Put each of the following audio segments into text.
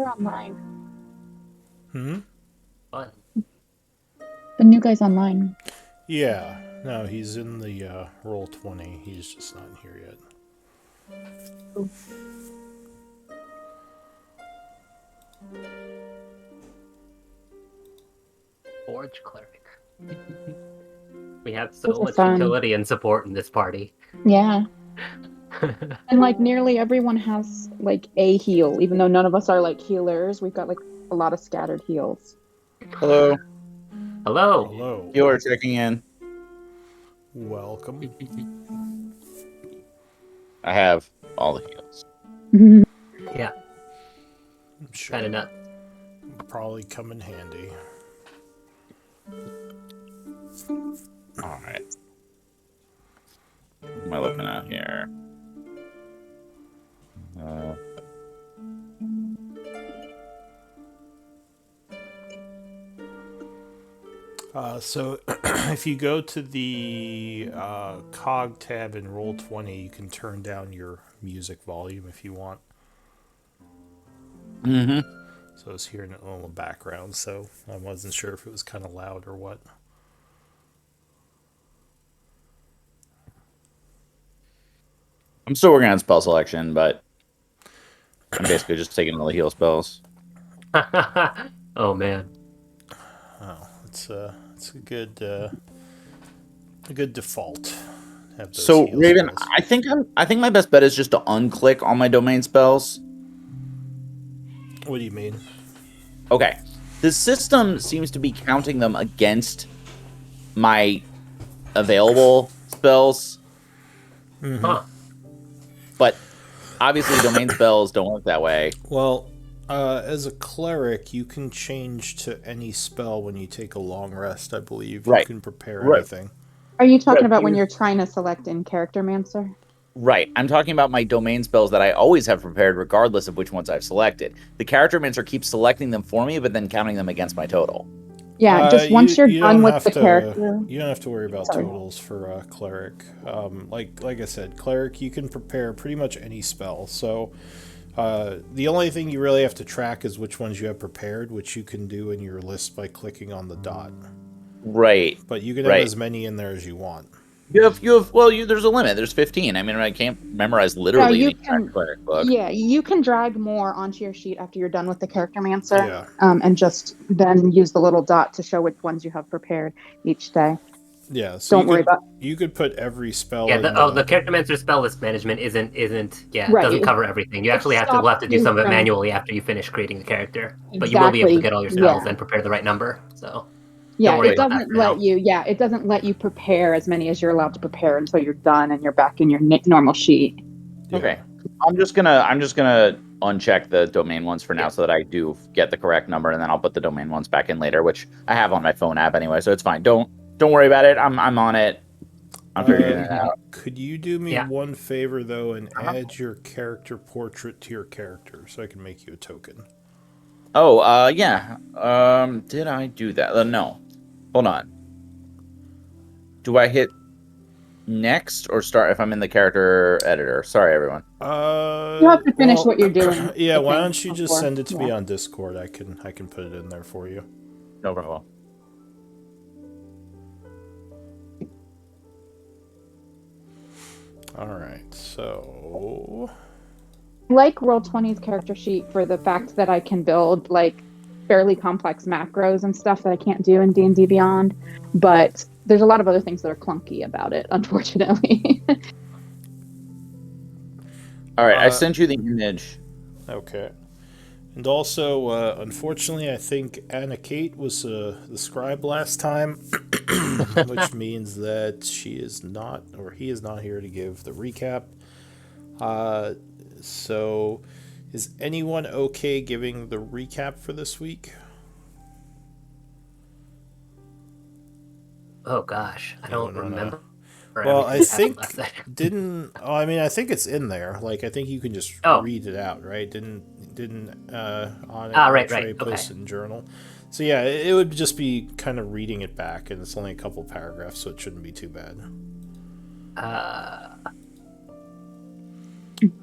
They're online. Hmm? Fun. The new guy's online. Yeah. No, he's in the roll 20. He's just not here yet. Oh. Forge cleric. We have so Those are much fun. utility and support in this party. Yeah. And like nearly everyone has like a heal, even though none of us are like healers. We've got like a lot of scattered heals. Hello. Hello. Hello. Healer checking in. Welcome. I have all the heals. Yeah, I'm sure. kind of nuts. Probably come in handy. All right. What am I looking at here? So if you go to the cog tab in roll 20, you can turn down your music volume if you want. Mm-hmm. So it's hearing it in the background, so I wasn't sure if it was kind of loud or what. I'm still working on spell selection, but I'm basically just taking all the heal spells. Oh man. Oh, it's a good default. Have those So heal Raven, spells. I think my best bet is just to unclick all my domain spells. What do you mean? Okay. The system seems to be counting them against my available spells. Mm-hmm. Huh. But obviously domain spells don't work that way. Well, as a cleric, you can change to any spell when you take a long rest, I believe. Right. You can prepare Right. anything. Are you talking Right. about when you're trying to select in Character Mancer? Right. I'm talking about my domain spells that I always have prepared regardless of which ones I've selected. The character mancer keeps selecting them for me, but then counting them against my total. Yeah, just once you're done don't with have the to, character. You don't have to worry about Sorry. totals for cleric. Like I said, cleric, you can prepare pretty much any spell. So the only thing you really have to track is which ones you have prepared, which you can do in your list by clicking on the dot. Right. But you can have as many in there as you want. There's a limit. There's 15. I mean, I can't memorize literally you the entire cleric book. Yeah, you can drag more onto your sheet after you're done with the Character Mancer. Yeah. And just then use the little dot to show which ones you have prepared each day. Yeah, so Don't worry about. You could put every spell. Yeah. in The character mancer spell list management isn't. Yeah. It Right. doesn't cover everything. You actually It will have to do some of it stops you from- manually after you finish creating the character. But you will be able to Exactly. get all your spells Yeah. and prepare the right number. So. Yeah, Don't worry it about that doesn't for let now. you. Yeah, it doesn't let you prepare as many as you're allowed to prepare until you're done and you're back in your normal sheet. Yeah. Okay. I'm just gonna uncheck the domain ones for now so that I do get the correct number, and then I'll put the domain ones back in later, which I have on my phone app anyway, so it's fine. Don't worry about it. I'm on it. I'm figuring it out. Could you do me Yeah. one favor though and add your character portrait to your character so I can make you a token? Oh, yeah. Did I do that? No. Hold on. Do I hit next or start if I'm in the character editor? Sorry, everyone. You have to finish what you're doing. Yeah, I why think, don't you just before. send it to me Yeah. on Discord? I can put it in there for you. No problem. All right, so Like Roll20's character sheet for the fact that I can build like fairly complex macros and stuff that I can't do in D&D Beyond, but there's a lot of other things that are clunky about it, unfortunately. All right, I sent you the image. okay. And also, unfortunately, I think Anna Kate was the scribe last time, which means that she is not, or he is not here to give the recap. So, is anyone okay giving the recap for this week? Oh gosh, I don't remember. Well, I think last night. I think it's in there. Like, I think you can just read it out, right? Didn't on it right. post it in journal. So yeah, it would just be kind of reading it back, and it's only a couple paragraphs, so it shouldn't be too bad.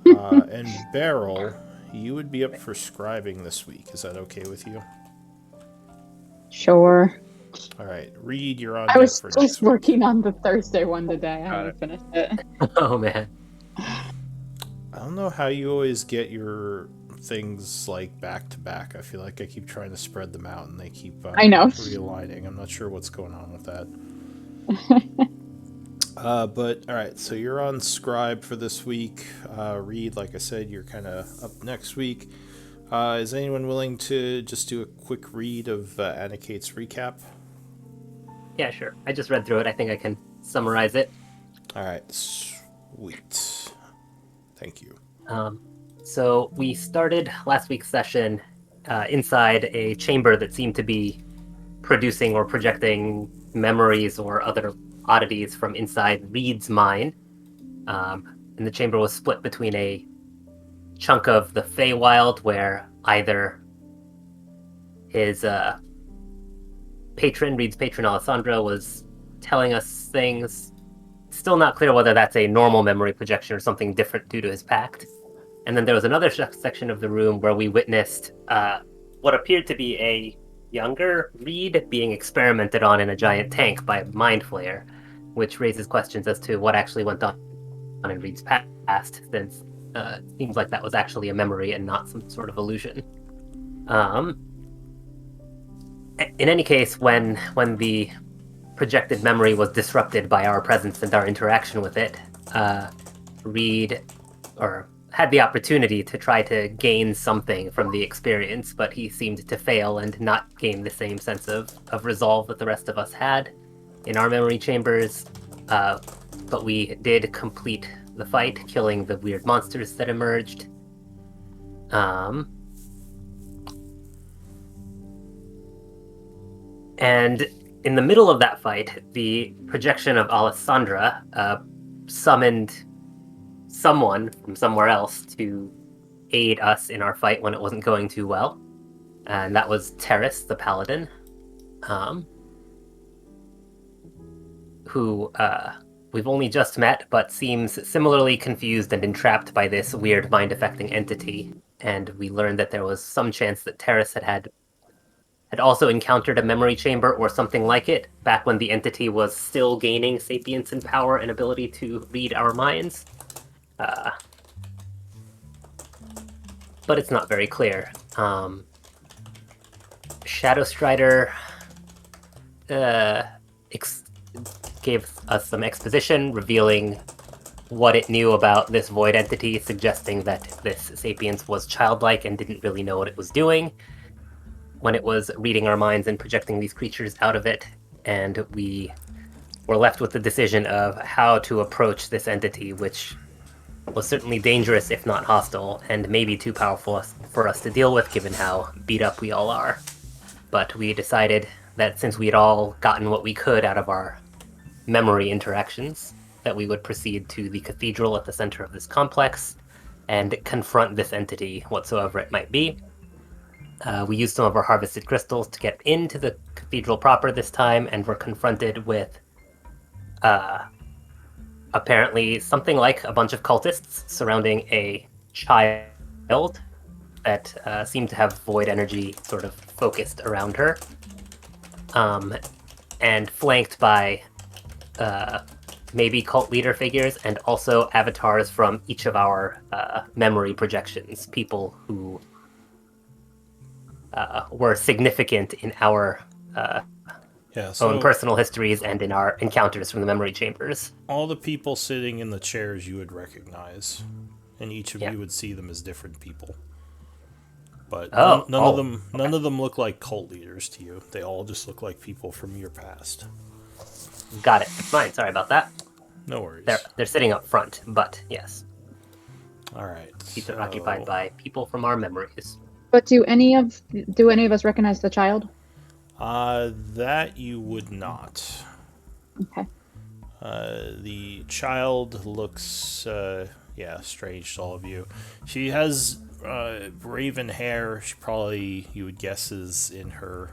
And Beryl, you would be up for scribing this week. Is that okay with you? Sure. All right, Reed, you're on I deck was for just next week. working on the Thursday one today. I haven't finished it. Oh man. I don't know how you always get your things like back to back. I feel like I keep trying to spread them out and they keep I know. realigning. I'm not sure what's going on with that. But all right, so you're on scribe for this week. Reed, like I said, you're kind of up next week. Is anyone willing to just do a quick read of Anikate's recap? Yeah, sure. I just read through it. I think I can summarize it. All right, sweet. Thank you. So we started last week's session inside a chamber that seemed to be producing or projecting memories or other oddities from inside Reed's mind. And the chamber was split between a chunk of the Feywild where either his patron, Reed's patron Alessandra, was telling us things. Still not clear whether that's a normal memory projection or something different due to his pact. And then there was another section of the room where we witnessed what appeared to be a younger Reed being experimented on in a giant tank by Mind Flayer, which raises questions as to what actually went on in Reed's past, since it seems like that was actually a memory and not some sort of illusion. In any case, when the projected memory was disrupted by our presence and our interaction with it, Reed had the opportunity to try to gain something from the experience, but he seemed to fail and not gain the same sense of resolve that the rest of us had in our memory chambers. But we did complete the fight, killing the weird monsters that emerged. And in the middle of that fight, the projection of Alessandra summoned someone from somewhere else to aid us in our fight when it wasn't going too well. And that was Terrace, the paladin, who we've only just met, but seems similarly confused and entrapped by this weird mind-affecting entity. And we learned that there was some chance that Terrace had also encountered a memory chamber or something like it back when the entity was still gaining sapience and power and ability to read our minds. But it's not very clear. Shadow Strider gave us some exposition revealing what it knew about this void entity, suggesting that this sapience was childlike and didn't really know what it was doing when it was reading our minds and projecting these creatures out of it. And we were left with the decision of how to approach this entity, which was certainly dangerous, if not hostile, and maybe too powerful for us to deal with, given how beat up we all are. But we decided that since we had all gotten what we could out of our memory interactions, that we would proceed to the cathedral at the center of this complex and confront this entity, whatsoever it might be. We used some of our harvested crystals to get into the cathedral proper this time, and were confronted with apparently something like a bunch of cultists surrounding a child that seemed to have void energy sort of focused around her, and flanked by maybe cult leader figures and also avatars from each of our memory projections, people who were significant in our own personal histories and in our encounters from the memory chambers. All the people sitting in the chairs you would recognize, and each of you would see them as different people. But none of them look like cult leaders to you. They all just look like people from your past. Got it. Fine. Sorry about that. No worries. They're sitting up front, but yes. All right. These are occupied by people from our memories. But do any of us recognize the child? That you would not. Okay. The child looks, strange to all of you. She has raven hair. She probably, you would guess, is in her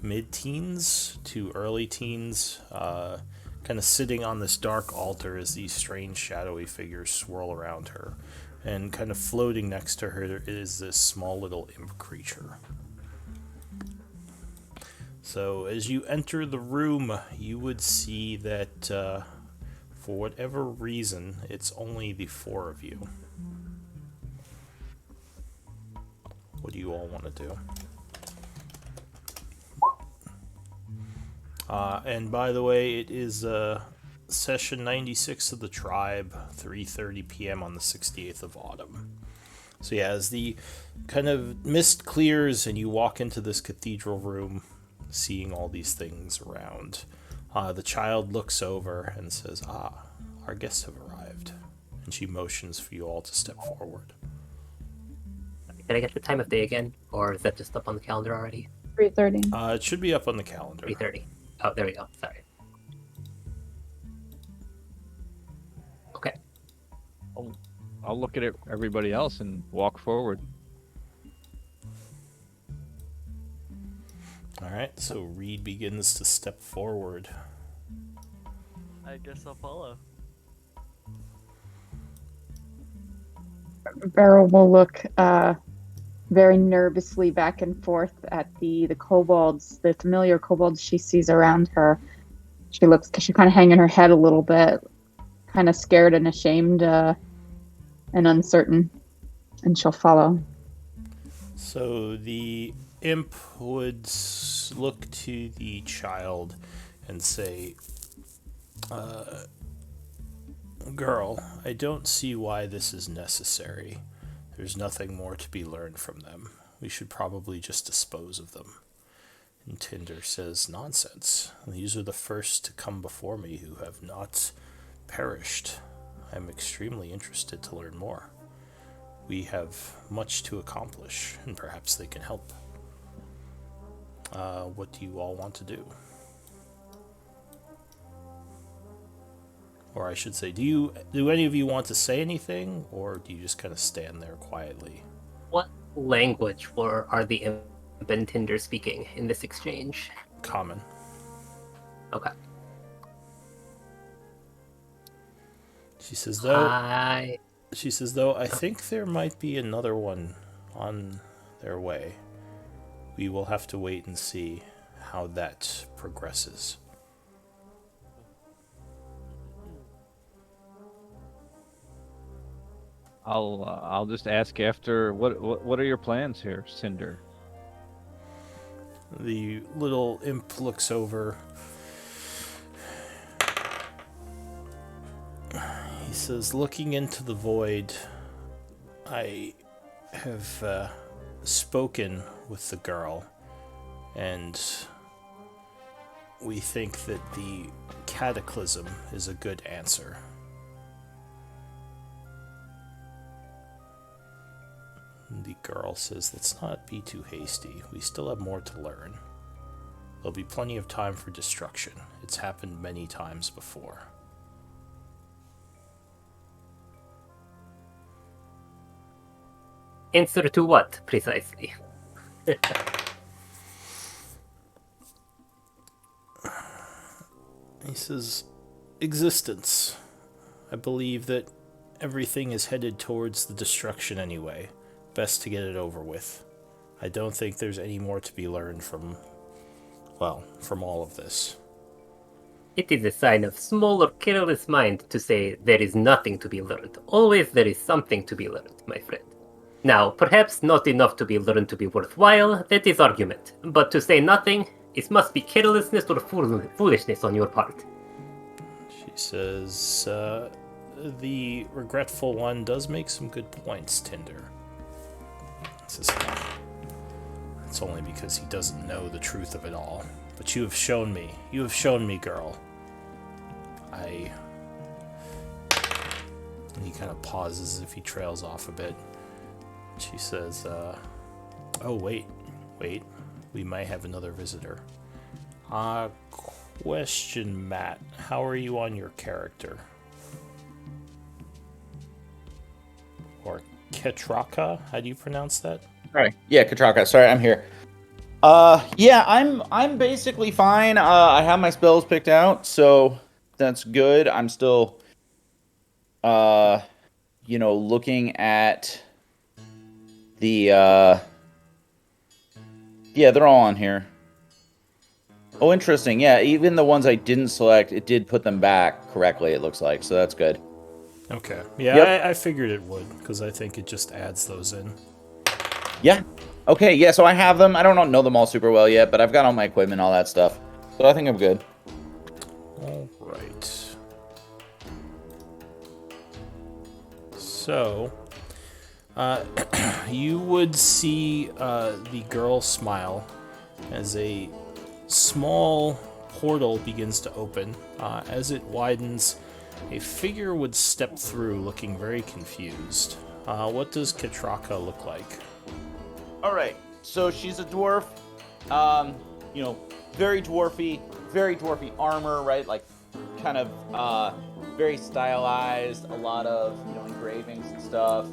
mid-teens to early teens. Kind of sitting on this dark altar as these strange shadowy figures swirl around her. And kind of floating next to her is this small little imp creature. So as you enter the room, you would see that for whatever reason, it's only the four of you. What do you all want to do? And by the way, it is session 96 of the Tribe, 3:30 p.m. on the 68th of Autumn. So yeah, as the kind of mist clears and you walk into this cathedral room, seeing all these things around, the child looks over and says, our guests have arrived. And she motions for you all to step forward. Did I get the time of day again? Or is that just up on the calendar already? 3:30. It should be up on the calendar. 3:30. Oh, there we go. Sorry. Okay. I'll look at everybody else and walk forward. Alright, so Reed begins to step forward. I guess I'll follow. Beryl will look very nervously back and forth at the kobolds, the familiar kobolds she sees around her. She's kind of hanging her head a little bit, kind of scared and ashamed and uncertain, and she'll follow. So the imp would look to the child and say, girl, I don't see why this is necessary. There's nothing more to be learned from them. We should probably just dispose of them. And Tinder says, nonsense. These are the first to come before me who have not perished. I'm extremely interested to learn more. We have much to accomplish, and perhaps they can help. What do you all want to do? Or I should say, do any of you want to say anything, or do you just kind of stand there quietly? What language are the imp and Tinder speaking in this exchange? Common. Okay. She says, though, I think there might be another one on their way. We will have to wait and see how that progresses. I'll just ask after what are your plans here, Cinder? The little imp looks over. He says, looking into the void, I have spoken with the girl, and we think that the cataclysm is a good answer. The girl says, let's not be too hasty. We still have more to learn. There'll be plenty of time for destruction. It's happened many times before. Answer to what, precisely? He says, existence. I believe that everything is headed towards the destruction anyway. Best to get it over with. I don't think there's any more to be learned from all of this. It is a sign of small or careless mind to say there is nothing to be learned. Always there is something to be learned, my friend. Now, perhaps not enough to be learned to be worthwhile, that is argument. But to say nothing, it must be carelessness or foolishness on your part. She says, the regretful one does make some good points, Tinder. Says, it's only because he doesn't know the truth of it all. But you have shown me, girl. And he kind of pauses as if he trails off a bit. She says, oh, wait, we might have another visitor. Question, Matt, how are you on your character? Or Ketraka, how do you pronounce that? Sorry. Yeah, Katraka. Sorry, I'm here. Yeah, I'm basically fine. I have my spells picked out, so that's good. I'm still looking at the they're all on here. Oh, interesting. Yeah, even the ones I didn't select, it did put them back correctly, it looks like. So that's good. Okay. Yeah, Yep. I figured it would, because I think it just adds those in. Yeah. Okay, yeah, so I have them. I don't know them all super well yet, but I've got all my equipment, all that stuff. So I think I'm good. All right. So, you would see the girl smile as a small portal begins to open. As it widens, a figure would step through looking very confused. What does Katraka look like? All right. So she's a dwarf. Very dwarfy armor, right? Like kind of very stylized, a lot of, engravings and stuff.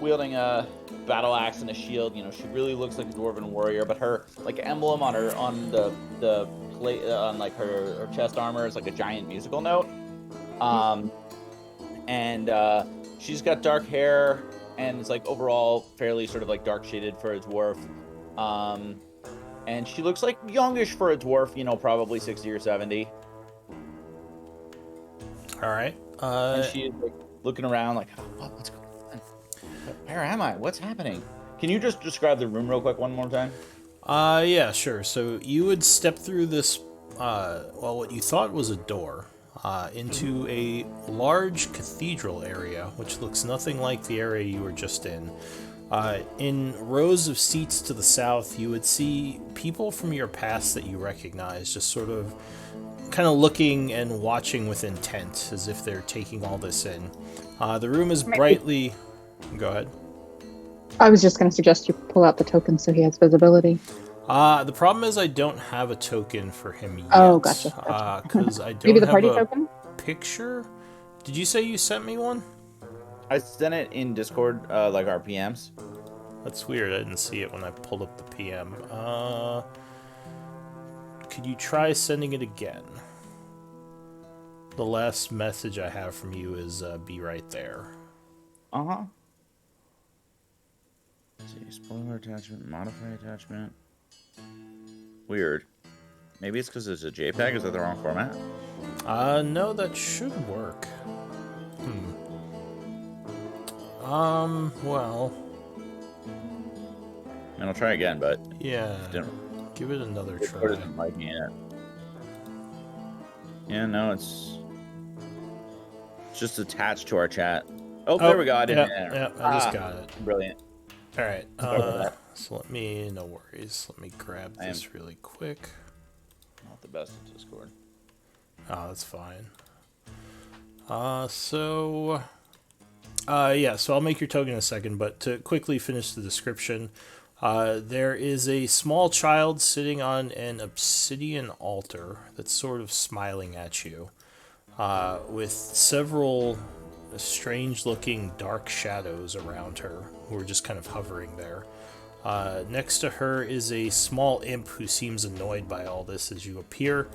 Wielding a battle axe and a shield, she really looks like a dwarven warrior, but her emblem on the plate on her chest armor is like a giant musical note. And she's got dark hair and it's overall fairly sort of dark shaded for a dwarf. And she looks like youngish for a dwarf, probably 60 or 70. All right. And she is looking around what's going on? Where am I? What's happening? Can you just describe the room real quick one more time? Yeah, sure. So you would step through this, what you thought was a door, into a large cathedral area, which looks nothing like the area you were just in. In rows of seats to the south, you would see people from your past that you recognize, just sort of kind of looking and watching with intent, as if they're taking all this in. The room is brightly... Go ahead. I was just going to suggest you pull out the token so he has visibility. The problem is I don't have a token for him yet. Oh, gotcha. Because I don't Maybe the have party a token? picture. Did you say you sent me one? I sent it in Discord, our PMs. That's weird. I didn't see it when I pulled up the PM. Could you try sending it again? The last message I have from you is be right there. Uh-huh. Let's see, spoiler attachment, modify attachment. Weird. Maybe it's because it's a JPEG. Is that the wrong format? No, that should work. Well... And I'll try again, but... Yeah. Didn't... Give it another try. Discord isn't liking it. Yeah, no, it's just attached to our chat. Oh, there we go. I didn't. Yeah, I just got it. Brilliant. All right. So no worries. Let me grab this really quick. Not the best at Discord. Oh, that's fine. So I'll make your token in a second, but to quickly finish the description, there is a small child sitting on an obsidian altar that's sort of smiling at you, with several strange-looking dark shadows around her who are just kind of hovering there. Next to her is a small imp who seems annoyed by all this as you appear,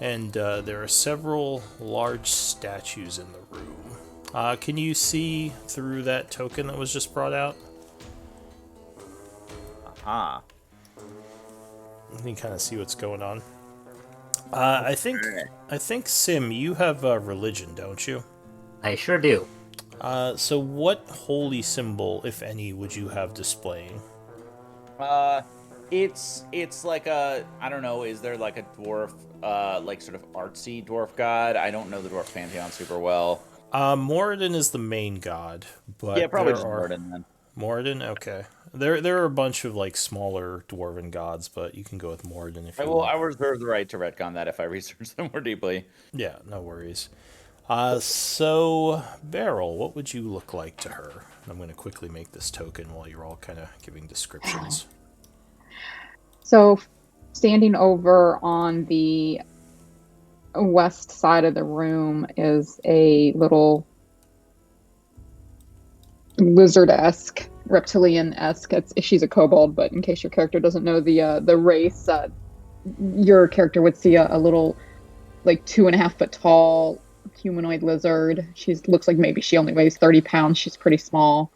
and there are several large statues in the room. Can you see through that token that was just brought out? Aha. You can kind of see what's going on. I think Sim, you have religion, don't you? I sure do. So what holy symbol, if any, would you have displaying? It's like a, I don't know, is there like a dwarf, sort of artsy dwarf god? I don't know the dwarf pantheon super well. Moradin is the main god, but yeah, probably just Moradin then. Moradin, okay. There are a bunch of smaller dwarven gods, but you can go with Moradin if you want. I reserve the right to retcon that if I research them more deeply. Yeah, no worries. So Beryl, what would you look like to her? I'm going to quickly make this token while you're all kind of giving descriptions. So, standing over on the west side of the room is a little lizard-esque, reptilian-esque. She's a kobold, but in case your character doesn't know the race, your character would see a little 2.5 foot tall humanoid lizard. She looks like maybe she only weighs 30 pounds. She's pretty small.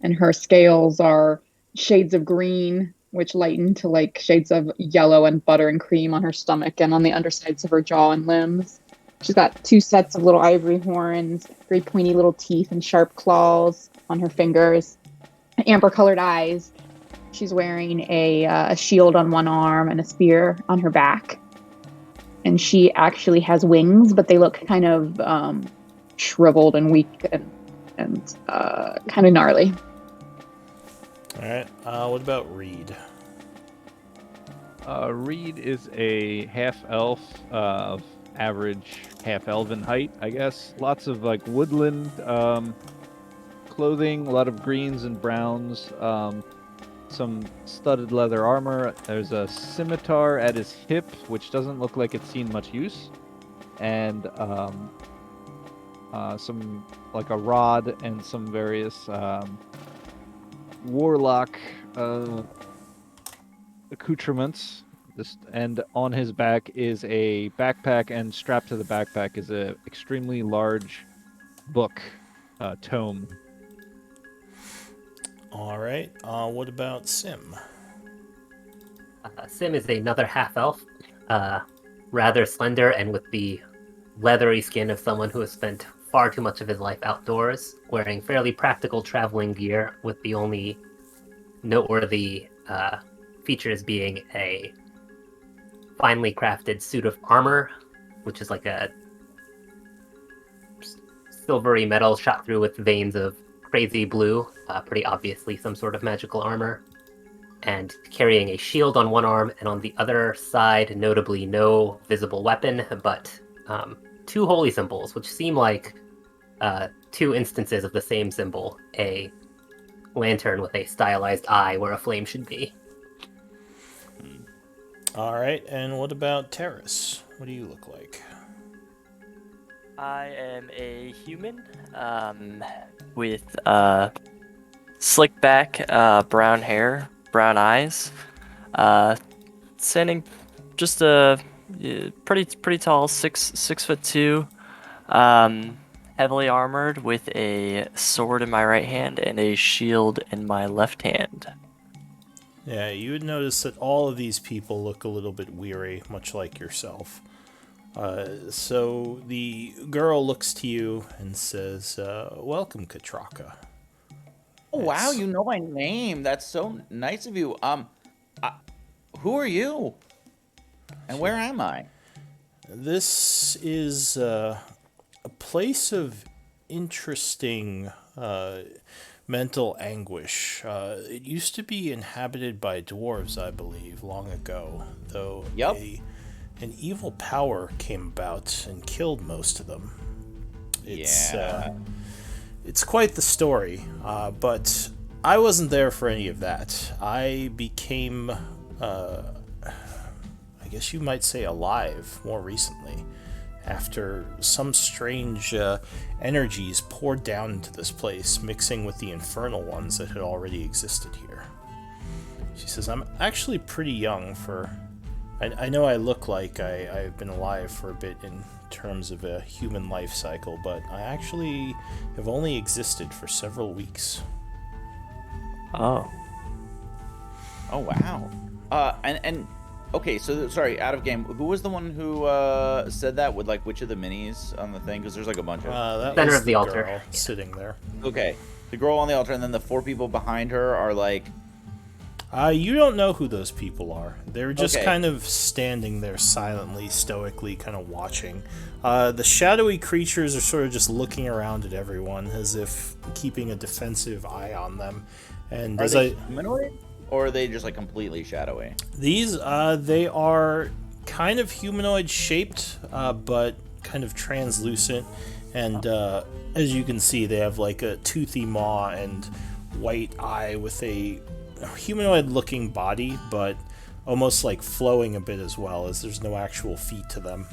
And her scales are shades of green, which lighten to like shades of yellow and butter and cream on her stomach and on the undersides of her jaw and limbs. She's got 2 sets of little ivory horns, very pointy little teeth and sharp claws on her fingers, amber-colored eyes. She's wearing a shield on one arm and a spear on her back. And she actually has wings, but they look kind of shriveled and weak and kind of gnarly. All right. What about Reed? Reed is a half-elf of average half-elven height, I guess. Lots of like woodland clothing, a lot of greens and browns, some studded leather armor. There's a scimitar at his hip, which doesn't look like it's seen much use, and some like a rod and some various warlock accoutrements. And on his back is a backpack, and strapped to the backpack is a extremely large book, tome. All right. What about Sim? Sim is another half-elf, rather slender and with the leathery skin of someone who has spent far too much of his life outdoors, wearing fairly practical traveling gear, with the only noteworthy features being a finely crafted suit of armor, which is like a silvery metal shot through with veins of crazy blue, pretty obviously some sort of magical armor, and carrying a shield on one arm, and on the other side, notably no visible weapon, but 2 holy symbols, which seem like 2 instances of the same symbol, a lantern with a stylized eye where a flame should be. All right. And what about Terrace? What do you look like? I am a human with slick back, brown hair, brown eyes, standing just a pretty tall, 6'2", heavily armored with a sword in my right hand and a shield in my left hand. Yeah, you would notice that all of these people look a little bit weary, much like yourself. So the girl looks to you and says, welcome, Katraka. Oh, wow, you know my name. That's so nice of you. Who are you? And where am I? This is a place of interesting mental anguish. It used to be inhabited by dwarves, I believe, long ago, though Yep. an evil power came about and killed most of them. It's quite the story, but I wasn't there for any of that. I became, I guess you might say, alive more recently, after some strange energies poured down into this place, mixing with the infernal ones that had already existed here. She says, I'm actually pretty young for... I know I look like I've been alive for a bit in terms of a human life cycle, but I actually have only existed for several weeks. Oh. Oh, wow. And okay, so sorry, out of game. Who was the one who said that with like which of the minis on the thing? Because there's like a bunch of. That Center was of the altar. girl sitting there. Okay, the girl on the altar, and then the 4 people behind her are like. You don't know who those people are. They're just Okay. kind of standing there silently, stoically, kind of watching. The shadowy creatures are sort of just looking around at everyone as if keeping a defensive eye on them. And Are as they humanoid, or are they just like completely shadowy? These, they are kind of humanoid shaped, but kind of translucent. And as you can see, they have like a toothy maw and white eye with a humanoid-looking body, but almost like flowing a bit as well, as there's no actual feet to them.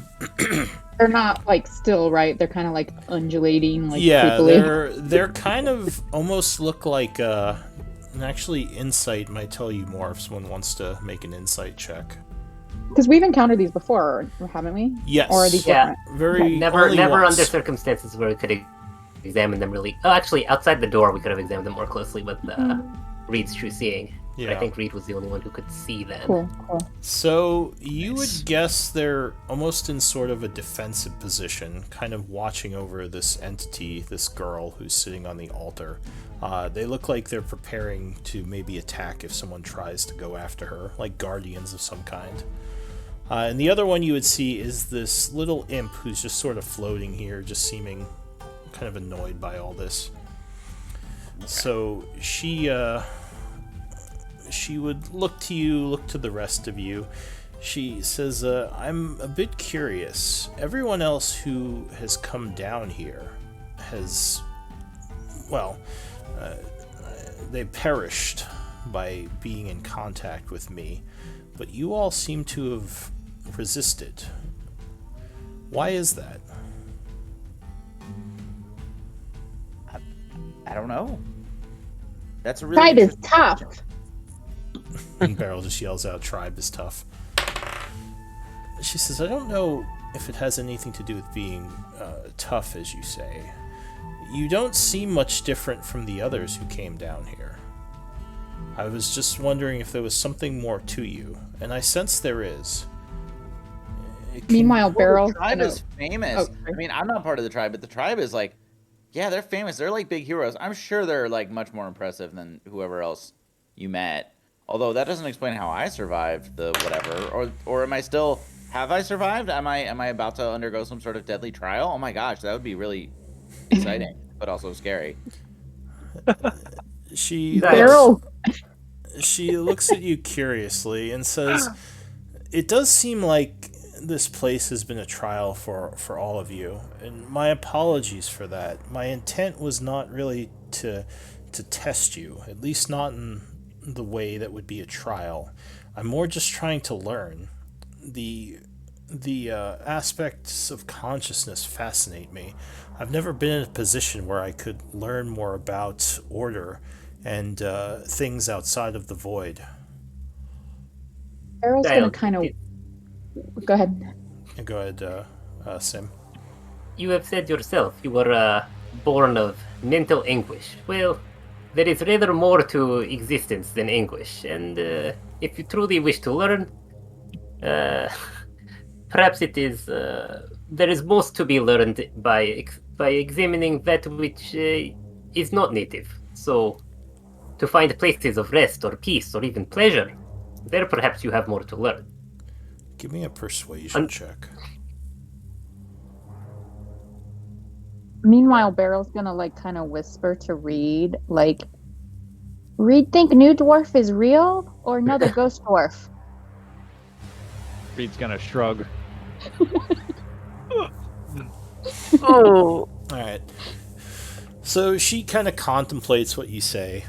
They're not like still, right? They're kind of like undulating, like Yeah, creepily. they're kind of almost look like and actually insight might tell you more if someone wants to make an insight check. Because we've encountered these before, haven't we? Yes. Or are these Yeah. different? Very Never only under once. circumstances where we could examine them really. Oh, actually, outside the door, we could have examined them more closely with Reed's true seeing. But Yeah. I think Reed was the only one who could see then. Cool. So you Nice. would guess they're almost in sort of a defensive position, kind of watching over this entity, this girl who's sitting on the altar. They look like they're preparing to maybe attack if someone tries to go after her, like guardians of some kind. And the other one you would see is this little imp who's just sort of floating here, just seeming kind of annoyed by all this. So she would look to you, look to the rest of you. She says, I'm a bit curious. Everyone else who has come down here has, well, they perished by being in contact with me, but you all seem to have resisted. Why is that? I don't know. That's a really Tribe is interesting tough. question. And Beryl just yells out, tribe is tough. She says, I don't know if it has anything to do with being tough, as you say. You don't seem much different from the others who came down here. I was just wondering if there was something more to you, and I sense there is. Meanwhile, Well, Beryl's the tribe gonna- is famous. Oh, sorry. I mean, I'm not part of the tribe, but the tribe is like, yeah, they're famous. They're like big heroes. I'm sure they're like much more impressive than whoever else you met. Although that doesn't explain how I survived the whatever. Or am I still? Have I survived? Am I about to undergo some sort of deadly trial? Oh my gosh, that would be really exciting, but also scary. She Beryl. she looks at you curiously and says, it does seem like this place has been a trial for all of you, and my apologies for that. My intent was not really to test you, at least not in the way that would be a trial. I'm more just trying to learn. The aspects of consciousness fascinate me. I've never been in a position where I could learn more about order and things outside of the void. Beryl's gonna Child, kind of. Go ahead. Go ahead, Sim. You have said yourself you were born of mental anguish. Well, there is rather more to existence than anguish, and if you truly wish to learn, perhaps it is there is most to be learned by examining that which is not native. So, to find places of rest or peace or even pleasure, there perhaps you have more to learn. Give me a persuasion check. Meanwhile, Beryl's gonna like kind of whisper to Reed, like, Reed, think new dwarf is real or another ghost dwarf? Reed's gonna shrug. Oh, All right. So she kind of contemplates what you say.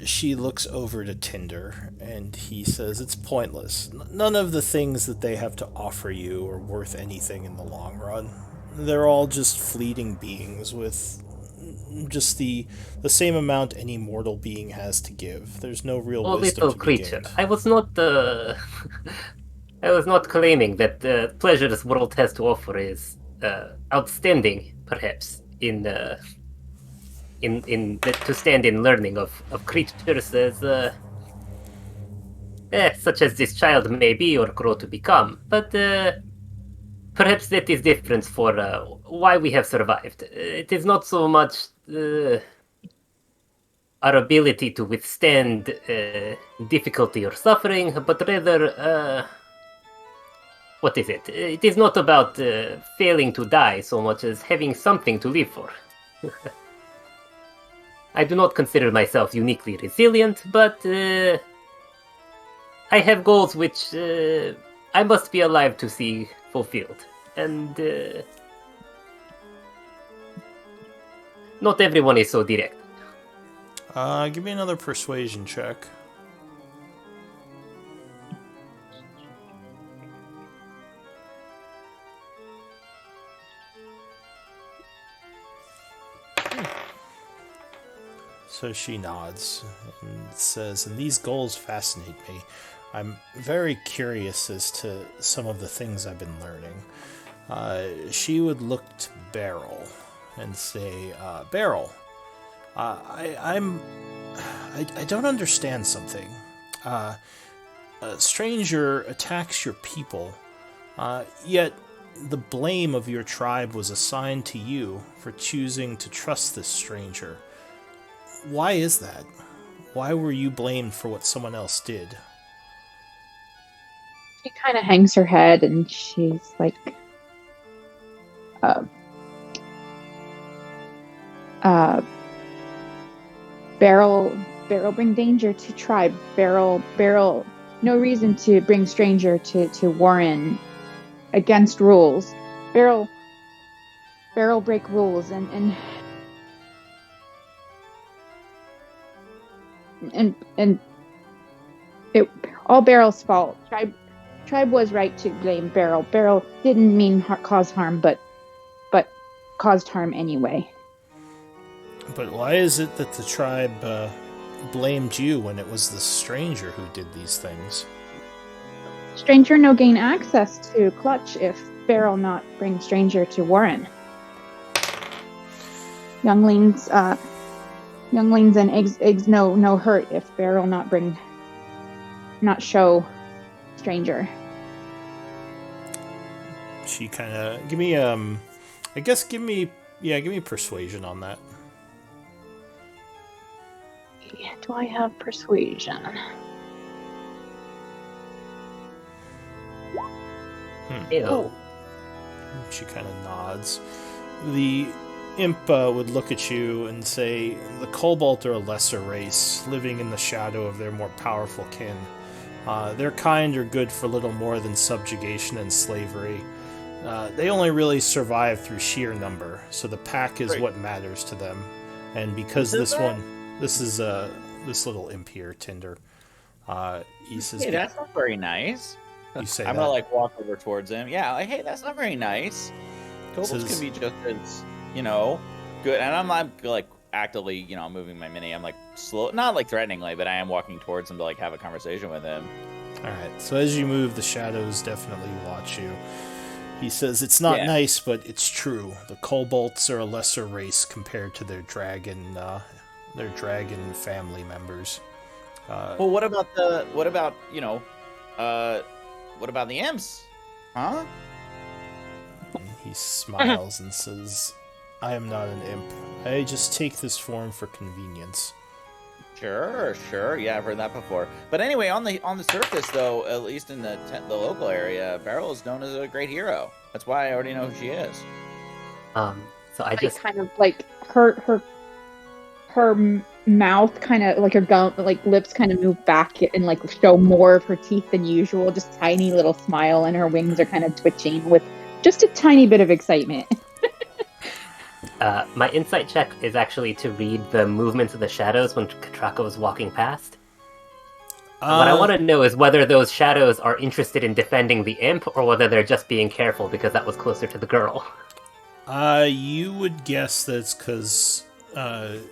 She looks over to Tinder, and he says it's pointless. None of the things that they have to offer you are worth anything in the long run. They're all just fleeting beings with just the same amount any mortal being has to give. There's no real Oh, wisdom little to be creature. gained. I was not I was not claiming that the pleasure this world has to offer is outstanding, perhaps, to stand in learning of creatures as such as this child may be or grow to become. But perhaps that is different for why we have survived. It is not so much our ability to withstand difficulty or suffering, but rather, what is it? It is not about failing to die so much as having something to live for. I do not consider myself uniquely resilient, but I have goals which I must be alive to see fulfilled. And not everyone is so direct. Give me another persuasion check. So she nods and says, and these goals fascinate me. I'm very curious as to some of the things I've been learning. She would look to Beryl and say, Beryl, I don't understand something. A stranger attacks your people, yet the blame of your tribe was assigned to you for choosing to trust this stranger. Why is that? Why were you blamed for what someone else did? She kind of hangs her head and she's like, Beryl bring danger to tribe. Beryl, no reason to bring stranger to Warren against rules. Beryl break rules and it all Beryl's fault. Tribe was right to blame Beryl. Beryl didn't mean cause harm, but caused harm anyway. But why is it that the tribe blamed you when it was the stranger who did these things? Stranger no gain access to Clutch if Beryl not bring stranger to Warren. Younglings and eggs no hurt if Beryl not show stranger. She kind of give me persuasion on that. Do I have persuasion? Ew. She kind of nods. The imp would look at you and say, the Cobalt are a lesser race, living in the shadow of their more powerful kin. Their kind are good for little more than subjugation and slavery. They only really survive through sheer number, so the pack is what matters to them. And because this little imp here, Tinder, he says, Hey, that's not very nice. You say I'm that. gonna walk over towards him. Yeah, like, hey, that's not very nice. Kobolds can be just as, good. And I'm not actively, moving my mini. I'm slow, not threateningly, but I am walking towards him to have a conversation with him. All right. So as you move, the shadows definitely watch you. He says, it's not nice, but it's true. The Kobolds are a lesser race compared to their dragon family members. Well, what about the imps? Huh? And he smiles and says, I am not an imp. I just take this form for convenience. Sure. Yeah, I've heard that before. But anyway, on the surface, though, at least in the local area, Beryl is known as a great hero. That's why I already know who she is. So I just kind of her mouth kind of her gum lips kind of move back and show more of her teeth than usual. Just tiny little smile, and her wings are kind of twitching with just a tiny bit of excitement. my insight check is actually to read the movements of the shadows when Katraka was walking past. What I want to know is whether those shadows are interested in defending the imp, or whether they're just being careful because that was closer to the girl. You would guess that it's because the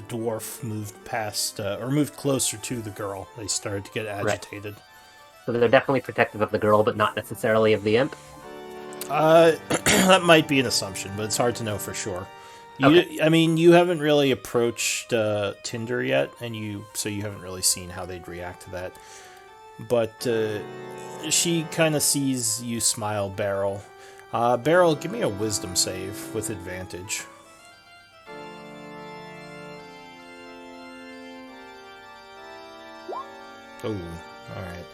dwarf moved past, or moved closer to the girl. They started to get agitated. Right. So they're definitely protective of the girl, but not necessarily of the imp? That might be an assumption, but it's hard to know for sure. You haven't really approached Tinder yet, so you haven't really seen how they'd react to that. But she kind of sees you smile, Beryl. Beryl, give me a wisdom save with advantage. Oh, alright.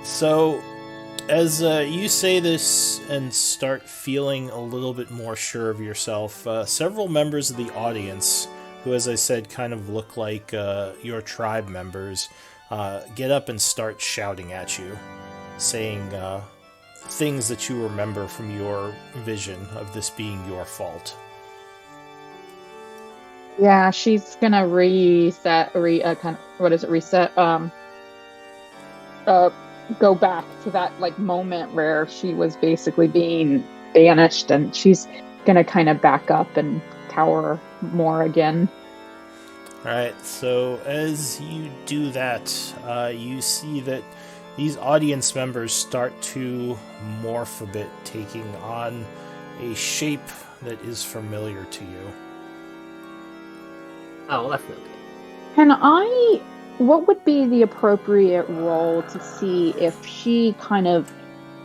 So, as you say this and start feeling a little bit more sure of yourself, several members of the audience, who, as I said, kind of look like your tribe members, get up and start shouting at you, saying things that you remember from your vision of this being your fault. Yeah, she's gonna reset. Reset. Go back to that moment where she was basically being banished, and she's gonna kind of back up and cower more again. Alright, so as you do that, you see that these audience members start to morph a bit, taking on a shape that is familiar to you. Oh, well, that's no good. What would be the appropriate role to see if she kind of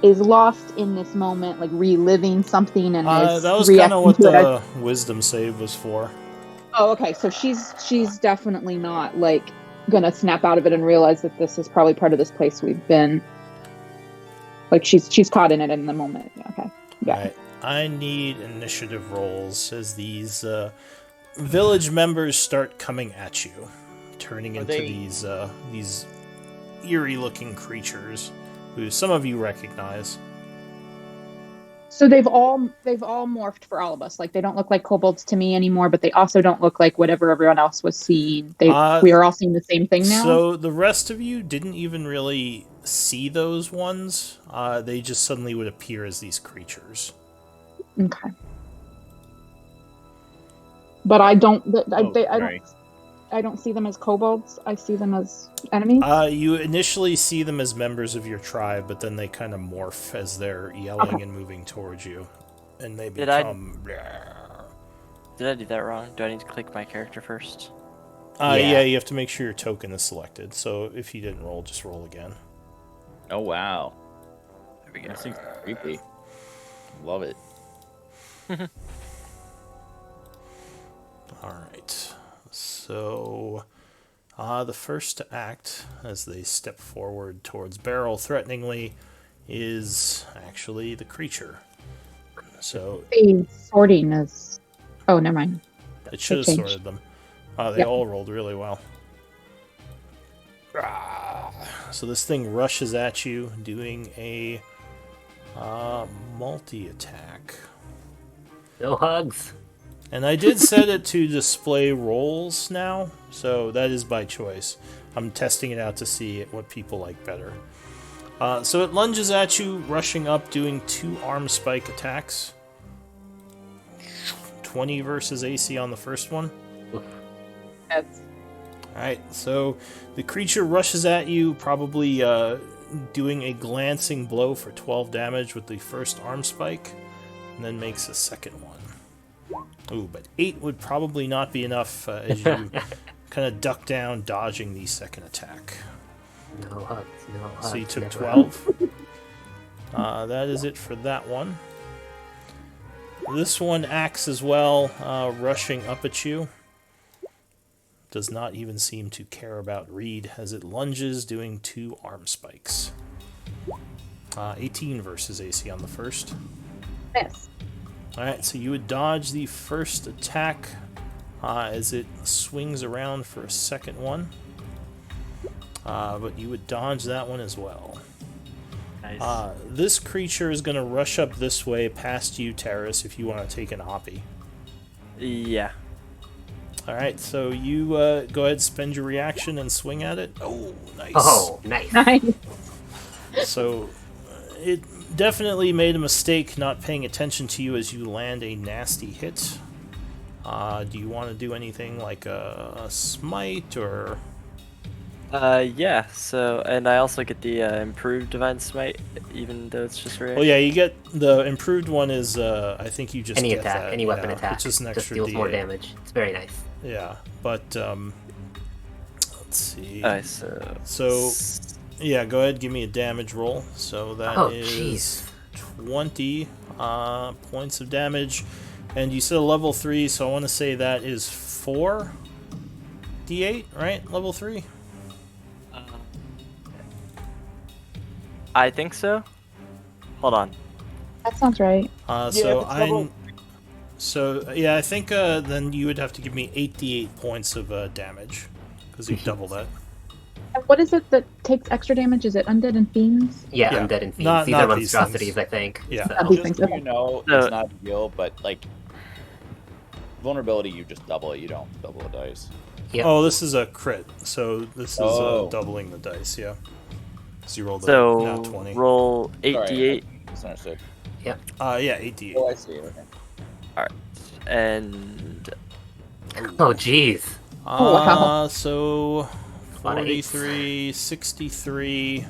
is lost in this moment, like reliving something and is That was kind of what reacting to it? the wisdom save was for. Oh, okay. So she's definitely not like gonna snap out of it and realize that this is probably part of this place we've been. Like she's caught in it in the moment. Okay. Yeah. Right. I need initiative rolls as these village members start coming at you, turning into these eerie-looking creatures who some of you recognize. So they've all morphed for all of us. Like they don't look like kobolds to me anymore, but they also don't look like whatever everyone else was seeing. We are all seeing the same thing now. So the rest of you didn't even really see those ones. They just suddenly would appear as these creatures. Okay. But I don't see them as kobolds. I see them as enemies. You initially see them as members of your tribe, but then they kind of morph as they're yelling and moving towards you, and they become. Did I do that wrong? Do I need to click my character first? Yeah, you have to make sure your token is selected. So if you didn't roll, just roll again. Oh wow, There we go. that seems creepy. Love it. All right. So, the first to act as they step forward towards Beryl threateningly is actually the creature. So The sorting is. Oh, never mind. it should have changed. sorted them. They Yep. all rolled really well. So this thing rushes at you, doing a multi-attack. No hugs. And I did set it to display rolls now, so that is by choice. I'm testing it out to see what people like better. So it lunges at you, rushing up, doing 2 arm spike attacks. 20 versus AC on the first one. That's Alright, so the creature rushes at you, probably doing a glancing blow for 12 damage with the first arm spike, and then makes a second one. Ooh, but 8 would probably not be enough as you kind of duck down, dodging the second attack. No hugs. No hugs. So you took never 12. That is it for that one. This one acts as well, rushing up at you. Does not even seem to care about Reed as it lunges, doing 2 arm spikes. 18 versus AC on the first. miss. Alright, so you would dodge the first attack as it swings around for a second one. But you would dodge that one as well. Nice. This creature is going to rush up this way past you, Terrace, if you want to take an oppie. Yeah. Alright, so you go ahead, spend your reaction, and swing at it. Oh, nice. Oh, nice. Nice. So it definitely made a mistake not paying attention to you as you land a nasty hit. Do you want to do anything like a smite or... Yeah, so, and I also get the improved Divine Smite, even though it's just reaction. Well, yeah, you get the improved one is, I think you just Any get attack, that, any weapon yeah, attack, It's just an just extra deals more D8. damage. It's very nice. Yeah, but, let's see. Alright, So, yeah, go ahead, give me a damage roll. So that Oh, is jeez. 20 points of damage. And you said level 3, so I want to say that is 4 D8, right? Level 3? I think so. Hold on. That sounds right. I think then you would have to give me 8d8 points of damage because you double that. And what is it that takes extra damage? Is it undead and fiends? Yeah, Yeah. undead and fiends. Not- These not are these monstrosities, things. I think. Yeah. So- These Just things, so okay. you know, No. it's not a deal, but like vulnerability, you just double it. You don't double the dice. Yep. Oh, this is a crit, so this is Oh. doubling the dice, yeah. So you rolled a So, nat 20. roll Sorry, 8d8, I misunderstood. Yeah, 8d8. Oh, I see. Okay. and Oh, jeez. wow. So A lot of eights. 43, 63,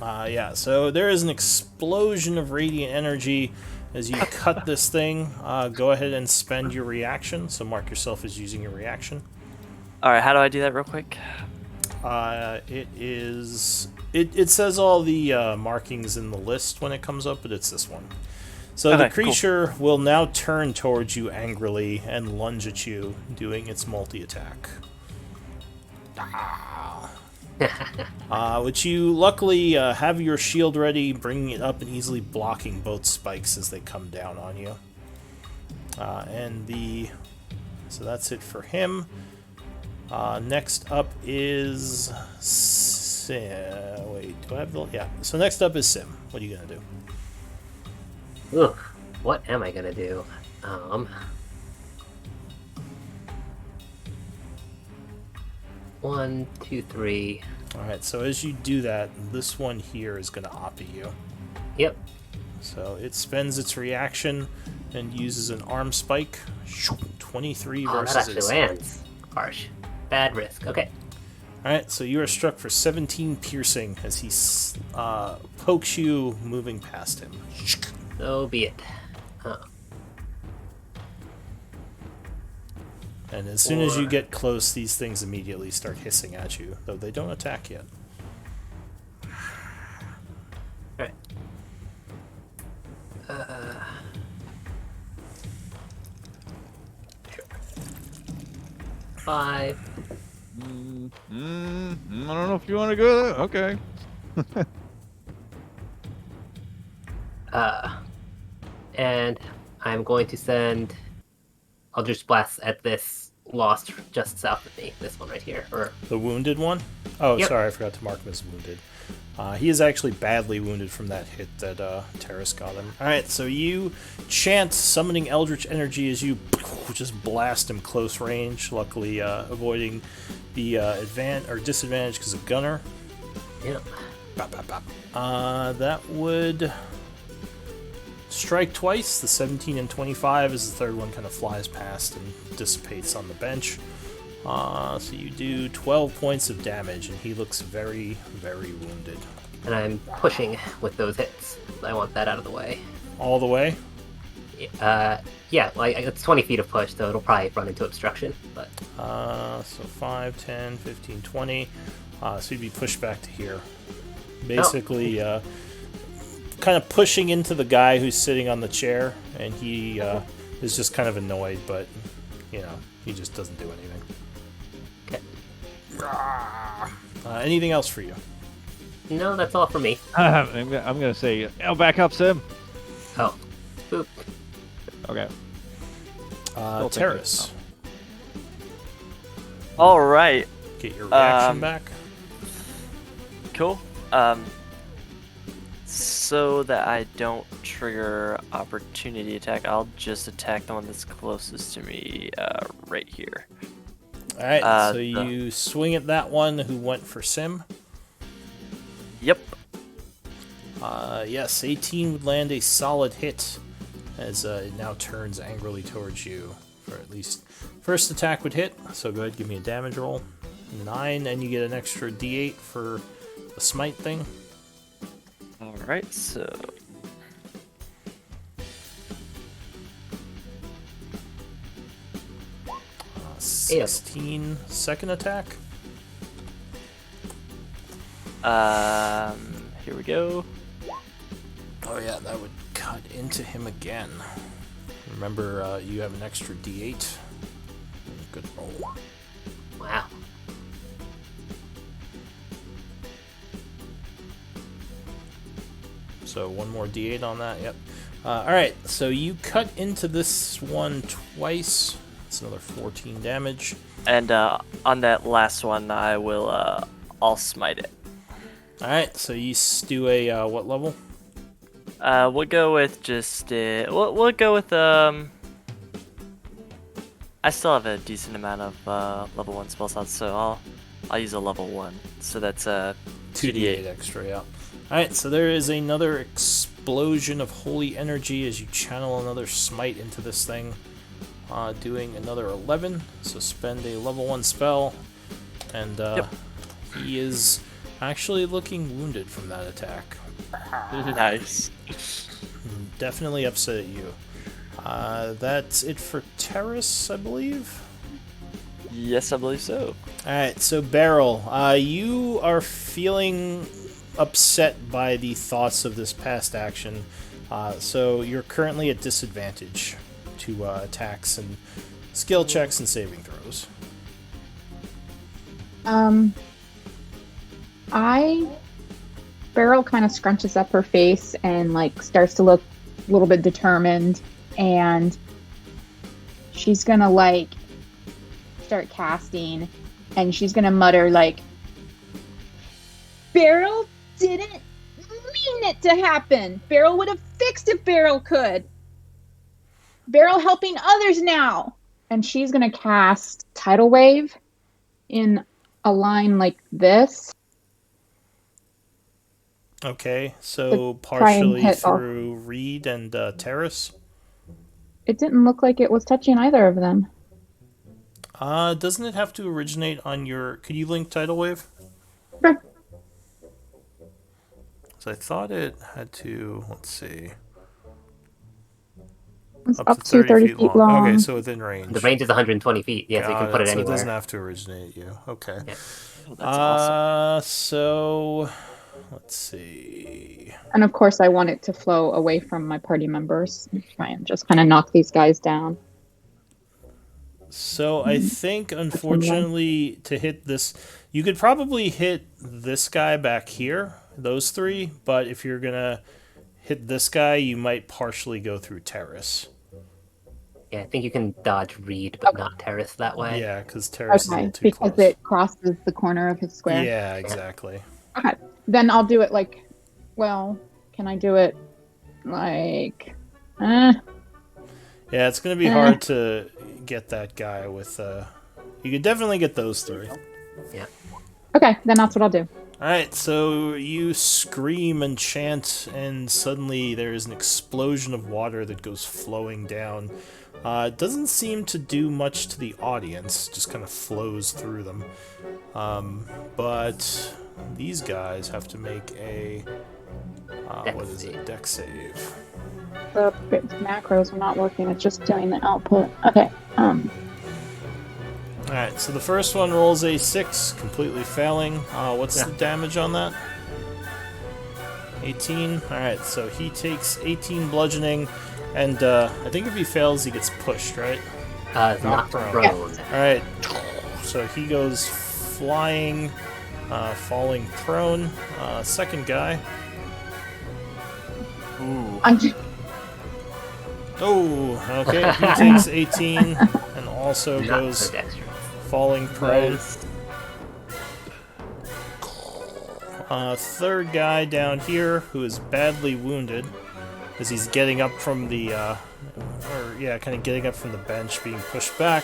Yeah, so there is an explosion of radiant energy as you cut this thing. Go ahead and spend your reaction. So mark yourself as using your reaction. All right, how do I do that real quick? It says all the markings in the list when it comes up, but it's this one. So the Okay, cool. creature will now turn towards you angrily and lunge at you, doing its multi-attack. Which you luckily have your shield ready, bringing it up and easily blocking both spikes as they come down on you. So that's it for him. Next up is Sim. Wait, do I have the? Yeah. So next up is Sim. What are you gonna do? Ugh, what am I gonna do? 1, 2, 3. All right. So as you do that, this one here is gonna op at you. Yep. So it spends its reaction and uses an arm spike. 23 Oh, versus that actually AC. lands. Harsh. Bad risk. Okay. Alright, so you are struck for 17 piercing as he pokes you, moving past him. So be it. And as soon as you get close, these things immediately start hissing at you, though they don't attack yet. Alright. 5. I don't know if you want to go there. Okay. And I'm going to send Eldritch Blast at this lost just south of me. This one right here. Or The wounded one? Oh, Yep. sorry, I forgot to mark him as wounded. He is actually badly wounded from that hit that Terrace got him. Alright, so you chant summoning Eldritch Energy as you just blast him close range, luckily avoiding the disadvantage because of Gunner. Yep. Bop, bop, bop. That would strike twice. The 17 and 25 as the third one kind of flies past and dissipates on the bench. So you do 12 points of damage, and he looks very, very wounded. And I'm pushing with those hits. I want that out of the way. All the way? Yeah, like it's 20 feet of push, so it'll probably run into obstruction. But So 5, 10, 15, 20. So you'd be pushed back to here. Basically, kind of pushing into the guy who's sitting on the chair, and he is just kind of annoyed, but, he just doesn't do anything. okay. Anything else for you? No, that's all for me. I'm gonna say, back up, Sim. Oh, boop. Okay. Still thinking. Terrace, All right. get your reaction back. Cool. So that I don't trigger opportunity attack, I'll just attack the one that's closest to me, right here. Alright, so you swing at that one who went for Sim. Yep. Yes, 18 would land a solid hit as it now turns angrily towards you. For at least first attack would hit, so go ahead, give me a damage roll. 9, and you get an extra d8 for the smite thing. All right. So 16 second attack. here we go. Oh yeah, that would cut into him again. Remember, you have an extra d8. Good roll. Wow. So one more d8 on that, yep. Alright, so you cut into this one twice. That's another 14 damage. And on that last one, I will I'll smite it. Alright, so you do a, what level? We'll go with just we'll go with I still have a decent amount of level 1 spell slots, so I'll use a level 1. So that's 2d8 extra, yeah. Alright, so there is another explosion of holy energy as you channel another smite into this thing. Doing another 11, so spend a level 1 spell. And he is Actually looking wounded from that attack. Nice. Definitely upset at you. That's it for Terrace, I believe. Yes, I believe so. Alright, so Beryl, you are feeling upset by the thoughts of this past action. So you're currently at disadvantage to attacks and skill checks and saving throws. Beryl kind of scrunches up her face and like starts to look a little bit determined, and she's gonna like start casting, and she's gonna mutter like, Beryl didn't mean it to happen. Beryl would have fixed if Beryl could. Beryl helping others now. And she's gonna cast Tidal Wave in a line like this. Okay, so To try and partially hit all- through Reed and Terrace. It didn't look like it was touching either of them. Doesn't it have to originate on your... Could you link Tidal Wave? Sure. So I thought it had to... Let's see. It's up to 30 feet long. Okay, so within range. The range is 120 feet. Yeah, so you can put it So anywhere. it doesn't have to originate at you. Okay. Yeah. Oh, that's awesome. So... Let's see... And of course, I want it to flow away from my party members and try and just kind of knock these guys down. So I think, unfortunately, to hit this... You could probably hit this guy back here, those three, but if you're going to hit this guy, you might partially go through Terrace. Yeah, I think you can dodge Reed, but not Terrace that way. Yeah, because Terrace is a Okay, little too because close. it crosses the corner of his square. Yeah, exactly. Okay, then I'll do it like, well, can I do it like, Yeah, it's going to be hard to get that guy with... You could definitely get those three. Yeah. okay, then that's what I'll do. Alright, so you scream and chant, and suddenly there is an explosion of water that goes flowing down. It doesn't seem to do much to the audience, just kind of flows through them. But these guys have to make a... what is it? Dex save. The macros are not working, it's just doing the output. Okay, Alright, so the first one rolls a 6, completely failing. What's the damage on that? 18? Alright, so he takes 18 bludgeoning, and I think if he fails, he gets pushed, right? Not prone. Alright, so he goes flying, falling prone. Second guy. Ooh. Oh, okay, he takes 18 and also Not goes so dexterous. falling prone. Nice. Third guy down here who is badly wounded as he's getting up from the, kind of getting up from the bench, being pushed back.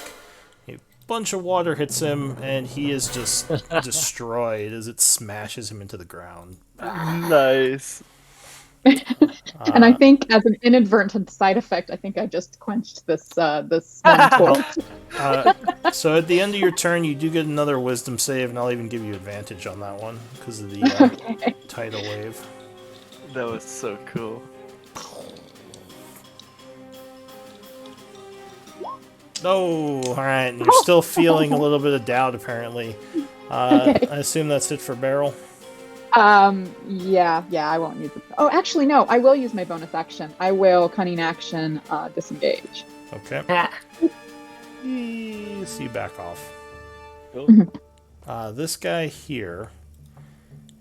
A bunch of water hits him, and he is just destroyed as it smashes him into the ground. Nice. and I think as an inadvertent side effect, I think I just quenched this one torch. So at the end of your turn, you do get another wisdom save, and I'll even give you advantage on that one because of the Okay. tidal wave. That was so cool. Oh, alright, and you're still feeling a little bit of doubt, apparently. Okay. I assume that's it for Beryl. Yeah, I won't use it. Oh, actually, no, I will use my bonus action. I will cunning action, disengage. Okay. Ah, So you back off. Cool. This guy here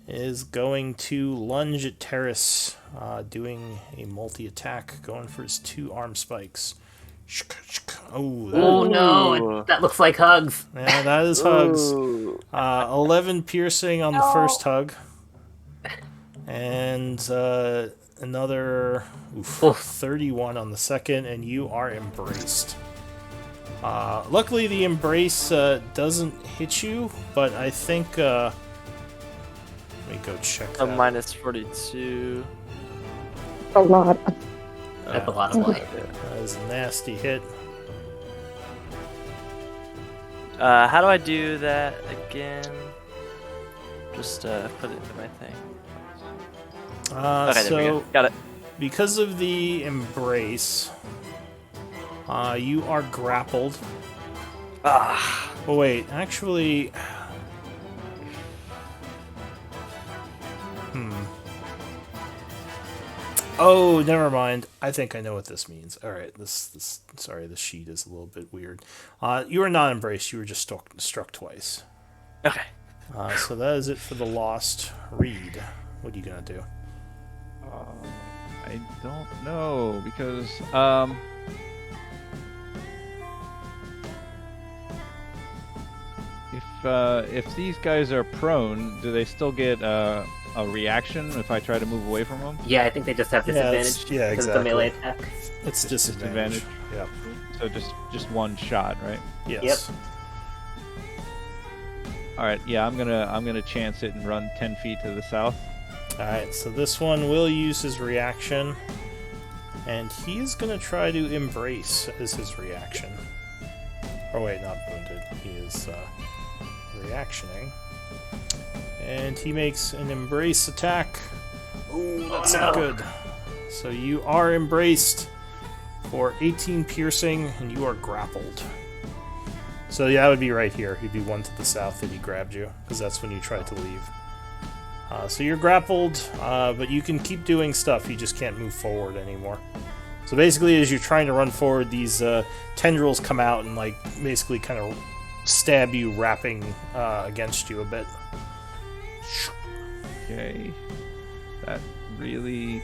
is going to lunge at Terrace, doing a multi-attack, going for his 2 arm spikes. Oh, oh Ooh. no, that looks like hugs. yeah, that is hugs. Ooh. 11 piercing on the first hug. And another 31 on the second, and you are embraced. Luckily, the embrace doesn't hit you, but I think... let me go check A that. minus 42. A lot. That's a lot of light. That is a nasty hit. How do I do that again? Just put it into my thing. Okay, there we so go. Got it. because of the embrace, you are grappled. Ah, Oh wait, actually, Oh, never mind. I think I know what this means. All right, sorry, the sheet is a little bit weird. You were not embraced. You were just struck twice. okay. So that is it for the lost read. What are you gonna do? I don't know because if these guys are prone, do they still get a reaction if I try to move away from them? Yeah, I think they just have disadvantage. Yeah, because it's a melee attack. It's disadvantage. Yeah. So just one shot, right? Yes. Yep. All right. Yeah, I'm gonna chance it and run 10 feet to the south. All right. So this one will use his reaction, and he's gonna try to embrace as his reaction. Oh wait, not wounded. He is reactioning. And he makes an embrace attack. Ooh, that's not good. So you are embraced for 18 piercing, and you are grappled. So yeah, that would be right here. He'd be one to the south that he grabbed you, because that's when you tried to leave. So you're grappled, but you can keep doing stuff. You just can't move forward anymore. So basically, as you're trying to run forward, these tendrils come out and like basically kind of stab you, wrapping against you a bit. Okay, that really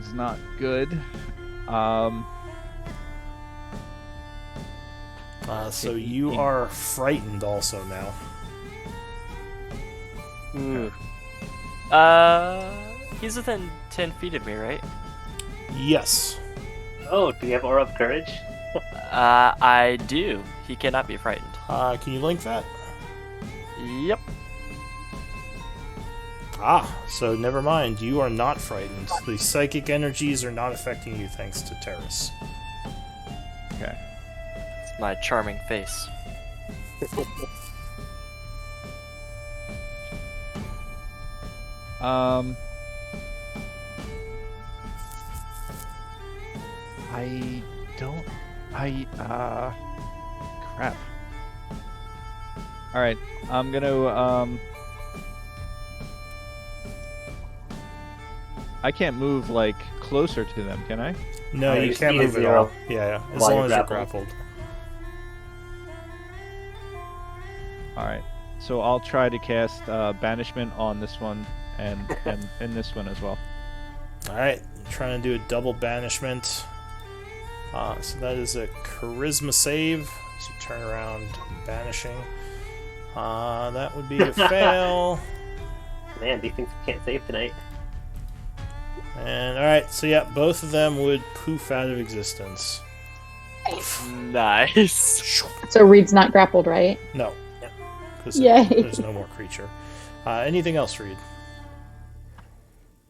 is not good. So you are frightened also now. Ooh. He's within 10 feet of me, right? Yes. Oh, do you have Aura of Courage? I do. He cannot be frightened. Can you link that? Yep. So never mind. You are not frightened. The psychic energies are not affecting you thanks to Terrace. Okay. It's my charming face. I don't. Crap. All right, I'm gonna I can't move like closer to them, can I? No, you your can't speed is move at zero all. Yeah, as while long you're as you're grappled. grappled. All right. So I'll try to cast banishment on this one and this one as well. All right, trying to do a double banishment. So that is a charisma save. So turn around, banishing. That would be a fail. Man, these things can't save tonight. And all right, so yeah, both of them would poof out of existence. Nice. So Reed's not grappled, right? No, because Yay. there's no more creature. Anything else, Reed?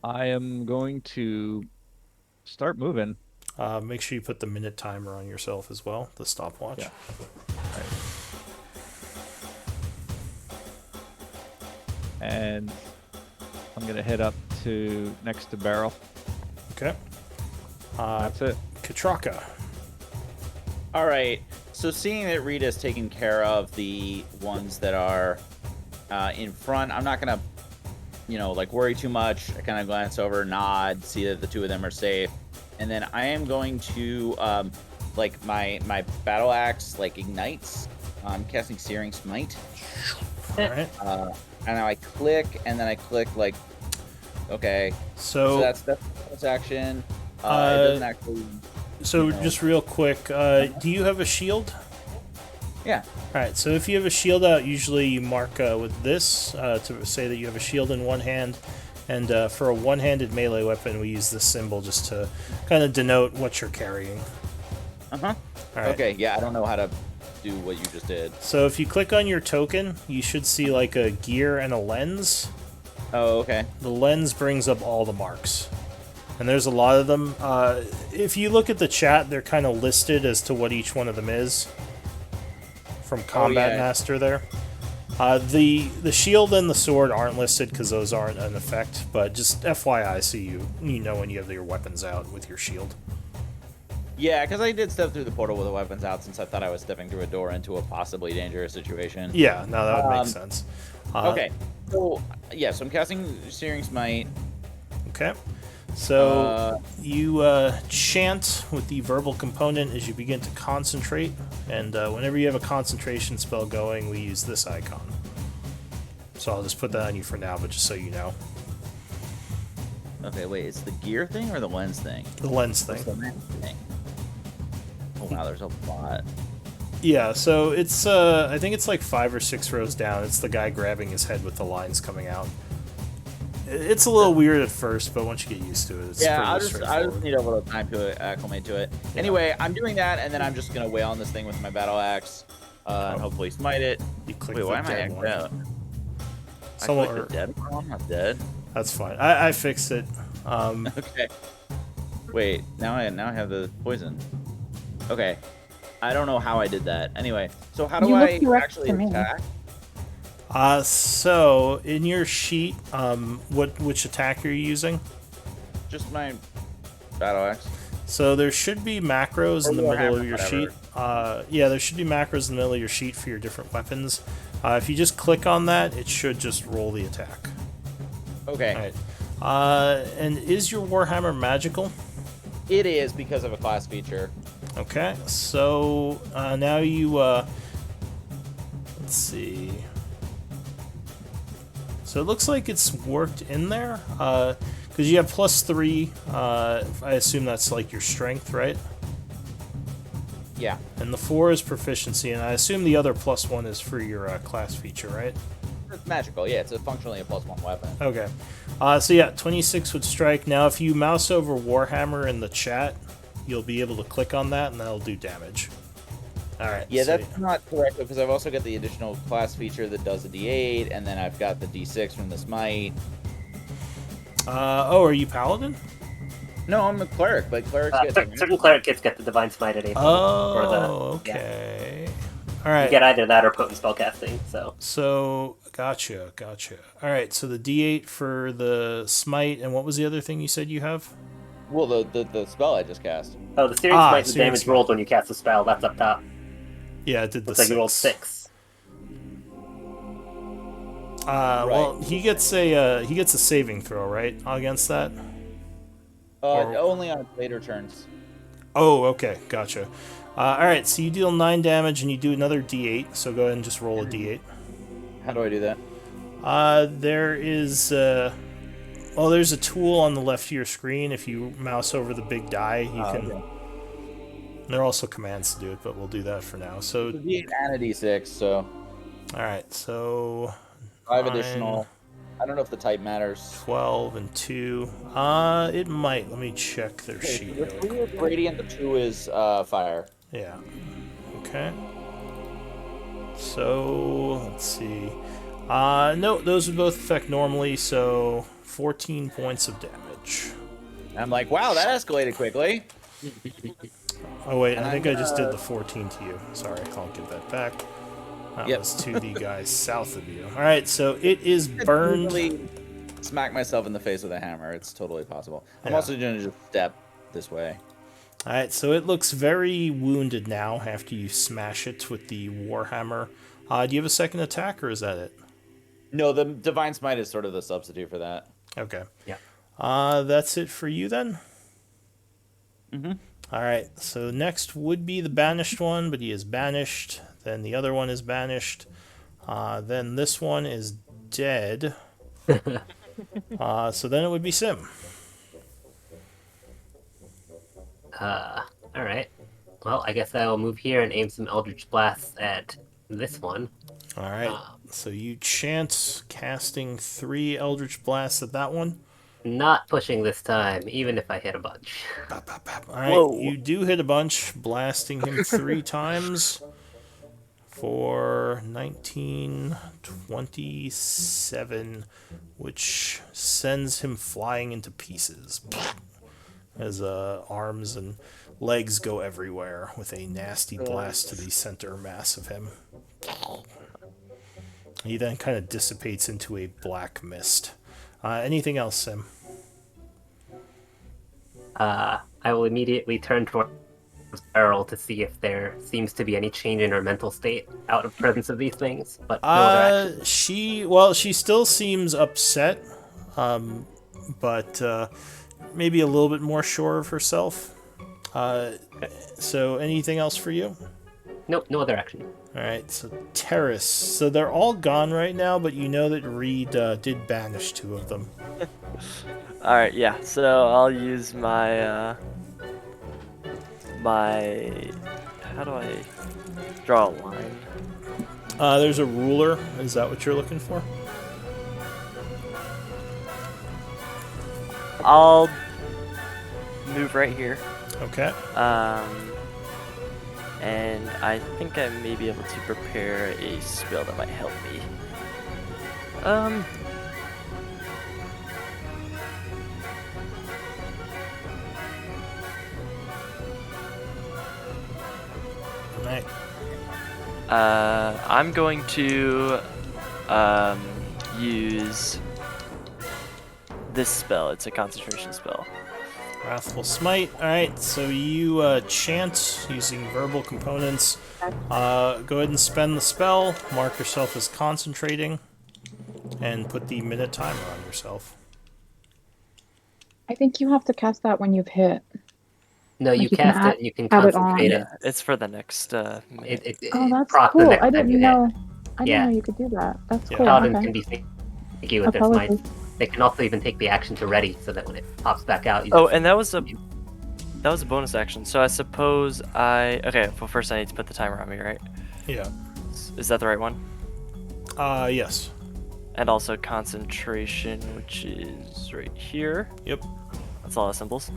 I am going to start moving. Make sure you put the minute timer on yourself as well, the stopwatch. Yeah. All right. And I'm gonna head up to next to Barrel. Okay. That's it. Katraka. All right. So seeing that Rita's taken care of the ones that are in front, I'm not gonna, like worry too much. I kind of glance over, nod, see that the two of them are safe, and then I am going to like my battle axe like ignites. I'm casting Searing Smite. All right. And now I click, and then I click like, okay. So that's action. It doesn't actually. So just real quick, do you have a shield? Yeah. All right. So if you have a shield out, usually you mark with this to say that you have a shield in one hand, and for a one-handed melee weapon, we use this symbol just to kind of denote what you're carrying. Uh huh. All right. Okay. Yeah, I don't know how to do what you just did. So if you click on your token, you should see like a gear and a lens. Oh, okay. The lens brings up all the marks. And there's a lot of them. If you look at the chat, they're kind of listed as to what each one of them is. From Combat yeah. Master there. The shield and the sword aren't listed because those aren't an effect, but just FYI, so you know when you have your weapons out with your shield. Yeah, because I did step through the portal with the weapons out since I thought I was stepping through a door into a possibly dangerous situation. Yeah, no, that would make sense. Okay, so yeah, so I'm casting Searing Smite. Okay. So you chant with the verbal component as you begin to concentrate, and whenever you have a concentration spell going, we use this icon. So I'll just put that on you for now, but just so you know. Okay, wait, it's the gear thing or the lens thing? The lens thing. It's the lens thing. Oh wow, there's a lot. Yeah, so it's I think it's like 5 or 6 rows down. It's the guy grabbing his head with the lines coming out. It's a little weird at first, but once you get used to it, it's Yeah, pretty I straightforward. just need a little time to acclimate to it. Yeah. Anyway, I'm doing that, and then I'm just gonna wail on this thing with my battle axe, and hopefully smite it. You click Wait, the why am I dead axed one. out? Someone, I clicked the dead one? I'm not dead. That's fine. I fixed it. Okay. Wait, now I have the poison. Okay. I don't know how I did that. Anyway, so how do You look I correct actually to me. attack? So in your sheet, which attack are you using? Just my battle axe. So there should be macros in the middle Warhammer, of your whatever. sheet. Yeah, there should be macros in the middle of your sheet for your different weapons. If you just click on that, it should just roll the attack. Okay. All right. And is your Warhammer magical? It is because of a class feature. Okay, so now you, let's see. So it looks like it's worked in there, because you have +3. I assume that's like your strength, right? Yeah. And the 4 is proficiency, and I assume the other +1 is for your class feature, right? It's magical. Yeah, it's functionally a +1 weapon. Okay. So yeah, 26 would strike. Now if you mouse over Warhammer in the chat, you'll be able to click on that, and that'll do damage. All right. Yeah, so that's not correct because I've also got the additional class feature that does a D8, and then I've got the D6 from the smite. Oh, are you paladin? No, I'm a cleric, but clerics get Certain cleric kits get the divine smite at April. Oh, okay. All right. You get either that or potent spellcasting. So gotcha. All right. So the D8 for the smite, and what was the other thing you said you have? Well, the spell I just cast. Oh, the searing smite is the Searing damage Smite. rolled when you cast a spell. That's up top. Yeah, it did the Looks like you rolled 6. 6. Well, he gets a saving throw, right, against that? Only on later turns. Oh, okay, gotcha. All right, so you deal 9 damage, and you do another D8. So go ahead and just roll a D8. How do I do that? There is well, there's a tool on the left of your screen. If you mouse over the big die, you can. Okay. There are also commands to do it, but we'll do that for now. So, The D8 and a D6, so all right, so 5 9, additional. I don't know if the type matters. 12 and 2. It might. Let me check their sheet. The real 3 quick. is radiant, the 2 is fire. Yeah. Okay. So let's see. No, those would both affect normally. So 14 points of damage. And I'm like, wow, that escalated quickly. Oh wait, I And think I'm I just gonna- did the 14 to you. Sorry, I'll give that back. That Yep. was to the guys south of you. All right, so it is burned. Easily smack myself in the face with a hammer. It's totally possible. I'm Yeah. also going to just step this way. All right, so it looks very wounded now after you smash it with the warhammer. Do you have a second attack, or is that it? No, the divine smite is sort of the substitute for that. Okay. Yeah. That's it for you then? Mm-hmm. All right, so next would be the banished one, but he is banished. Then the other one is banished. Then this one is dead. So then it would be Sim. Alright. Well, I guess I will move here and aim some Eldritch Blasts at this one. All right, so you chant casting 3 Eldritch Blasts at that one. Not pushing this time, even if I hit a bunch. Bap, bap, bap. All right, Whoa. you do hit a bunch, blasting him 3 times for 19, 27, which sends him flying into pieces as arms and legs go everywhere with a nasty blast to the center mass of him. All He then kind of dissipates into a black mist. Anything else, Sim? I will immediately turn towards Beryl to see if there seems to be any change in her mental state out of presence of these things, but no other action. She still seems upset, but maybe a little bit more sure of herself. So anything else for you? Nope, no other action. All right, so Terrace. So they're all gone right now, but you know that Reed did banish 2 of them. Alright, yeah, so I'll use my, how do I draw a line? There's a ruler. Is that what you're looking for? I'll move right here. Okay. And I think I may be able to prepare a spell that might help me. Right. I'm going to use this spell. It's a concentration spell. Wrathful Smite. Alright, so you chant using verbal components. Go ahead and spend the spell. Mark yourself as concentrating. And put the minute timer on yourself. I think you have to cast that when you've hit. No, Like you you can cast add- it, you can add it on. concentrate it. Yeah, it's for the next minute. Oh, that's proc the cool. next I time you didn't hit. know. I didn't Yeah. know you could do that. That's Yeah. cool. Paladins Okay. can be sneaky with their smites. Apologies. They can also even take the action to ready, so that when it pops back out, you Oh, just- and that was a bonus action. So I suppose okay. Well, first I need to put the timer on me, right? Yeah. Is that the right one? Yes. And also concentration, which is right here. Yep. That's all the symbols.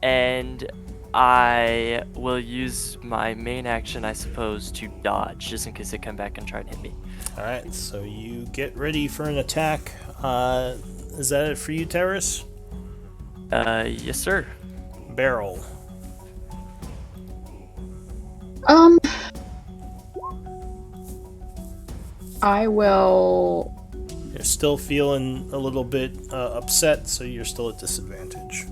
And I will use my main action, I suppose, to dodge, just in case they come back and try and hit me. Alright, so you get ready for an attack. Is that it for you, Terrace? Yes, sir. Beryl. I will. You're still feeling a little bit upset, so you're still at disadvantage.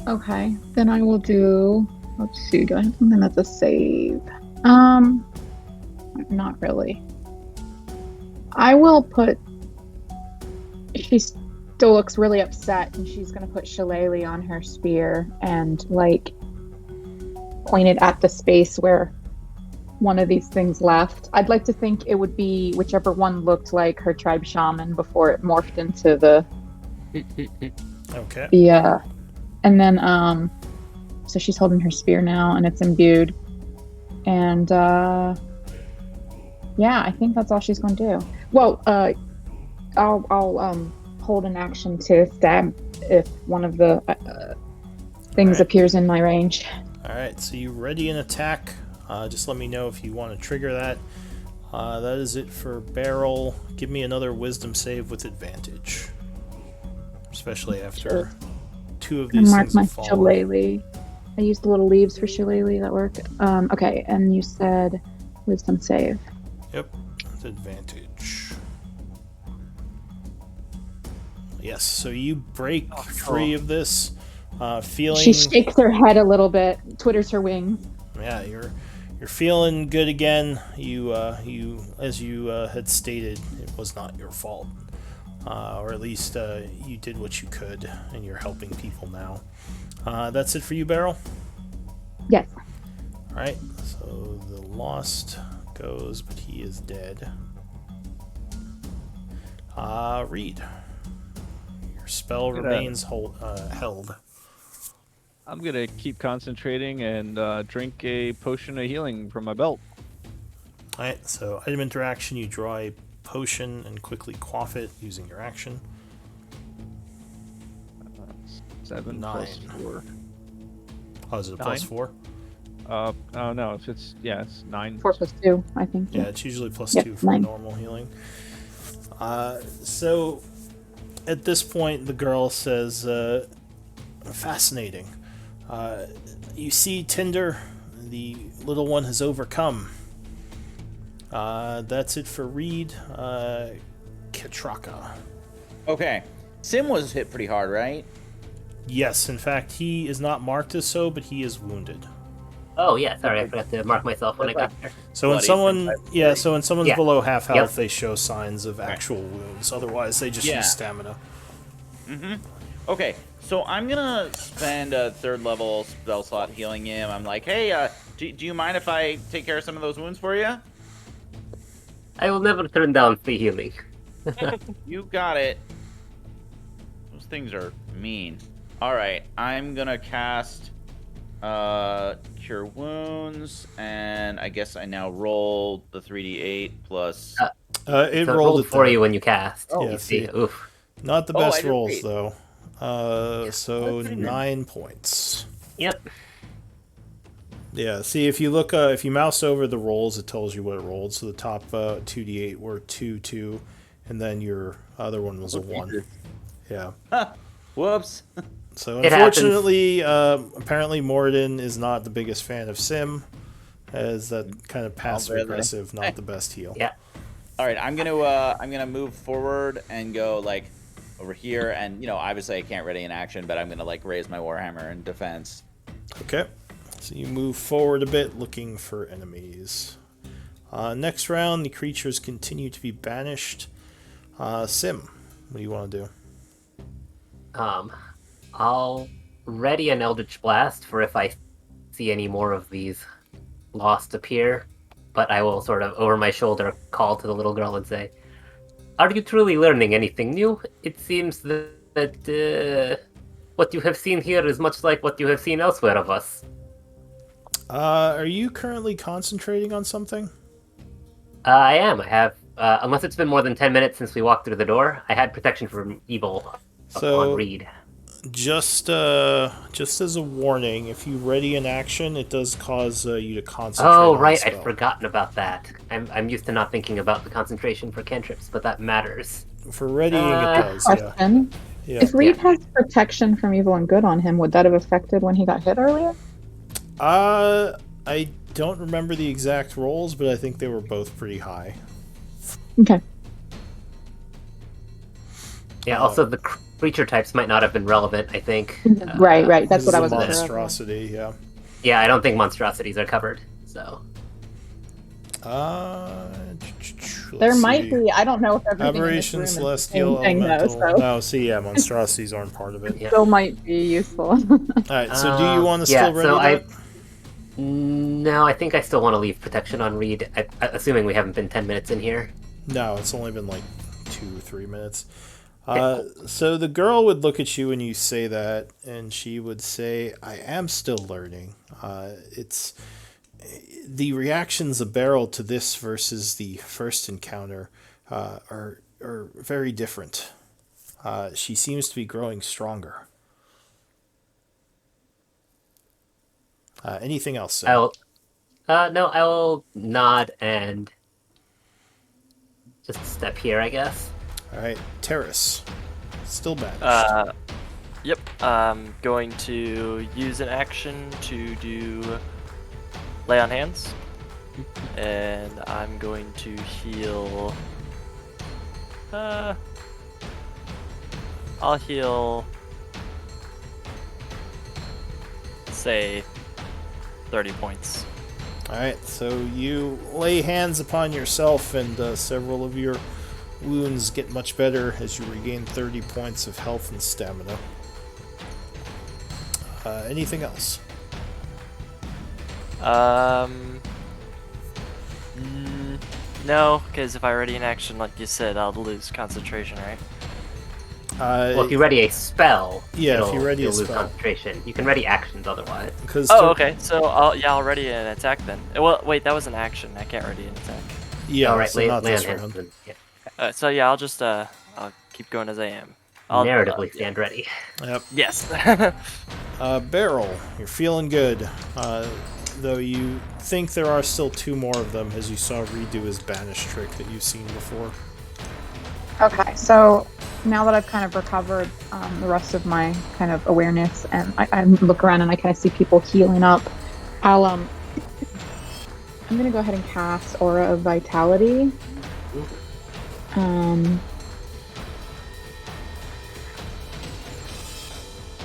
Okay, then I will do. Let's see. Do I have something that's a save? Not really. I will put. She still looks really upset, and she's gonna put Shillelagh on her spear and like point it at the space where one of these things left. I'd like to think it would be whichever one looked like her tribe shaman before it morphed into the Okay. and then so she's holding her spear now and it's imbued. And yeah, I think that's all she's going to do. Well, I'll hold an action to stab if one of the things Alright. appears in my range. Alright, so you ready an attack. Just let me know if you want to trigger that. That is it for Beryl. Give me another wisdom save with advantage. Especially after 2 of I these mark things my have fallen. shillelagh. I used the little leaves for shillelagh that work. Okay, and you said wisdom save. Yep, with advantage. Yes, so you break free of this, feeling. She shakes her head a little bit, twitters her wings. Yeah, you're feeling good again. You as you had stated, it was not your fault, or at least you did what you could, and you're helping people now. That's it for you, Beryl. Yes. All right. So the lost goes, but he is dead. Reed, your spell remains held. I'm gonna keep concentrating and drink a potion of healing from my belt. Alright, so item interaction, you draw a potion and quickly quaff it using your action. 7 9. plus 4. Oh, is it a 9? plus 4? Oh no, if it's 9. 4 plus 2, I think. Yeah, it's usually plus Yep, 2 for 9. normal healing. So at this point, the girl says, fascinating. You see Tinder, the little one has overcome. That's it for Reed. Katraka. Okay. Sim was hit pretty hard, right? Yes, in fact, he is not marked as so, but he is wounded. Oh yeah, sorry, I forgot to mark myself when I got there. So when Bloody someone, from yeah, so when someone's Yeah. below half health, Yep. they show signs of actual wounds. Otherwise, they just Yeah. use stamina. Okay, so I'm gonna spend a 3rd level spell slot healing him. I'm like, hey, do you mind if I take care of some of those wounds for you? I will never turn down free healing. You got it. Those things are mean. All right, I'm gonna cast Cure Wounds, and I guess I now roll the 3d8 plus. It So rolled it for there. you when you cast. Oh, you see. see. Oof. Not the Oh, I best did rolls, great. though. So that's pretty good. 9 points. Yep. Yeah, see, if you look, if you mouse over the rolls, it tells you what it rolled. So the top 2d8 were 2, 2, and then your other one was a 1. Yeah. Whoops. So It unfortunately, apparently Morden is not the biggest fan of Sim, as that kind of passive really? aggressive, not the best heal. Yeah. All right, I'm gonna move forward and go like over here, and obviously I can't ready in action, but I'm gonna like raise my warhammer in defense. Okay. So you move forward a bit, looking for enemies. Next round, the creatures continue to be banished. Sim, what do you want to do? I'll ready an Eldritch Blast for if I see any more of these lost appear, but I will sort of over my shoulder call to the little girl and say, "Are you truly learning anything new? It seems that what you have seen here is much like what you have seen elsewhere of us." Are you currently concentrating on something? I am. I have, unless it's been more than 10 minutes since we walked through the door, I had protection from evil So- on Reed. Just as a warning, if you ready an action, it does cause you to concentrate. Oh, on right. the I'd spell. forgotten about that. I'm used to not thinking about the concentration for cantrips, but that matters. For readying, it does. Yeah. Question. Yeah. If Reed has protection from evil and good on him, would that have affected when he got hit earlier? I don't remember the exact rolls, but I think they were both pretty high. Okay. Yeah, also the creature types might not have been relevant, I think. Right. That's This what I is was a unsure of. monstrosity. Yeah. Yeah, I don't think monstrosities are covered, so... There might be. I don't know if everything Aberration, in this room celestial, is the same thing, elemental. though, so No, see, yeah, monstrosities aren't part of it. Yeah. still might be useful. All right, so do you want to yeah, still ready so that? No, I think I still want to leave protection on Reed, assuming we haven't been 10 minutes in here. No, it's only been like 2 or 3 minutes. So the girl would look at you when you say that, and she would say, "I am still learning. It's the reactions of Beryl to this versus the first encounter are very different. She seems to be growing stronger. Anything else? Sam? No, I will nod and just step here, I guess. All right, Terrace, still banished. Yep. I'm going to use an action to do lay on hands, and I'm going to heal. I'll heal. Say 30 points. All right, so you lay hands upon yourself, and several of your wounds get much better as you regain 30 points of health and stamina. Anything else? No, because if I ready an action, like you said, I'll lose concentration, right? Well, if you ready a spell, Yeah, if you ready a you'll lose spell. concentration. You can ready actions otherwise. Because Oh, okay. So I'll ready an attack then. Well, wait, that was an action. I can't ready an attack. Yeah, All right, so lay not on this hands. round. Then, yeah. So yeah, I'll just I'll keep going as I am. I'll Narratively stand ready. Yep. Yes. Beryl, you're feeling good. Though you think there are still 2 more of them, as you saw Reed do his banish trick that you've seen before. Okay, so now that I've kind of recovered the rest of my kind of awareness, and I look around and I kind of see people healing up, I'll I'm gonna go ahead and cast Aura of Vitality.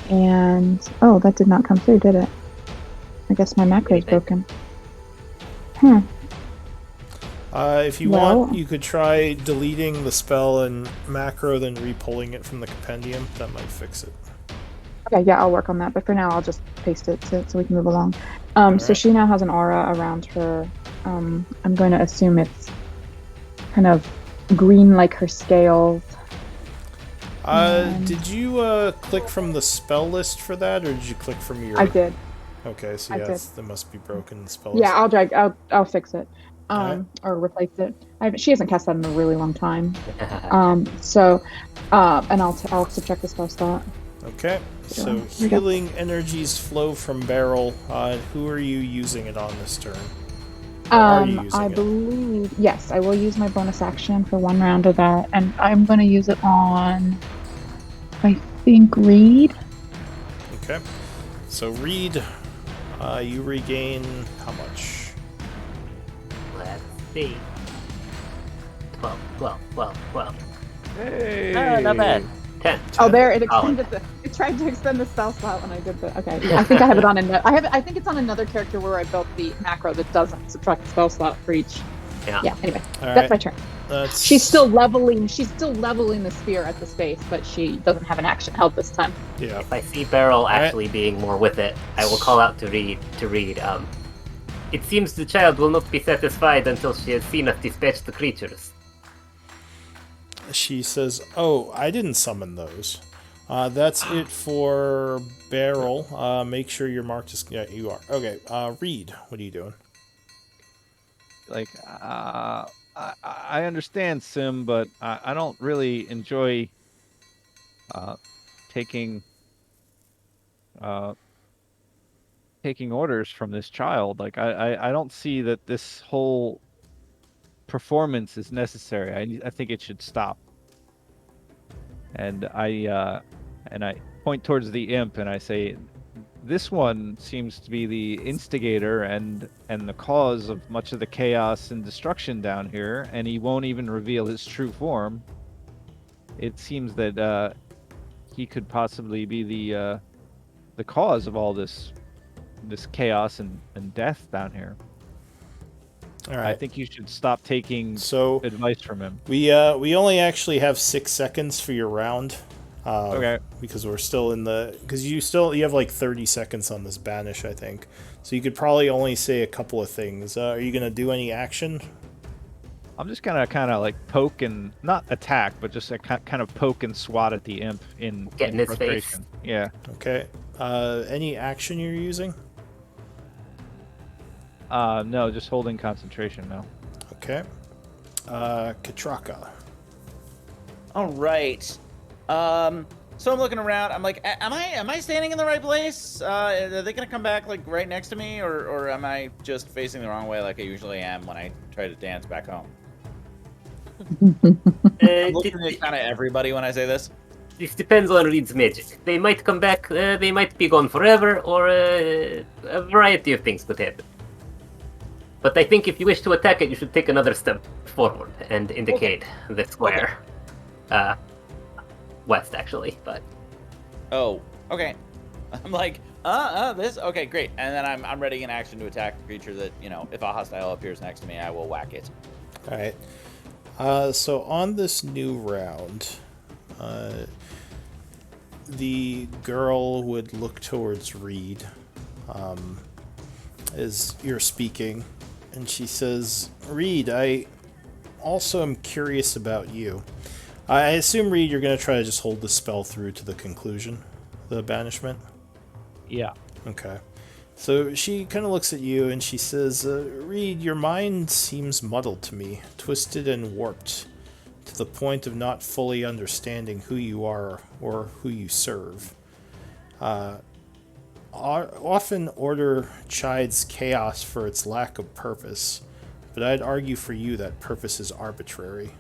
And oh, that did not come through, did it? I guess my macro is broken. If you want, you could try deleting the spell and macro, then re-pulling it from the compendium. That might fix it. Okay, yeah, I'll work on that. But for now, I'll just paste it so we can move along. So she now has an aura around her. I'm going to assume it's kind of green like her scales. Did you click from the spell list for that, or did you click from your... I did. Okay, so yeah, that must be broken, the spell Yeah, list. I'll fix it. Or replace it. She hasn't cast that in a really long time. And I'll subtract the spell slot. Okay, so healing energies flow from Beryl. Who are you using it on this turn? I believe, yes, I will use my bonus action for one round of that, and I'm going to use it on, I think, Reed. Okay, so Reed, you regain how much? Let's see. 12. Hey! Not bad. 10. Oh, there, it extended it tried to extend the spell slot when I did the, okay. I think I have it on I think it's on another character where I built the macro that doesn't subtract the spell slot for each. Yeah, anyway, that's my turn. She's still leveling the spear at the space, but she doesn't have an action held this time. Yeah. If I see Beryl actually being more with it, I will call out to Reed. It seems the child will not be satisfied until she has seen us dispatch the creatures. She says, "Oh, I didn't summon those. That's it for Beryl. Make sure you're marked as... Yeah, you are. Okay, Reed, what are you doing?" Like, I understand, Sim, but I don't really enjoy taking orders from this child. Like, I don't see that this whole performance is necessary. I think it should stop. And I point towards the imp and I say, this one seems to be the instigator and the cause of much of the chaos and destruction down here, and he won't even reveal his true form. It seems that he could possibly be the cause of all this chaos and death down here. All right. I think you should stop taking advice from him. We only actually have 6 seconds for your round. Okay. Because we're still in the... Because you have like 30 seconds on this banish, I think. So you could probably only say a couple of things. Are you going to do any action? I'm just gonna kind of like poke and not attack, but just kind of poke and swat at the imp in his face. Yeah. Okay. Any action you're using? No, just holding concentration now. Okay. Katraka. All right. So I'm looking around. I'm like, am I standing in the right place? Are they gonna come back like right next to me, or am I just facing the wrong way like I usually am when I try to dance back home? I'm looking at kind of everybody when I say this. This depends on Reed's magic. They might come back, they might be gone forever, or a variety of things could happen. But I think if you wish to attack it, you should take another step forward and indicate the square. Okay. West, actually, but... Oh, okay. I'm like, this? Okay, great. And then I'm ready in action to attack the creature that, if a hostile appears next to me, I will whack it. All right. So on this new round, the girl would look towards Reed as you're speaking, and she says, "Reed, I also am curious about you. I assume, Reed, you're going to try to just hold the spell through to the conclusion, the banishment?" Yeah. Okay. So she kind of looks at you and she says, "Reed, your mind seems muddled to me, twisted and warped, to the point of not fully understanding who you are or who you serve. Often order chides chaos for its lack of purpose, but I'd argue for you that purpose is arbitrary.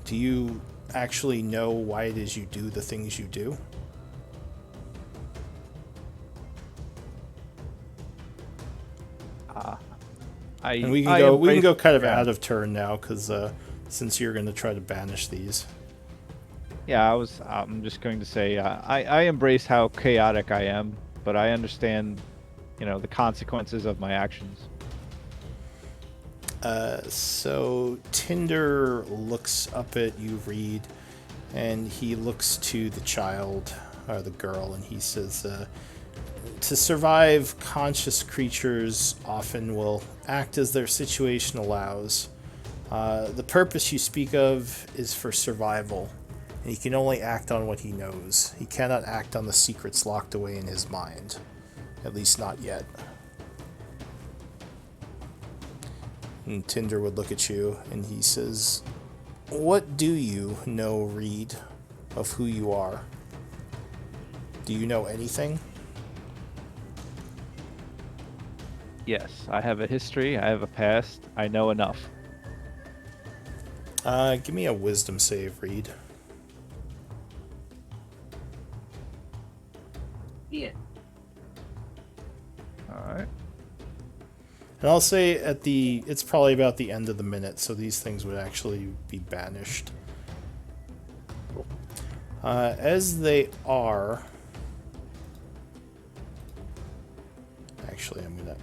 Do you actually know why it is you do the things you do?" And we can I go embrace- kind of yeah. out of turn now because since you're going to try to banish these. Yeah, I'm just going to say I embrace how chaotic I am, but I understand, the consequences of my actions. So Tinder looks up at you, Reed, and he looks to the child, or the girl, and he says, to survive, conscious creatures often will act as their situation allows. The purpose you speak of is for survival, and he can only act on what he knows. He cannot act on the secrets locked away in his mind. At least not yet. And Tinder would look at you, and he says, what do you know, Reed, of who you are? Do you know anything? Yes, I have a history, I have a past, I know enough. Give me a wisdom save, Reed. Yeah. Alright. And I'll say it's probably about the end of the minute, so these things would actually be banished. As they are... Actually, I'm going to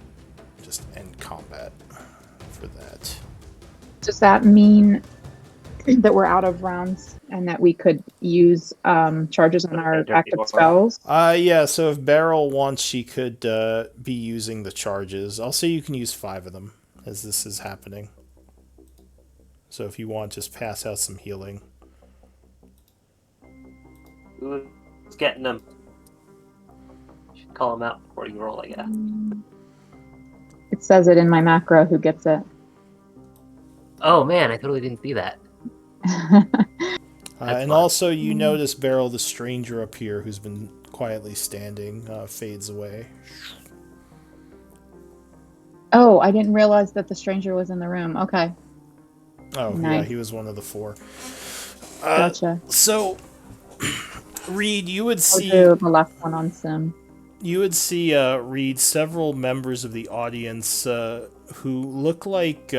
just end combat for that. Does that mean that we're out of rounds and that we could use charges on our active spells? Yeah, so if Beryl wants, she could be using the charges. I'll say you can use 5 of them as this is happening. So if you want, just pass out some healing. Who's getting them? Should call them out before you roll, I guess. It says it in my macro who gets it. Oh man, I totally didn't see that. And fine. also, you notice Beryl, the stranger up here, who's been quietly standing, fades away. Oh, I didn't realize that the stranger was in the room. Okay, Oh, yeah, Nice. he was one of the 4. gotcha. So, Reed, you would I'll see do the left one on Sim. Reed, several members of the audience who look like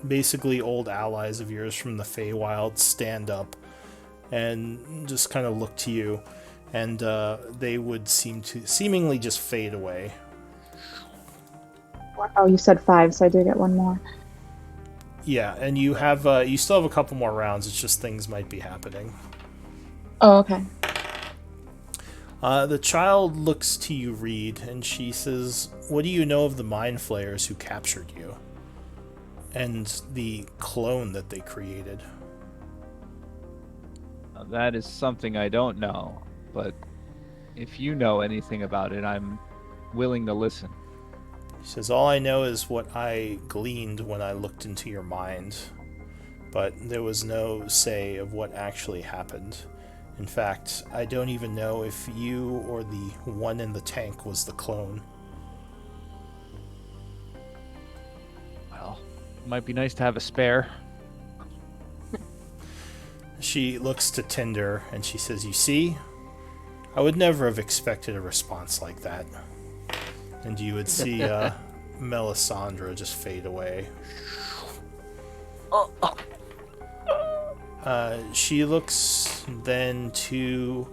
basically old allies of yours from the Feywild stand up and just kind of look to you, and they would seemingly just fade away. Oh, you said 5, so I do get one more. Yeah, and you still have a couple more rounds. It's just things might be happening. Oh, okay. The child looks to you, Reed, and she says, what do you know of the Mind Flayers who captured you? And the clone that they created? Now, that is something I don't know, but if you know anything about it, I'm willing to listen. She says, all I know is what I gleaned when I looked into your mind, but there was no say of what actually happened. In fact, I don't even know if you or the one in the tank was the clone. Well, it might be nice to have a spare. She looks to Tinder and she says, you see, I would never have expected a response like that. And you would see Melisandre just fade away. She looks then to...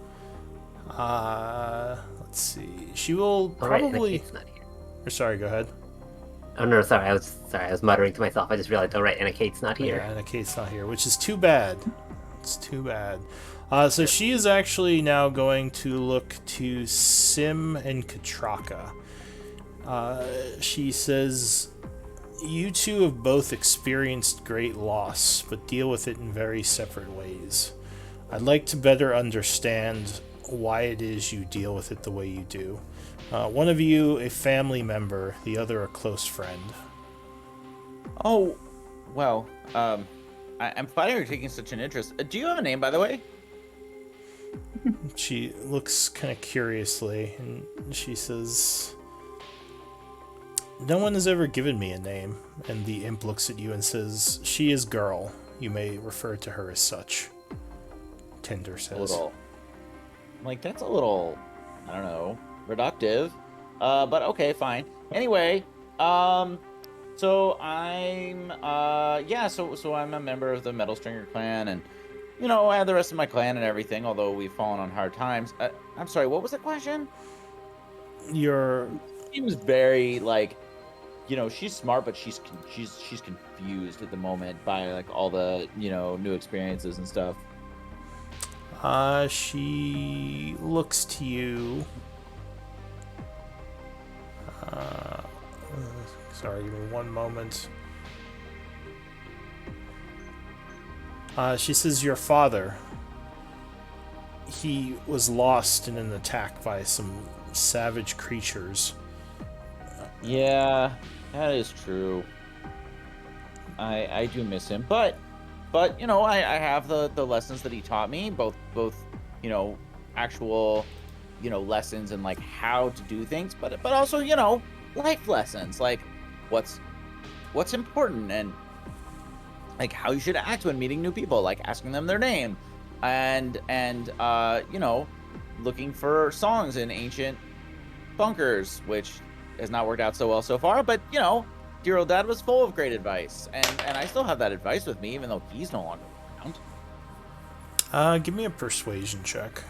let's see. She will probably... It's not here. Or sorry, go ahead. Oh no, sorry, I was muttering to myself. I just realized, oh right, Anna Kate's not here. Yeah, and Kate's not here, which is too bad. It's too bad. So she is actually now going to look to Sim and Katraka. She says, you two have both experienced great loss, but deal with it in very separate ways. I'd like to better understand why it is you deal with it the way you do. One of you, a family member, the other, a close friend. Oh, well, I'm flattered you're taking such an interest. Do you have a name, by the way? She looks kind of curiously, and she says, no one has ever given me a name. And the imp looks at you and says, she is girl. You may refer to her as such. Tinder says. That's a little, I don't know, reductive. But okay, fine. Anyway, So I'm so I'm a member of the Metal Stringer clan, and I have the rest of my clan and everything. Although we've fallen on hard times. I'm sorry. What was the question? You're Seems very like she's smart, but she's confused at the moment by like all the new experiences and stuff. she looks to you. Uh, sorry, give me one moment. She says, your father, he was lost in an attack by some savage creatures. Yeah, that is true. I do miss him, but I have the lessons that he taught me, both actual lessons and like how to do things, but also life lessons, like what's important, and like how you should act when meeting new people, like asking them their name, and looking for songs in ancient bunkers, which has not worked out so well so far, but dear old dad was full of great advice, and I still have that advice with me, even though he's no longer around. Give me a persuasion check.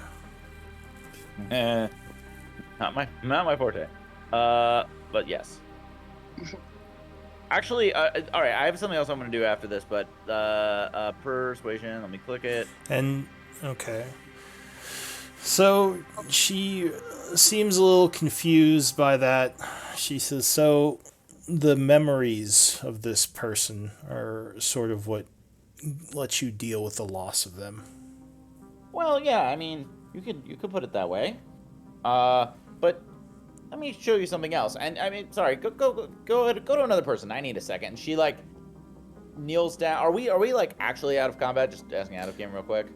Not my forte. But yes. Actually, all right, I have something else I'm going to do after this, but persuasion, let me click it. And, okay. So, she seems a little confused by that. She says, so the memories of this person are sort of what lets you deal with the loss of them. Well, yeah, I mean, you could put it that way. But let me show you something else. And I mean, sorry, go to another person. I need a second. And she like kneels down. Are we like actually out of combat? Just asking out of game real quick.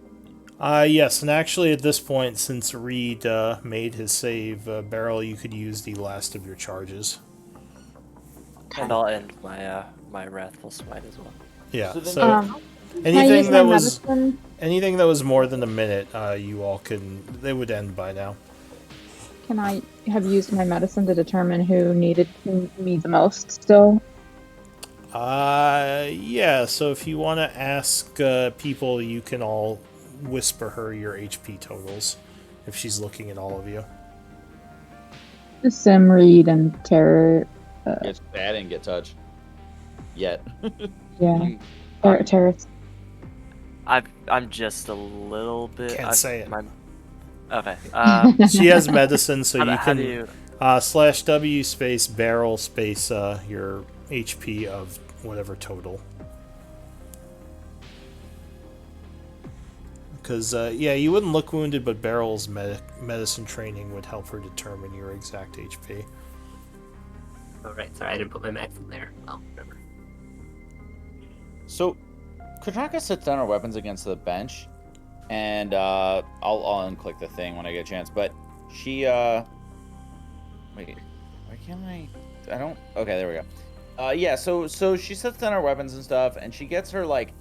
Yes, and actually at this point, since Reed made his save, Beryl, you could use the last of your charges. And I'll end my my Wrathful Smite as well. Yeah, So then- so Can I use anything my that was medicine? anything that was more than a minute, you all they would end by now. Can I have used my medicine to determine who needed me the most still? Yeah, so if you want to ask people, you can all whisper her your HP totals if she's looking at all of you. Sim, Reed, and Terror. I didn't get touched yet. Yeah. Terrace. I'm just a little bit. Can't say it. Okay. She has medicine, so you how can do you? /W space barrel space your HP of whatever total. Because, yeah, you wouldn't look wounded, but Beryl's medicine training would help her determine your exact HP. Oh, right. Sorry, I didn't put my max in there. Oh, whatever. So, Katraka sits down her weapons against the bench, and I'll unclick the thing when I get a chance. But she, wait, why can't I don't. Okay, there we go. Yeah. So she sets down her weapons and stuff, and she gets her like,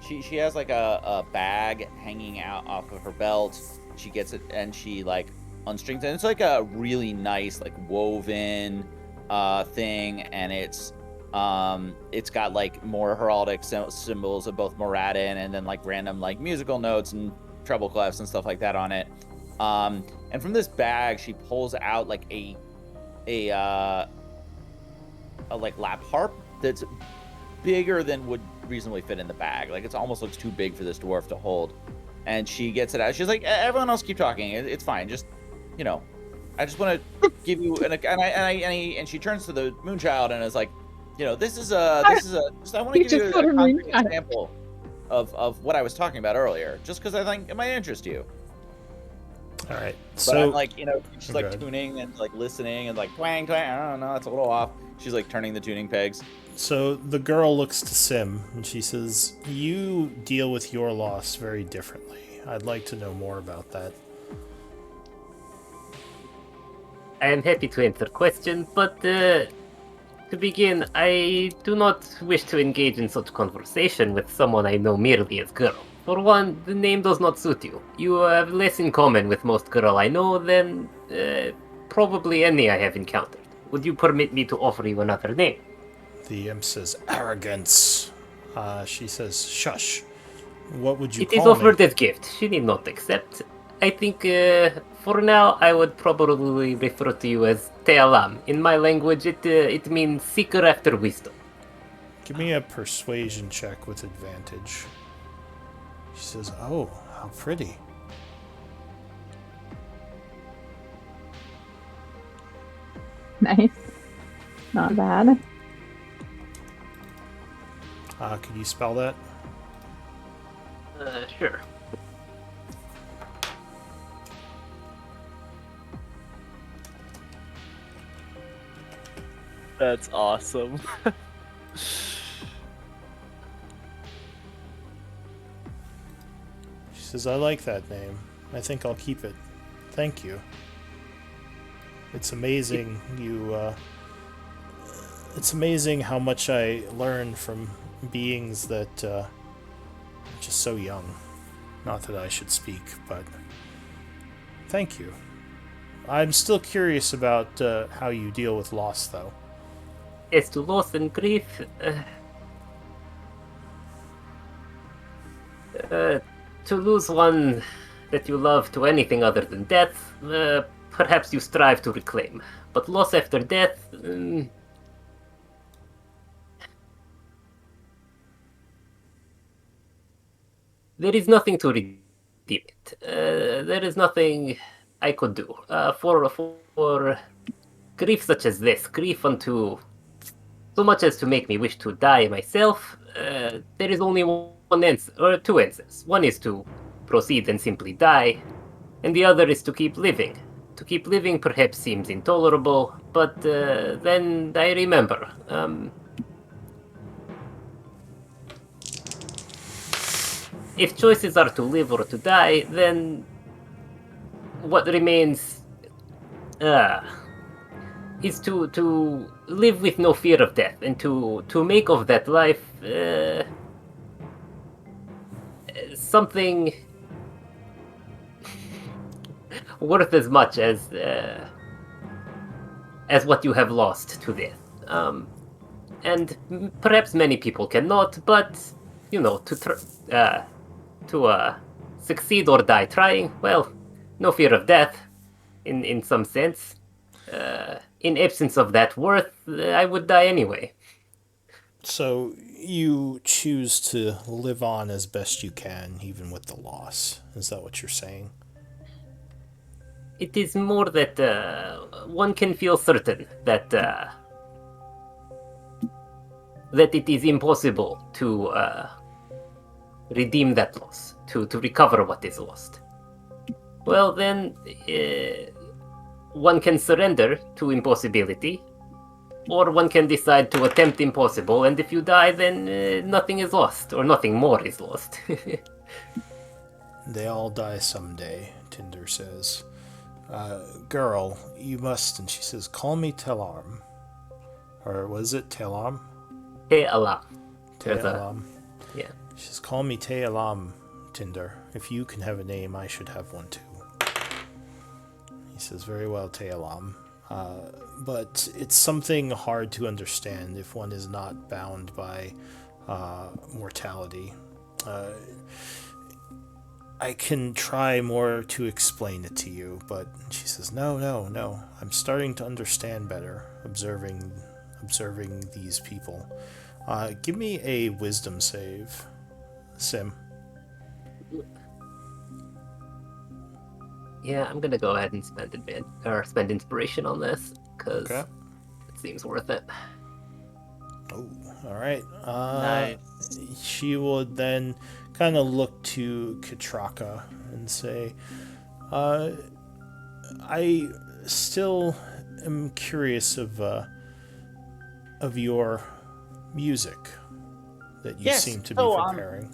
she has like a bag hanging out off of her belt. She gets it, and she like unstrings it. And it's like a really nice like woven thing, and it's got like more heraldic symbols of both Moradin and then like random like musical notes and treble clefs and stuff like that on it. And from this bag, she pulls out like a like lap harp that's bigger than would reasonably fit in the bag. Like it almost looks too big for this dwarf to hold. And she gets it out. She's like, everyone else keep talking. It's fine. Just, I just want to give you and she turns to the Moonchild and is like, this is a I want to give you a concrete example of what I was talking about earlier, just because I think it might interest you. All right. But So I'm like, she's like tuning and like listening and like twang twang. I don't know, it's a little off. She's like turning the tuning pegs. So the girl looks to Sim and she says, "You deal with your loss very differently. I'd like to know more about that." I am happy to answer questions, but to begin, I do not wish to engage in such conversation with someone I know merely as girl. For one, the name does not suit you. You have less in common with most girl I know than probably any I have encountered. would you permit me to offer you another name? The imp says, arrogance. She says, shush. What would you It is call me? offered as gift. She need not accept. I think for now I would probably refer to you as Tealam. In my language, it means seeker after wisdom. Give me a persuasion check with advantage. She says, oh, how pretty. Nice. Not bad. Could you spell that? Sure. That's awesome. She says, I like that name. I think I'll keep it. Thank you. It's amazing it's amazing how much I learn from beings that are just so young. Not that I should speak, but thank you. I'm still curious about how you deal with loss, though. As to loss and grief, to lose one that you love to anything other than death, perhaps you strive to reclaim. But loss after death, there is nothing to redeem it. There is nothing I could do. For grief such as this, grief unto so much as to make me wish to die myself, there is only one answer, or two answers. One is to proceed and simply die, and the other is to keep living. To keep living perhaps seems intolerable, but then I remember. If choices are to live or to die, then what remains is to live with no fear of death, and to make of that life something worth as much as what you have lost to death. And perhaps many people cannot, but you know, to succeed or die trying, well, no fear of death, in some sense. In absence of that worth, I would die anyway. So you choose to live on as best you can, even with the loss. Is that what you're saying? It is more that one can feel certain that that it is impossible to redeem that loss, to recover what is lost. Well, then one can surrender to impossibility, or one can decide to attempt impossible, and if you die, then nothing is lost, or nothing more is lost. They all die someday, Tinder says. Girl, you must, and she says, call me Telarm. Or was it Telarm? Te'alam. Te'alam. Yeah. She says, call me Te'alam, Tinder. If you can have a name, I should have one too. He says, very well, Te'alam. But it's something hard to understand if one is not bound by mortality. I can try more to explain it to you, but she says, no. I'm starting to understand better, observing these people. Give me a wisdom save, Sim. Yeah, I'm gonna go ahead and spend inspiration on this, because Okay. it seems worth it. Oh, all right. Nice. She would then kind of look to Katraka and say, I still am curious of your music that you Yes, seem to be so, preparing.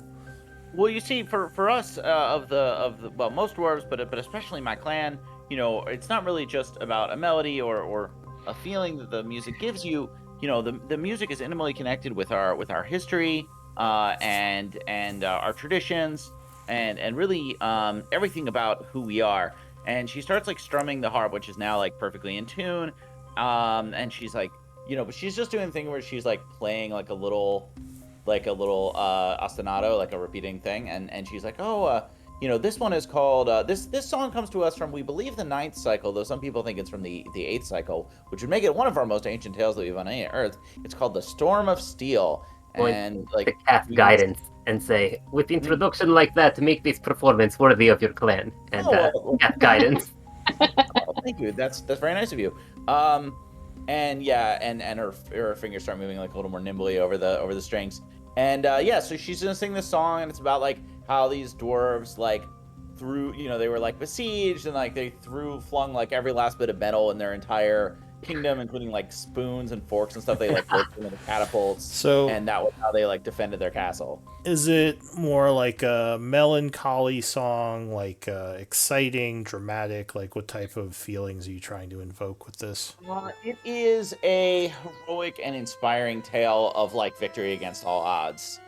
Well, you see, for us of the well, most dwarves, but especially my clan, you know, it's not really just about a melody or a feeling that the music gives you. You know, the music is intimately connected with our history and our traditions and really everything about who we are. And she starts like strumming the harp, which is now like perfectly in tune, And she's like, but she's just doing the thing where she's like playing like a little ostinato, like a repeating thing, and she's like, this one is called this song comes to us from, we believe, the 9th cycle, though some people think it's from the 8th cycle, which would make it one of our most ancient tales that we've on any Earth. It's called The Storm of Steel, and like to cast guidance and say, with introduction like that, to make this performance worthy of your clan, and cast guidance. Oh, thank you. That's very nice of you. And her fingers start moving like a little more nimbly over the strings. And so she's gonna sing this song, and it's about like how these dwarves like threw, they were like besieged, and like they flung like every last bit of metal in their entire kingdom, including like spoons and forks and stuff. They like broke them into catapults, and that was how they like defended their castle. Is it more like a melancholy song, like exciting, dramatic? Like, what type of feelings are you trying to invoke with this? It is a heroic and inspiring tale of like victory against all odds.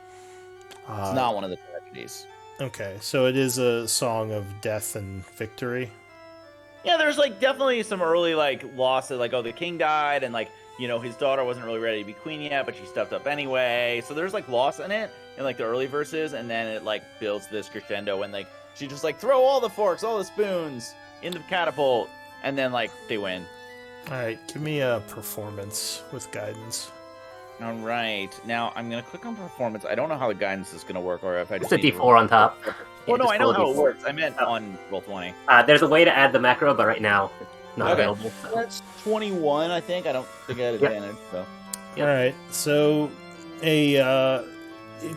It's not one of the tragedies. Okay, so it is a song of death and victory. Yeah, there's like definitely some early like losses, like the king died, and like his daughter wasn't really ready to be queen yet, but she stepped up anyway. So there's like loss in it in like the early verses, and then it like builds this crescendo when like she just like throw all the forks, all the spoons into the catapult, and then like they win. All right, give me a performance with guidance. All right, now I'm gonna click on performance. I don't know how the guidance is gonna work, or if I just It's a D4 on top. Oh no, I know how it works. I meant on Roll20. There's a way to add the macro, but right now it's not available. So. That's 21, I think. I don't think I had advantage. So. Yep. All right, so a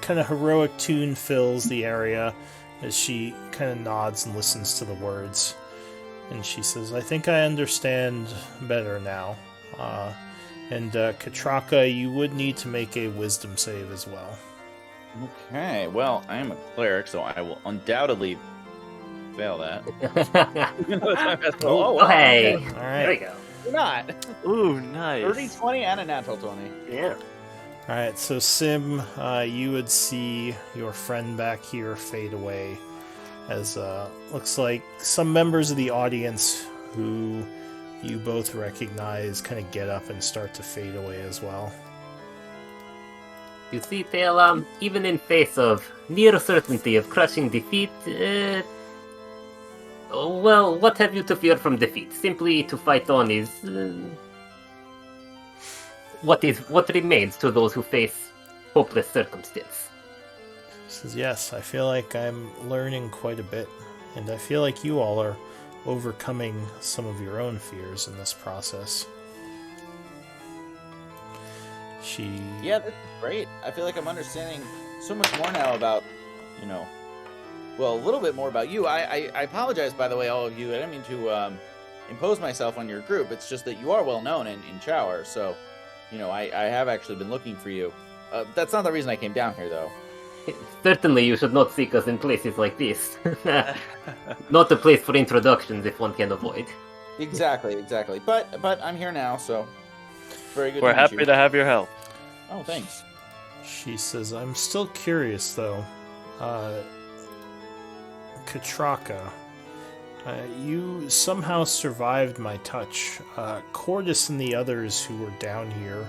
kind of heroic tune fills the area as she kind of nods and listens to the words, and she says, "I think I understand better now." And Katraka, you would need to make a wisdom save as well. Okay, well, I am a cleric, so I will undoubtedly fail that. Hey, all right. There we go. You're not. Ooh, nice. 30, 20, and a natural 20. Yeah. All right, so Sim, you would see your friend back here fade away as looks like some members of the audience who you both recognize kind of get up and start to fade away as well. You see, Tail, even in face of near certainty of crushing defeat, well, what have you to fear from defeat? Simply to fight on is what remains to those who face hopeless circumstance. He says, yes, I feel like I'm learning quite a bit, and I feel like you all are overcoming some of your own fears in this process. Yeah, this is great. I feel like I'm understanding so much more now about, well, a little bit more about you. I apologize, by the way, all of you. I didn't mean to impose myself on your group. It's just that you are well known in Chower, so, I have actually been looking for you. That's not the reason I came down here, though. Certainly you should not seek us in places like this. Not a place for introductions if one can avoid. Exactly. But I'm here now, so very good. We're happy to have your help. Oh, thanks. She says, I'm still curious, though. Katraka, you somehow survived my touch. Cordis and the others who were down here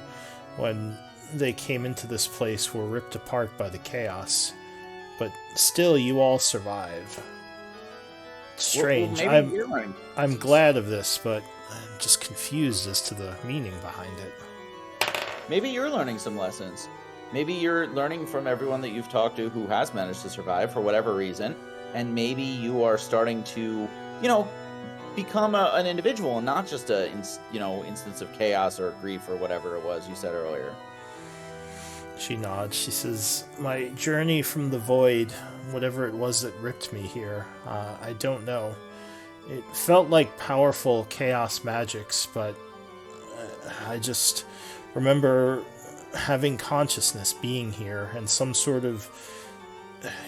when they came into this place were ripped apart by the chaos. But still, you all survive. Strange. Well, I'm glad of this, but I'm just confused as to the meaning behind it. Maybe you're learning some lessons. Maybe you're learning from everyone that you've talked to who has managed to survive for whatever reason, and maybe you are starting to, become an individual and not just a, instance of chaos or grief or whatever it was you said earlier. She nods. She says, my journey from the void, whatever it was that ripped me here, I don't know. It felt like powerful chaos magics, but I just remember having consciousness, being here, and some sort of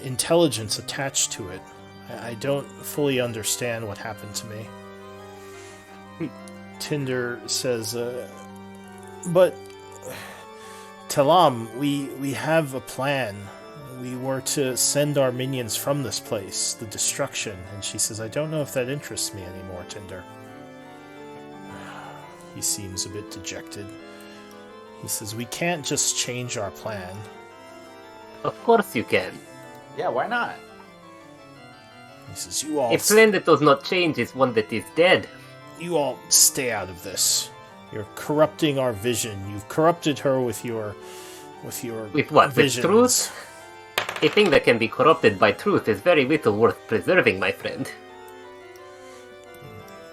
intelligence attached to it. I don't fully understand what happened to me. Tinder says, but Talam, we have a plan. We were to send our minions from this place, the destruction. And she says, I don't know if that interests me anymore, Tinder. He seems a bit dejected. He says, "We can't just change our plan." Of course you can. Yeah, why not? He says, "You all, A plan that does not change is one that is dead. you all stay out of this. You're corrupting our vision. You've corrupted her with your With what? visions." With truth? A thing that can be corrupted by truth is very little worth preserving, my friend.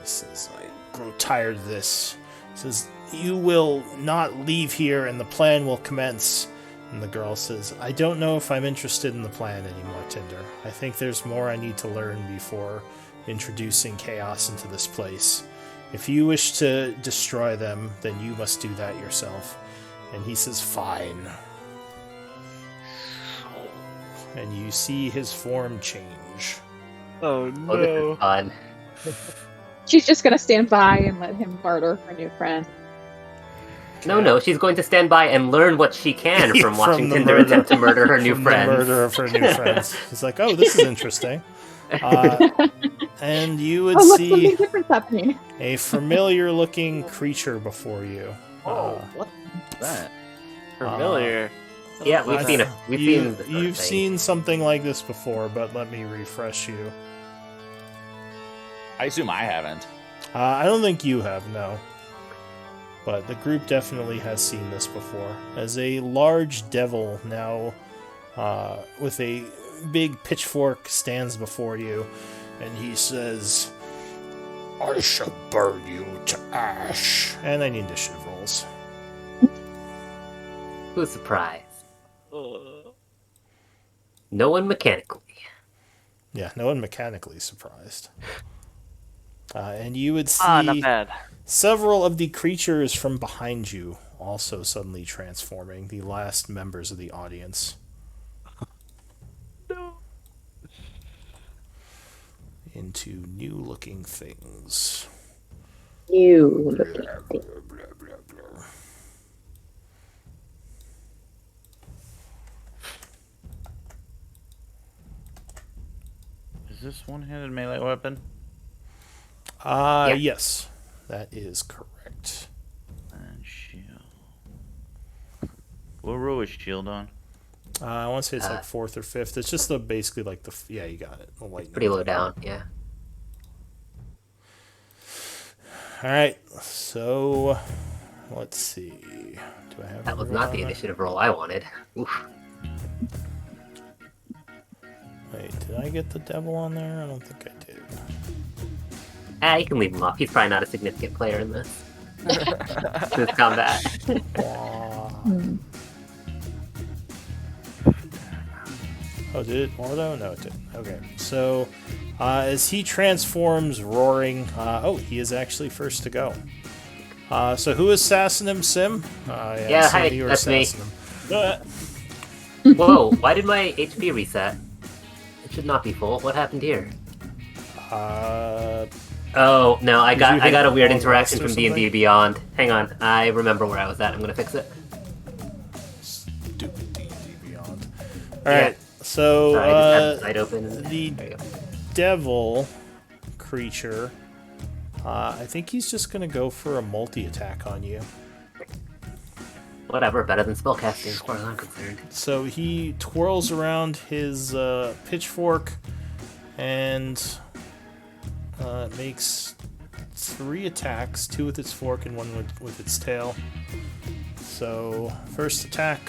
He says, "I grow tired of this." He says, "You will not leave here and the plan will commence." And the girl says, "I don't know if I'm interested in the plan anymore, Tinder. I think there's more I need to learn before introducing chaos into this place. If you wish to destroy them, then you must do that yourself." And he says, "Fine." And you see his form change. Oh Oh, this is fun. She's just gonna stand by and let him murder her new friend. No, she's going to stand by and learn what she can from From watching the Tinder murder- attempt to murder her new From friends. the murder of her new friends. He's like, "Oh, this is interesting." And you would Oh, look, see something different's happening. a familiar-looking creature before you. What's that? familiar. Yeah, we've seen it. We've seen this sort of You've thing. seen something like this before, but let me refresh you. I assume I haven't. I don't think you have, no. But the group definitely has seen this before. As a large devil now, with a big pitchfork, stands before you, and he says, "I shall burn you to ash." And I need initiative rolls. Who's surprised? No one mechanically. Yeah, no one mechanically surprised. And you would Not see bad. several of the creatures from behind you also suddenly transforming, the last members of the audience. Into new-looking things. You looking at me. Is this one-handed melee weapon? Yeah. Yes, that is correct. And shield. What row is shield on? I want to say it's like fourth or fifth. It's just basically like yeah, you got it. The lightning. Pretty low down, yeah. All right, so let's see. Do I have That was everyone not on the there? initiative roll I wanted. Oof. Wait, did I get the devil on there? I don't think I did. You can leave him off. He's probably not a significant player in this. This combat. Hmm. Oh, did it more though? No, it didn't. Okay, so as he transforms, roaring, he is actually first to go. So who is sassing him, Sim? Yeah, Sim, hi, you were that's me. sassing him. Whoa, why did my HP reset? It should not be full. What happened here? Oh, no, I Did got you I hit got a weird long interaction rest or from D&D something? Beyond. Hang on, I remember where I was at. I'm gonna fix it. Stupid D&D Beyond. All Yeah. right, so Sorry, I just had the site open. the There you go. devil creature, I think he's just gonna go for a multi-attack on you. Whatever, better than spellcasting as far as I'm concerned. So he twirls around his pitchfork and makes 3 attacks, 2 with its fork and 1 with its tail. So first attack,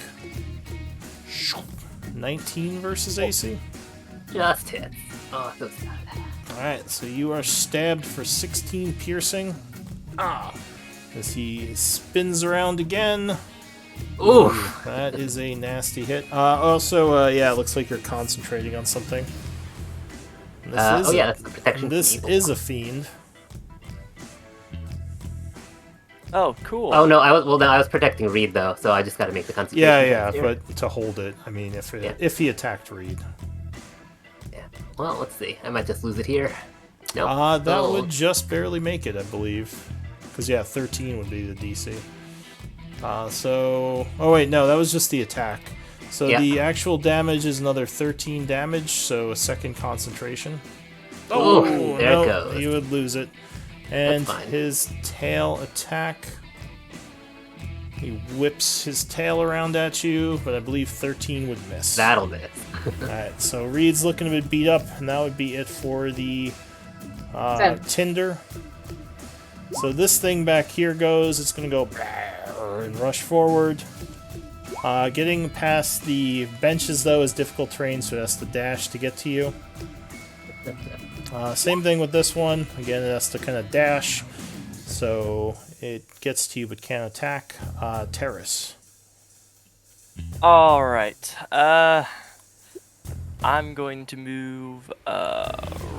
19 versus AC. Just hits. Oh, so sad. Alright, so you are stabbed for 16 piercing. As he spins around again. Oof. That is a nasty hit. Also, yeah, it looks like you're concentrating on something. This Oh yeah, that's the protection. This from evil. is a fiend. Oh, cool. Oh no, I was protecting Reed though, so I just got to make the concentration. Yeah, here. but to hold it, I mean, if he attacked Reed. Yeah. Well, let's see. I might just lose it here. No. That would just barely make it, I believe. Because, yeah, 13 would be the DC. Oh wait, no, that was just the attack. So Yeah. the actual damage is another 13 damage, so a second concentration. Ooh, there it no, goes. you would lose it. And fine. his tail attack. He whips his tail around at you, but I believe 13 would miss. That'll miss. Alright, so Reed's looking a bit beat up, and that would be it for the Tinder. So this thing back here goes, it's going to go and rush forward. Getting past the benches, though, is difficult terrain, so it has to dash to get to you. Same thing with this one. Again, it has to kind of dash, so it gets to you but can't attack. Terrace. All right. I'm going to move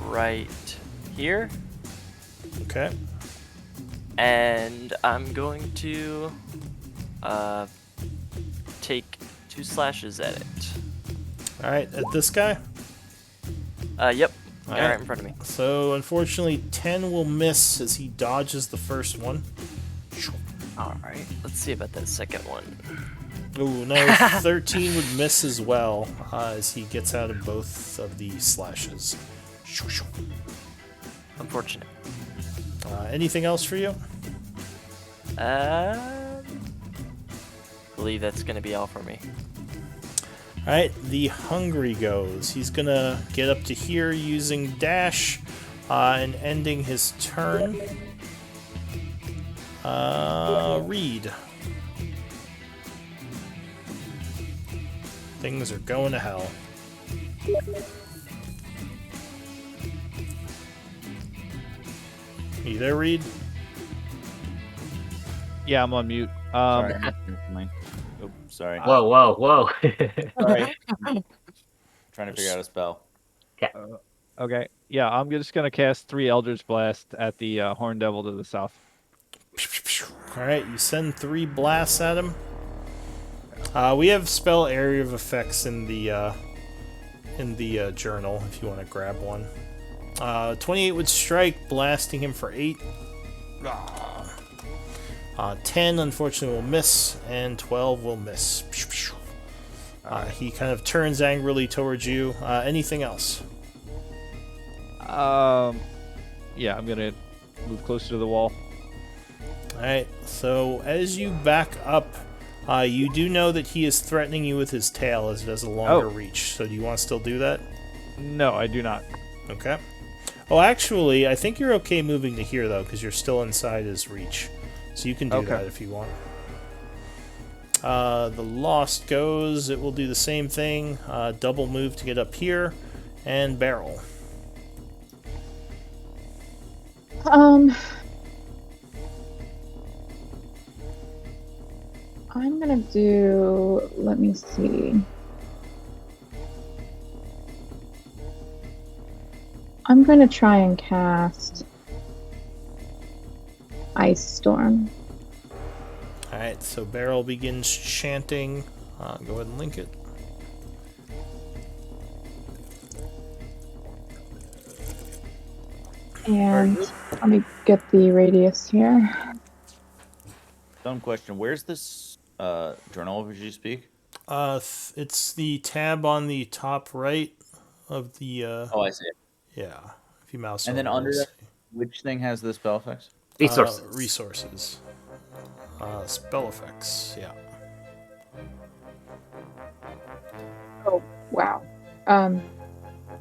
right here, Okay. and I'm going to take 2 slashes at it. Alright, at this guy. Yep. Alright. Right in front of me. So, unfortunately, 10 will miss as he dodges the first one. All right. Let's see about that second one. Ooh, no, 13 would miss as well as he gets out of both of the slashes. Unfortunate. Anything else for you? Believe that's gonna be all for me. Alright, the Hungry goes. He's gonna get up to here using dash and ending his turn. Reed. Things are going to hell. You there, Reed? Yeah, I'm on mute. Sorry. Oops, sorry. Whoa. Sorry. Trying to figure out a spell. Okay. Yeah, I'm just gonna cast 3 Eldritch Blast at the Horn Devil to the south. Alright, you send 3 blasts at him. We have spell area of effects in the journal if you want to grab one. 28 would strike, blasting him for 8. 10 unfortunately will miss, and 12 will miss. He kind of turns angrily towards you. Anything else? Yeah, I'm gonna move closer to the wall. Alright, so as you back up, you do know that he is threatening you with his tail as it has a longer reach. So do you want to still do that? No, I do not. Okay. Oh, actually, I think you're okay moving to here, though, because you're still inside his reach. So you can do that if you want. The Lost goes. It will do the same thing. Double move to get up here. And barrel. I'm gonna do, let me see. I'm gonna try and cast Ice Storm. Alright, so barrel begins chanting. Go ahead and link it. And let me get the radius here. Dumb question. Where's this journal as you speak? It's the tab on the top right of the. Oh, I see it. Yeah, if you mouse. And then over, under you'll that, which thing has the spell effects? Resources. Resources. Spell effects. Yeah. Oh, wow.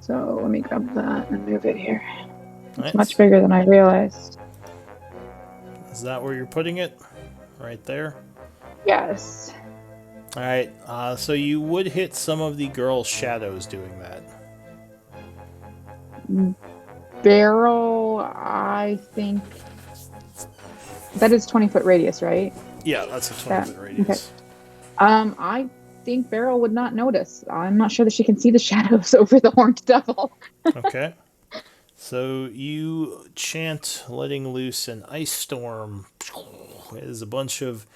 So let me grab that and move it here. It's Nice. much bigger than I realized. Is that where you're putting it? Right there. Yes. All right. So you would hit some of the girl's shadows doing that. Barrel, I think that is 20-foot radius, right? Yeah, that's a 20-foot radius. Okay. I think Barrel would not notice. I'm not sure that she can see the shadows over the horned devil. Okay. So you chant, letting loose an ice storm. As a bunch of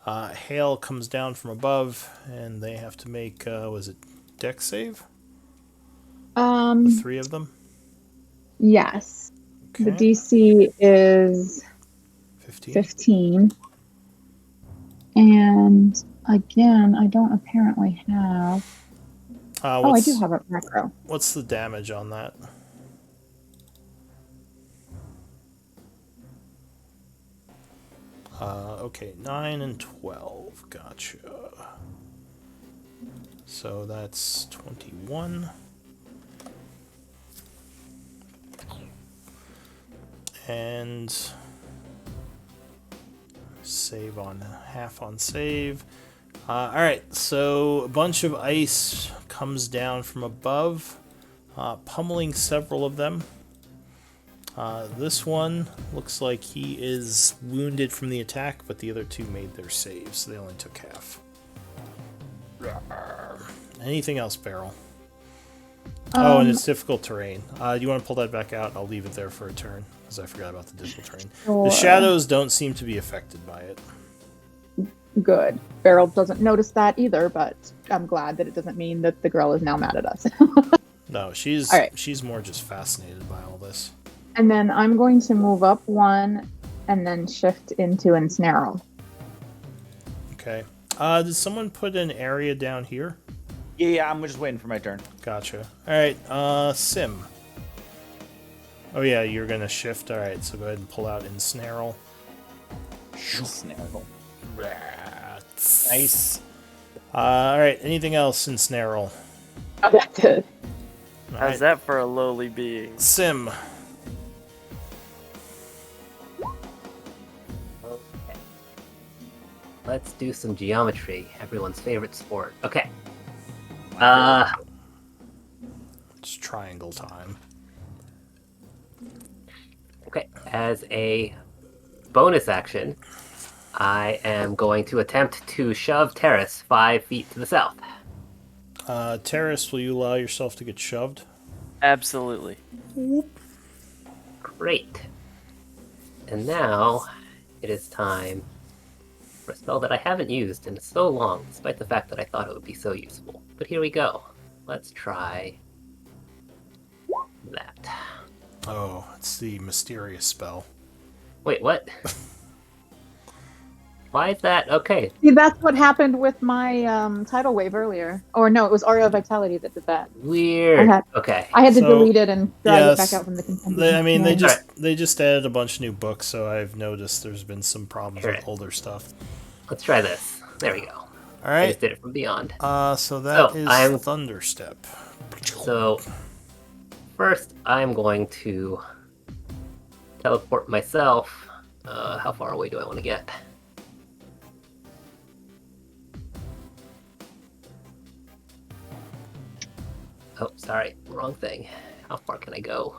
hail comes down from above, and they have to make was it dex save? The 3 of them. Yes. Okay. The DC is 15. 15. And again, I don't apparently have. I do have a macro. What's the damage on that? Okay, 9 and 12. Gotcha. So that's 21. And save on half on save. Alright, so a bunch of ice comes down from above, pummeling several of them. This one looks like he is wounded from the attack, but the other two made their saves, so they only took half. Anything else, Beryl? Oh, and it's difficult terrain. Do you want to pull that back out? I'll leave it there for a turn, because I forgot about the difficult terrain. The shadows don't seem to be affected by it. Good. Beryl doesn't notice that either, but I'm glad that it doesn't mean that the girl is now mad at us. No, she's All right. she's more just fascinated by all this. And then I'm going to move up one and then shift into ensnarl. Okay. Did someone put an area down here? Yeah, I'm just waiting for my turn. Gotcha. Alright, Sim. Oh yeah, you're gonna shift. Alright, so go ahead and pull out ensnarl. Snarl. Nice. Alright, anything else ensnarl? Oh, that's it. Alright, How's that for a lowly being? Sim. Okay. Let's do some geometry, everyone's favorite sport. Okay. It's triangle time. Okay. As a bonus action, I am going to attempt to shove Terrace 5 feet to the south. Terrace, will you allow yourself to get shoved? Absolutely. Great. And now it is time for a spell that I haven't used in so long, despite the fact that I thought it would be so useful. But here we go. Let's try that. Oh, it's the mysterious spell. Wait, what? Why is that? Okay. See, that's what happened with my tidal wave earlier. Or no, it was Aria of Vitality that did that. Weird. Okay. I had to So, delete it and drag yes, it back out from the compendium. They Yeah. they just added a bunch of new books, so I've noticed there's been some problems with Alright. older stuff. Let's try this. There we go. All I right. just did it from beyond. So that is I'm- Thunderstep. So, first I'm going to teleport myself. How far away do I want to get? Oh, sorry. Wrong thing. How far can I go?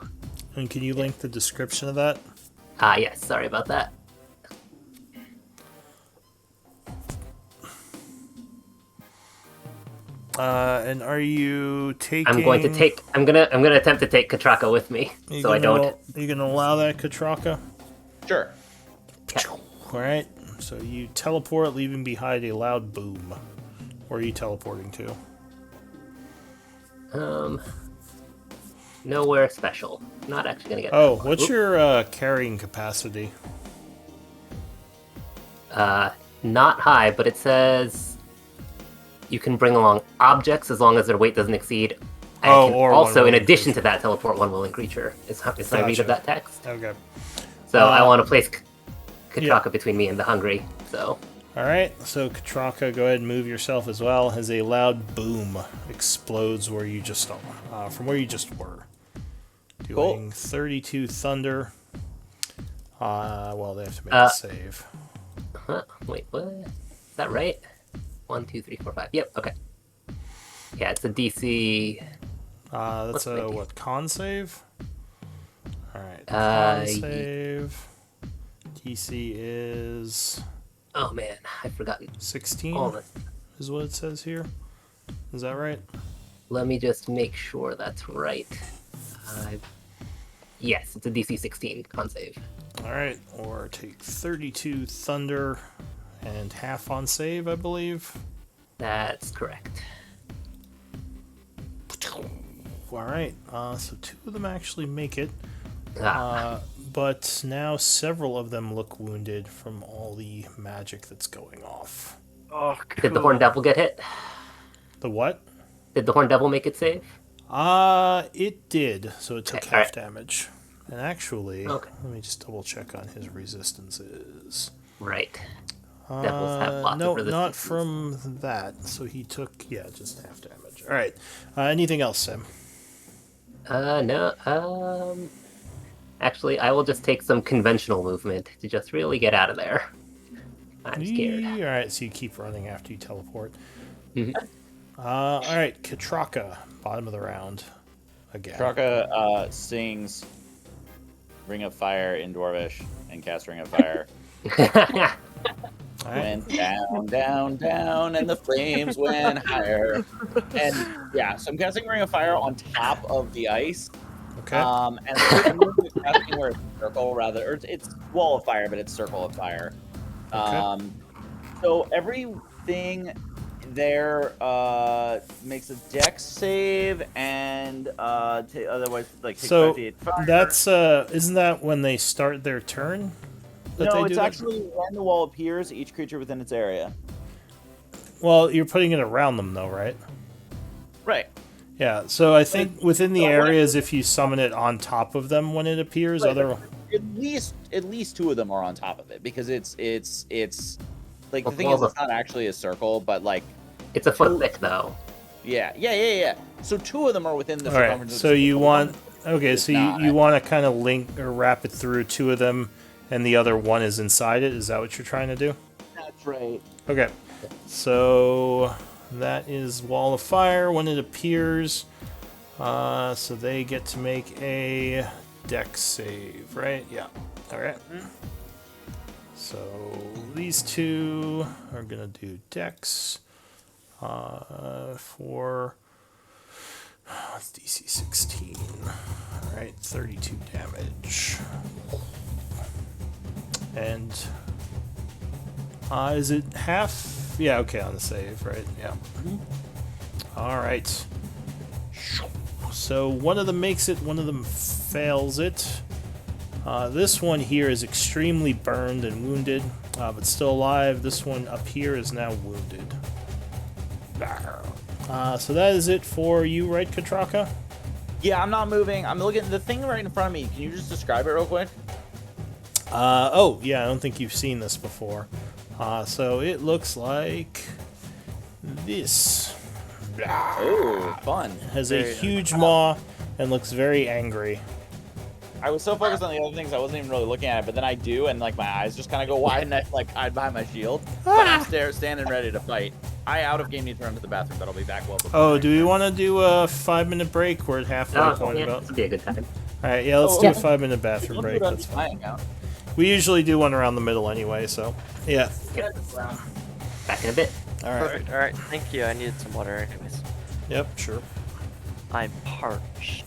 And can you link the description of that? Yes. Sorry about that. And are you taking? I'm going to take. I'm gonna attempt to take Katraka with me, so I don't. You gonna allow that, Katraka? Sure. All right. So you teleport, leaving behind a loud boom. Where are you teleporting to? Nowhere special. Not actually gonna get. Oh, that far. what's Oop. your carrying capacity? Not high, but it says you can bring along objects as long as their weight doesn't exceed. And Oh, can or also, one in willing addition to that, teleport one willing creature. Is my read Gotcha. of that text. Okay. So I want to place Katraka yeah. between me and the hungry. So All right. So Katraka, go ahead and move yourself as well. As a loud boom explodes where you just from where you just were. Doing 32 thunder. Well, they have to make a save. wait, what? Is that right? 1, 2, 3, 4, 5. Yep. Okay. Yeah, it's a DC. That's What's a the- what? Con save. All right. Uh, Con save. DC is Oh man, I've forgotten 16. all this. Is what it says here. Is that right? Let me just make sure that's right. Yes, it's a DC 16 con save. All right. Or take 32 thunder and half on save, I believe. That's correct. All right. So 2 of them actually make it. Ah, But now several of them look wounded from all the magic that's going off. Oh, cool. did the Horn Devil get hit? The what? Did the Horn Devil make it save? It did. So it took Okay, half alright. damage. And actually, Okay. let me just double check on his resistances. Right. Devils have lots no, of resistance. not from that. So he took, just half damage. All right. Anything else, Sam? No. Actually, I will just take some conventional movement to just really get out of there. I'm scared. All right, so you keep running after you teleport. Mhm. All right, Katraka, bottom of the round. Again. Traka sings Ring of Fire in Dwarvish and casts Ring of Fire. All right. Went down, down, down, and the flames went higher. And yeah, so I'm casting Ring of Fire on top of the ice. Okay. And I'm looking at casting where it's circle rather, or it's wall of fire, but it's circle of fire. Okay. So everything there makes a dex save and otherwise like takes So 5d8 fire. that's isn't that when they start their turn? No, it's actually when the wall appears, each creature within its area. Well, you're putting it around them, though, right? Right. Yeah. So I think within the areas, if you summon it on top of them when it appears, Right, other. At least two of them are on top of it because it's like the thing Well, is it's not actually a circle, but like It's a foot thick, though. yeah. So two of them are within the All right. circumference. So you want It's so not. you want to kind of link or wrap it through two of them, and the other one is inside it. Is that what you're trying to do? That's right. Okay. So that is Wall of Fire when it appears. So they get to make a dex save, right? Yeah. All right. So these two are gonna do dex for it's DC 16. All right, 32 damage. And is it half? Yeah, okay, on the save, right? Yeah. All right. So one of them makes it, one of them fails it. This one here is extremely burned and wounded, but still alive. This one up here is now wounded. So that is it for you, right, Katraka? Yeah, I'm not moving. I'm looking at the thing right in front of me. Can you just describe it real quick? Oh, yeah, I don't think you've seen this before. So it looks like this. Oh, fun. Has a huge maw and looks very angry. I was so focused on the other things I wasn't even really looking at it, but then I do, and like my eyes just kind of go wide, and I like hide behind my shield. But I'm standing ready to fight. I out of game need to run to the bathroom, but I'll be back well before. Oh, do we want to do a 5-minute break? We're at halfway point yeah, about. this would be a good time. All right, yeah, let's do a 5-minute bathroom Don't do break. it on That's my fine. account. We usually do one around the middle anyway, so yeah. Back in a bit. All right. Perfect. All right. Thank you. I needed some water, anyways. Yep, sure. I'm parched.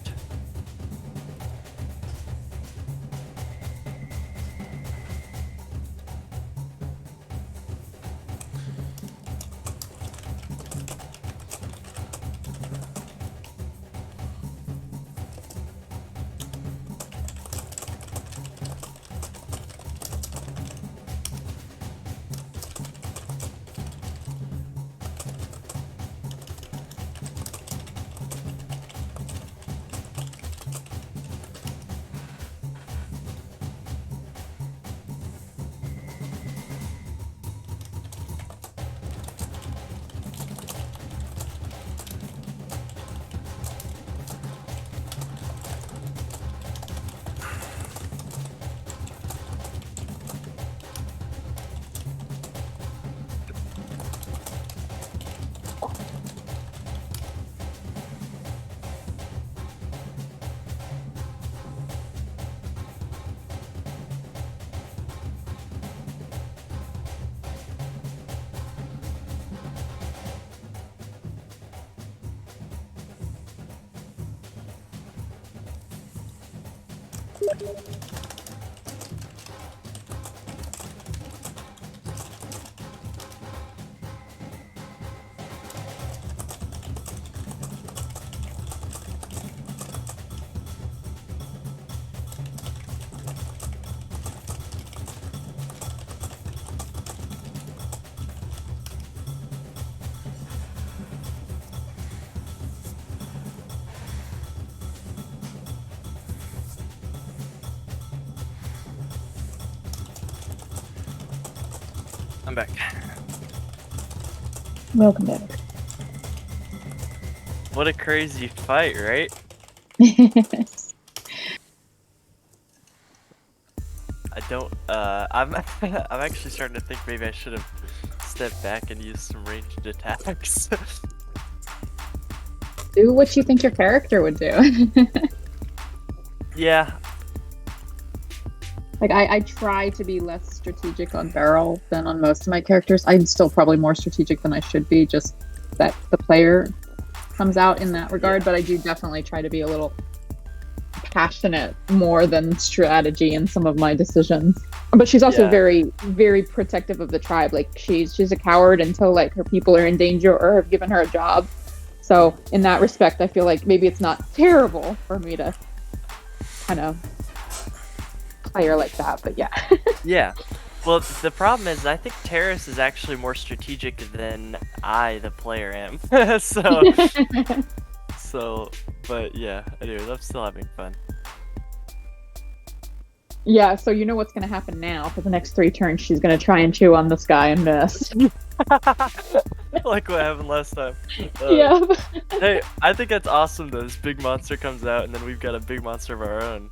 I'm back. Welcome back. What a crazy fight, right? I don't. I'm. I'm actually starting to think maybe I should have stepped back and used some ranged attacks. Do what you think your character would do. Yeah. Like I try to be less strategic on Beryl than on most of my characters. I'm still probably more strategic than I should be, just that the player comes out in that regard, but I do definitely try to be a little passionate more than strategy in some of my decisions. But she's also very, very protective of the tribe. Like she's a coward until like her people are in danger or have given her a job. So in that respect, I feel like maybe it's not terrible for me to kind of play her like that, but yeah. Yeah. Well, the problem is, I think Terrace is actually more strategic than I, the player, am. But yeah. Anyways, I'm still having fun. Yeah, so you know what's going to happen now. For the next 3 turns, she's going to try and chew on this guy and miss. Like what happened last time. Yeah. Hey, I think that's awesome though. This big monster comes out, and then we've got a big monster of our own.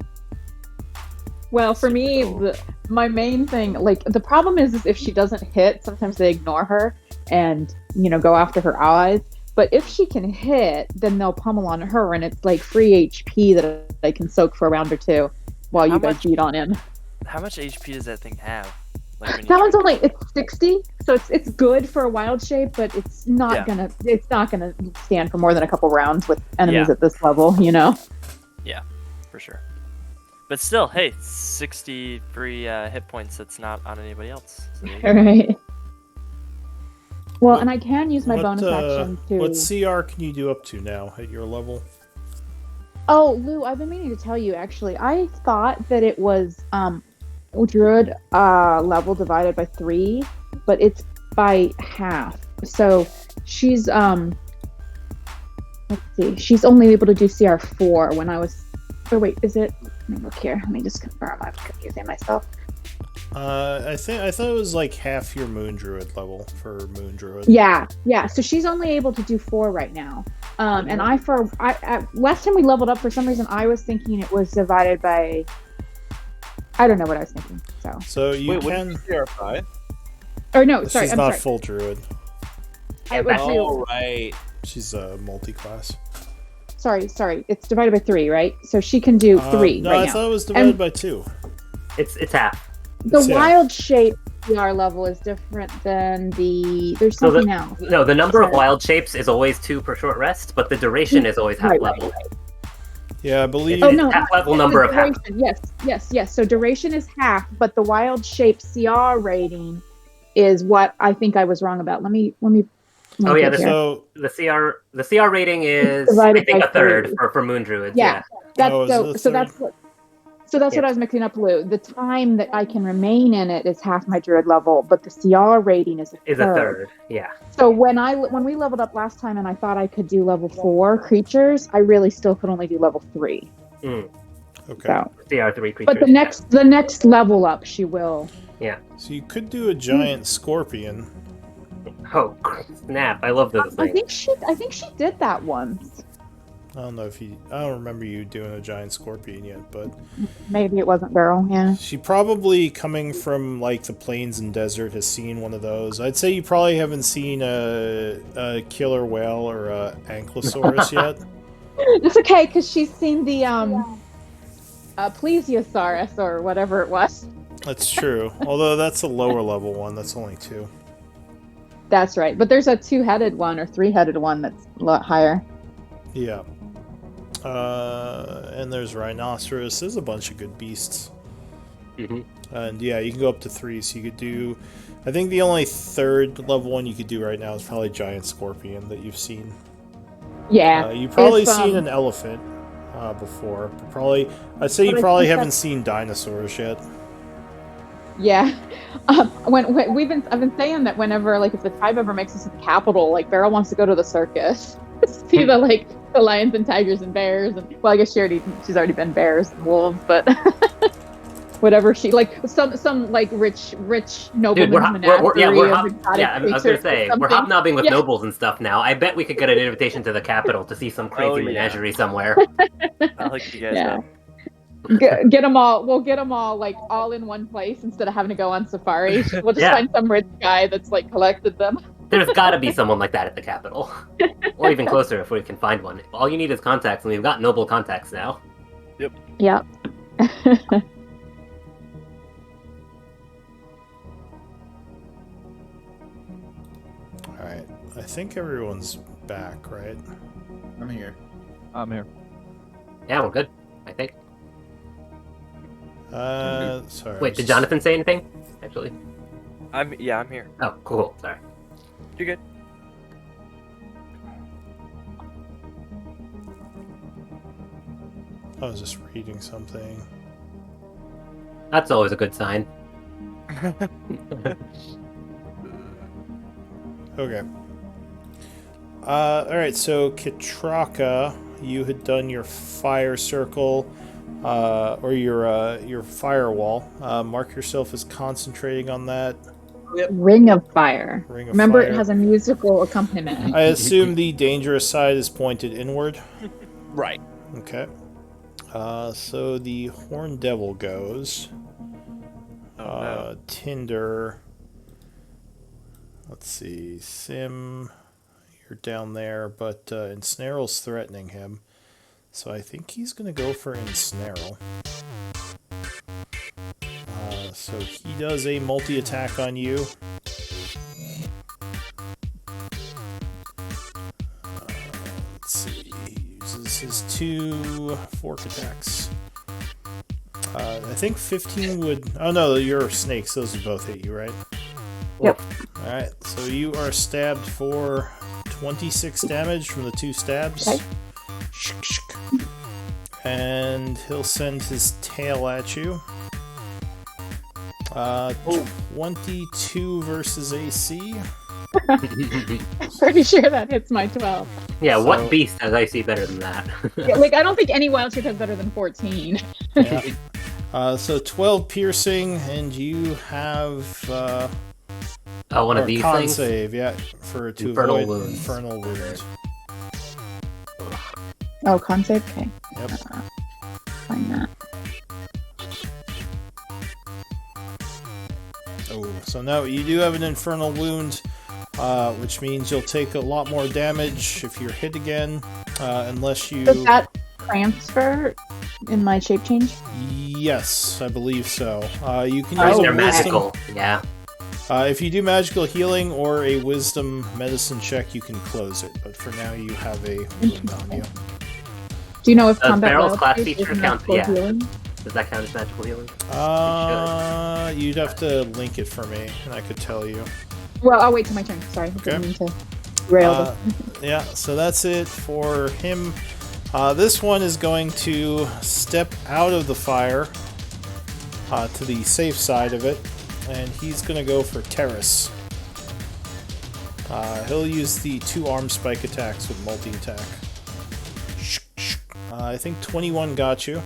Well, for me, cool. my main thing, like, the problem is if she doesn't hit, sometimes they ignore her and, you know, go after her allies. But if she can hit, then they'll pummel on her, and it's like free HP that I can soak for a round or two while you guys beat on him. How much HP does that thing have? Like that one's only, it's 60, so it's good for a wild shape, but it's not gonna stand for more than a couple rounds with enemies at this level, you know? Yeah, for sure. But still, hey, 60 free hit points that's not on anybody else. So right. Well, and I can use my bonus action to... What CR can you do up to now at your level? Oh, Lou, I've been meaning to tell you, actually. I thought that it was Druid level divided by 3, but it's by half. So she's, let's see, she's only able to do CR 4 when I was... Oh, wait, is it... Let me look here. Let me just confirm. I'm confusing myself. I thought it was like half your Moon Druid level for Moon Druid. Yeah. So she's only able to do 4 right now. And last time we leveled up, for some reason, I was thinking it was divided by. I don't know what I was thinking. So you can. CR5? Or no, sorry, she's I'm not sorry. full Druid. Right. She's a multi-class. Sorry. It's divided by 3, right? So she can do 3 no, right now. I thought it was divided by 2. It's half. The wild shape CR level is different than the... There's something else. No, the number of wild shapes is always 2 per short rest, but the duration is always half level. Right. Yeah, I believe... half level number of half. Yes. So duration is half, but the wild shape CR rating is what I think I was wrong about. Let me Oh yeah, so the CR rating is, I think, a third for Moon Druids. Yeah. So that's what I was mixing up, Lou. The time that I can remain in it is half my Druid level, but the CR rating is a third. Yeah. So when we leveled up last time and I thought I could do level 4 creatures, I really still could only do level 3. Okay. So, CR3 creatures. but the next level up, she will. Yeah. So you could do a giant scorpion. Oh snap! I love those things. I think she did that once. I don't remember you doing a giant scorpion yet, but maybe it wasn't Beryl. Yeah. She probably, coming from like the plains and desert, has seen one of those. I'd say you probably haven't seen a killer whale or a ankylosaurus yet. It's okay because she's seen the plesiosaurus or whatever it was. That's true. Although that's a lower level one. That's only 2. That's right. But there's a 2-headed one or 3-headed one that's a lot higher. Yeah. And there's rhinoceros. There's a bunch of good beasts. And yeah, you can go up to 3. So you could do... I think the only 3rd level one you could do right now is probably giant scorpion that you've seen. Yeah. You've probably seen an elephant before. But I'd say you probably haven't seen dinosaurs yet. Yeah. I've been saying that whenever, like, if the tribe ever makes us to the capital, like, Beryl wants to go to the circus. See the lions and tigers and bears, and well, I guess she's already been bears and wolves, but whatever she like some like rich Dude, nobleman's I was gonna say we're hobnobbing with nobles and stuff now. I bet we could get an invitation to the capital to see some crazy menagerie somewhere. I'll hook you guys Yeah. up. Get them all. We'll get them all like all in one place instead of having to go on safari. We'll just Yeah. find some rich guy that's like collected them. There's got to be someone like that at the capital, or even closer if we can find one. All you need is contacts, and we've got noble contacts now. Yeah. All right. I think everyone's back, right? I'm here. I'm here. Yeah, we're good. I think. Sorry. Wait, did Jonathan say anything? Actually. I'm here. Oh, cool. Sorry. You're good. I was just reading something. That's always a good sign. Okay. All right. So Kitraka, you had done your fire circle, or your firewall. Mark yourself as concentrating on that. Ring of Fire. Ring of Remember, Fire. it has a musical accompaniment. I assume the dangerous side is pointed inward. Right. Okay. So the Horn Devil goes. no. Tinder. Let's see. Sim, you're down there, but Ensnarl's threatening him. So I think he's going to go for Ensnarl. So he does a multi-attack on you. Let's see. He uses his 2 fork attacks. I think 15 would... Oh no, you're snakes. Those would both hit you, right? Yep. Alright, so you are stabbed for 26 damage from the 2 stabs. Okay. And he'll send his tail at you. 22 versus AC. Pretty sure that hits my 12. Yeah, So- what beast has I see better than that? Yeah, like, I don't think any wild shape has better than 14. Yeah. So 12 piercing, and you have One of or these con things. save, yeah, for to Infernal avoid wounds. infernal wound. Oh, con save? Okay. Yep. Find that. Oh, so no, you do have an infernal wound, which means you'll take a lot more damage if you're hit again, unless you. Does that transfer in my shape change? Yes, I believe so. You can Oh, use a They're wisdom. magical. Yeah. If you do magical healing or a wisdom medicine check, you can close it. But for now, you have a wound on you. Do you know if Does combat Barrel's wild class shape feature is count? magical Yeah. healing? Does that count as magical healing? You'd have to link it for me, and I could tell you. Well, I'll wait till my turn. Sorry. I didn't mean to derail Yeah, so that's it for him. This one is going to step out of the fire to the safe side of it, and he's going to go for Terrace. He'll use the 2 arm spike attacks with multi-attack. I think 21 got you.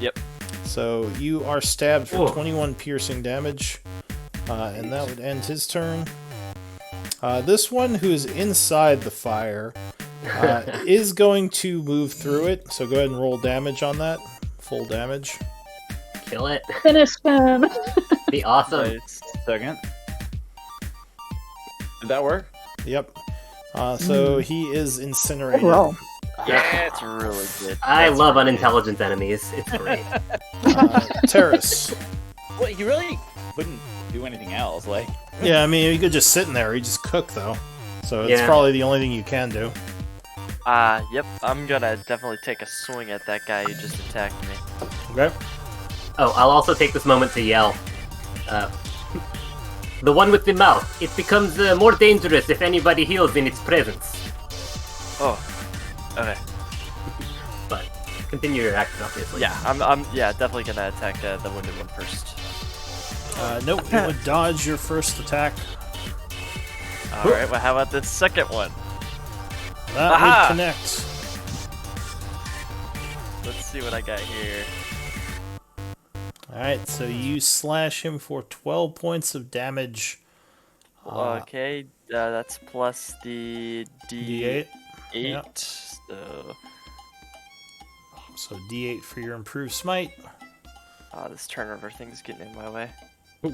Yep. So you are stabbed for Ooh. 21 piercing damage, and that would end his turn. This one, who is inside the fire, is going to move through it, so go ahead and roll damage on that. Full damage. Kill it. Finish him. Be awesome. Nice. Second. Did that work? Yep. So he is incinerated. Roll. Yeah, it's really good. I love unintelligent enemies. It's great. Terrace. Well, he really wouldn't do anything else. Like, Yeah, I mean, you could just sit in there. You just cook, though. So it's Yeah. probably the only thing you can do. Yep. I'm gonna definitely take a swing at that guy who just attacked me. Okay. Oh, I'll also take this moment to yell. The one with the mouth. It becomes more dangerous if anybody heals in its presence. Oh. Okay. But continue your action, obviously. Yeah, I'm definitely gonna attack the wounded one first. Nope, it would dodge your first attack. All right. Well, how about the second one? That Aha! would connect. Let's see what I got here. Alright, so you slash him for 12 points of damage. Okay, that's plus the D8. D8. Yep. So D8 for your improved smite. This turnover thing's getting in my way. There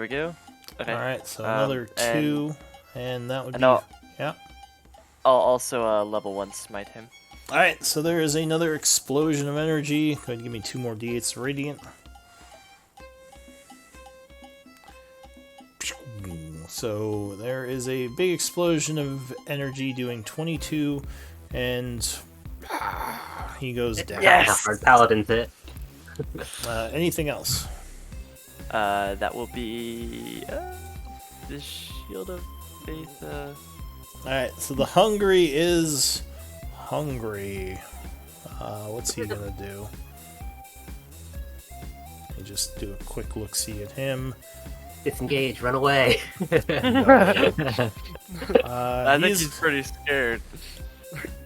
we go. Okay. Alright, so another 2, and that would be... I'll Yeah. also level 1 smite him. Alright, so there is another explosion of energy. Go ahead and give me 2 more D8s of radiant. So there is a big explosion of energy doing 22, and he goes down. Yes! Our paladin's it. Anything else? That will be the Shield of Faith. Alright, so the hungry is hungry. What's he gonna do? Let me just do a quick look-see at him. Disengage, run away. I think he's pretty scared.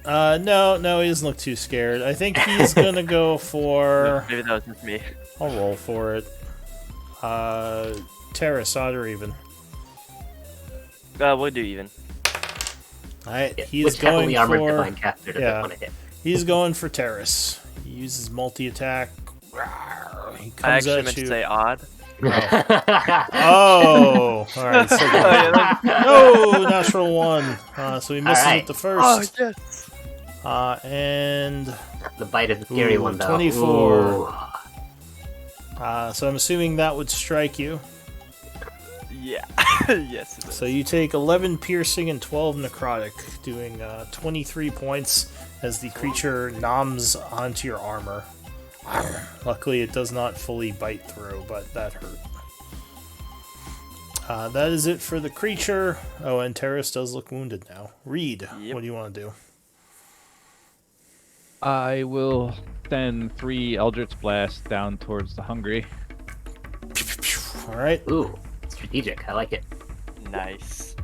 No, he doesn't look too scared. I think he's gonna go for... Maybe that was just me. I'll roll for it. Terrace, odd or even? We'll do even. Alright, Yeah, he's which going heavily armored for... divine caster doesn't Yeah. want to hit. He's going for Terrace. He uses multi-attack. He comes I actually at meant to you. say odd. Oh! Alright, so... No! Natural 1. So he misses Alright. with the first. yes! And... The bite is the scary Ooh, one, though. 24. Ooh. So I'm assuming that would strike you. Yeah. Yes, it is. So you take 11 piercing and 12 necrotic, doing 23 points as the creature noms onto your armor. Luckily, it does not fully bite through, but that hurt. That is it for the creature. Oh, and Terrace does look wounded now. Reed, Yep. what do you want to do? I will send 3 Eldritch Blasts down towards the hungry. All right. Ooh, strategic. I like it. Nice.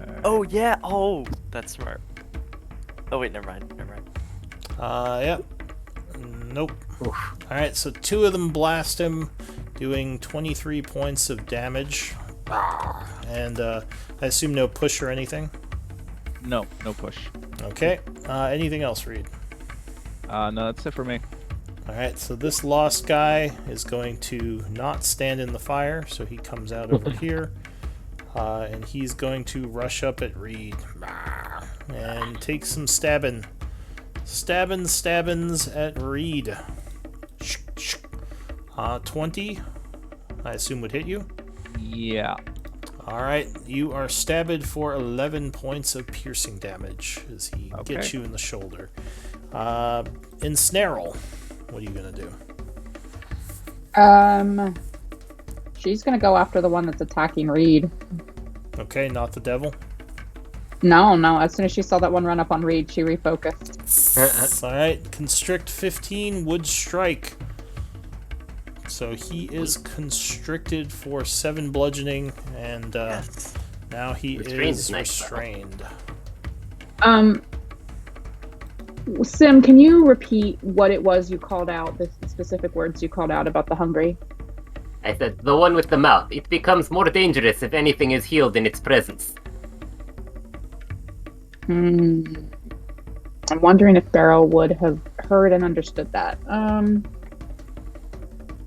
Alright. Oh, yeah. Oh, that's smart. Oh, wait, never mind. Yep. Nope. Oof. Alright, so 2 of them blast him, doing 23 points of damage. And I assume no push or anything? No push. Okay. Anything else, Reed? No, that's it for me. Alright, so this lost guy is going to not stand in the fire, so he comes out over here. And he's going to rush up at Reed. And take some stabbing. Stabbins at Reed. 20, I assume would hit you. Yeah. Alright, you are stabbed for 11 points of piercing damage as he gets you in the shoulder. Ensnarl, what are you going to do? She's gonna go after the one that's attacking Reed. Okay, not the devil. No. As soon as she saw that one run up on Reed, she refocused. Alright, constrict 15 would strike. So he is constricted for 7 bludgeoning, and now he Restrained is is nice, though. restrained. Sim, can you repeat what it was you called out, the specific words you called out about the hungry? I said, the one with the mouth. It becomes more dangerous if anything is healed in its presence. I'm wondering if Beryl would have heard and understood that.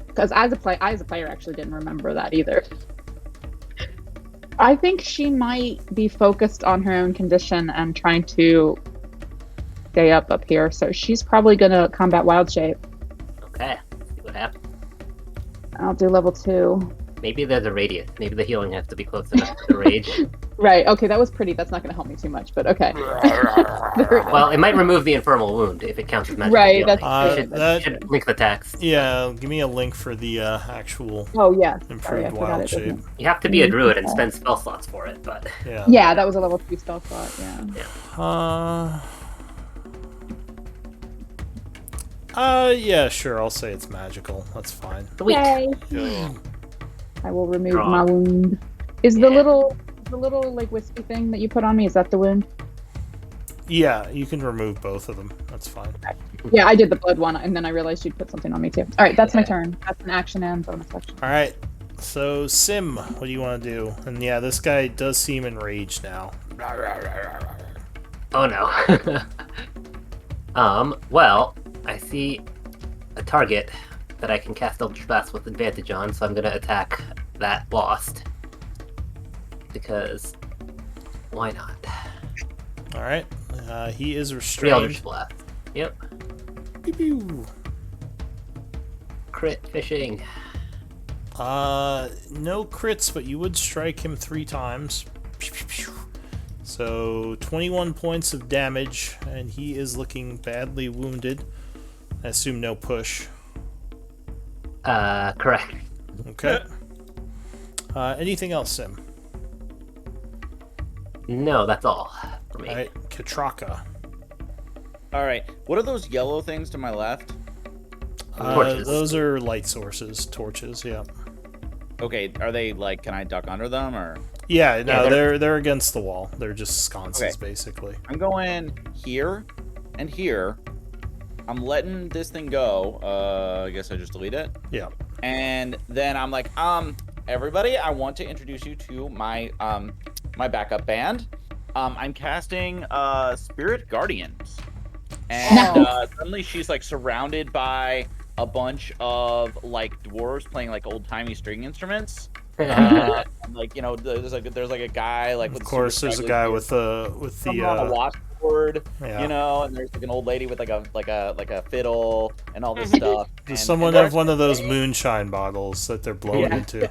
Because I, as a player, actually didn't remember that either. I think she might be focused on her own condition and trying to stay up here. So she's probably going to combat wild shape. Okay, let's see what happens. I'll do level 2. Maybe there's a radius. Maybe the healing has to be close enough to the rage. Right. Okay, that was pretty. That's not going to help me too much, but okay. Well, it might remove the infernal wound if it counts as magical Right, healing. that's- We should link the text. Yeah, give me a link for the actual Oh, yes. improved Sorry, I forgot wild it, shape. didn't You have to be a druid and spend spell slots for it, but Yeah. Yeah, that was a level 2 spell slot, yeah. Yeah, sure, I'll say it's magical. That's fine. sweet. Yay. I will remove Draw. my wound. Is the Yeah. little like wispy thing that you put on me, is that the wound? Yeah, you can remove both of them. That's fine. Yeah, I did the blood one, and then I realized you'd put something on me too. All right, that's my turn. That's an action and bonus action. All right. So, Sim, what do you want to do? And yeah, this guy does seem enraged now. Oh no. Well, I see a target that I can cast Eldritch Blast with advantage on, so I'm gonna attack that lost. Because why not? All right. He is 3 restrained. Eldritch Blast. Yep. Pew pew. Crit fishing. No crits, but you would strike him 3 times. Pew, pew, pew. So 21 points of damage, and he is looking badly wounded. I assume no push. Correct. Okay. Anything else, Sim? No, that's all for me. All right, Katraka. All right. What are those yellow things to my left? Torches. Those are light sources, torches. Yeah. Okay. Are they like? Can I duck under them or? Yeah. No, Yeah, they're against the wall. They're just sconces, basically. I'm going here and here. I'm letting this thing go. I guess I just delete it. Yeah. And then I'm like, everybody, I want to introduce you to my my backup band. I'm casting Spirit Guardians. And suddenly she's like surrounded by a bunch of like dwarves playing like old-timey string instruments. Like, you know, there's like a guy like with Of course, there's a guy with the on a washboard, yeah. you know, and there's like an old lady with like a fiddle and all this stuff. Does And someone they're have one of those moonshine bottles that they're blowing into?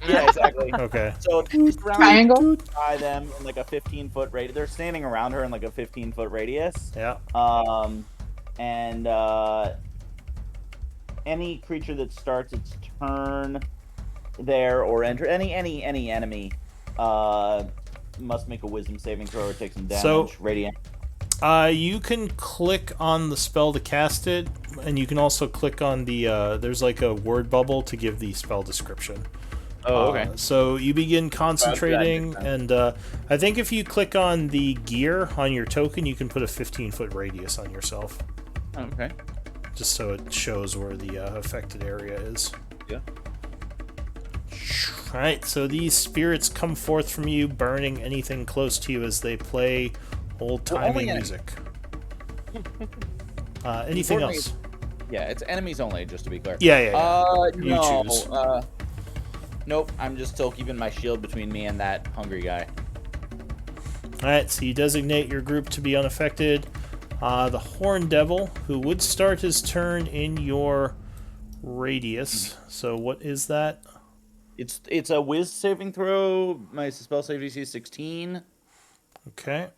Yeah, exactly. Okay. So she's surrounded Triangle. by them in like a 15-foot radius. They're standing around her in like a 15-foot radius. Yeah. And any creature that starts its turn there or enter any enemy must make a wisdom saving throw or take some damage. So- Radiant. You can click on the spell to cast it, and you can also click on the there's like a word bubble to give the spell description. Oh, okay. So you begin concentrating, and I think if you click on the gear on your token, you can put a 15-foot radius on yourself, Okay. just so it shows where the affected area is. Yeah. Alright, so these spirits come forth from you, burning anything close to you as they play old-timey only music. Anything Importantly, else? Yeah, it's enemies only, just to be clear. Yeah. You No. choose. Nope. I'm just still keeping my shield between me and that hungry guy. Alright, so you designate your group to be unaffected. The Horn Devil, who would start his turn in your radius. So what is that? It's a whiz saving throw. My spell save DC is 16. Okay.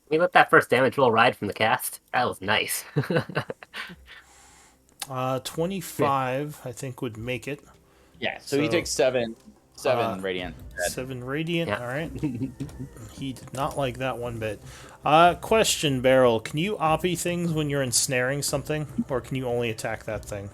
We let that first damage roll ride from the cast. That was nice. 25, I think, would make it. Yeah. So he takes seven radiant. 7 radiant, Yeah. alright. He did not like that one bit. Question, Beryl. Can you oppie things when you're ensnaring something? Or can you only attack that thing?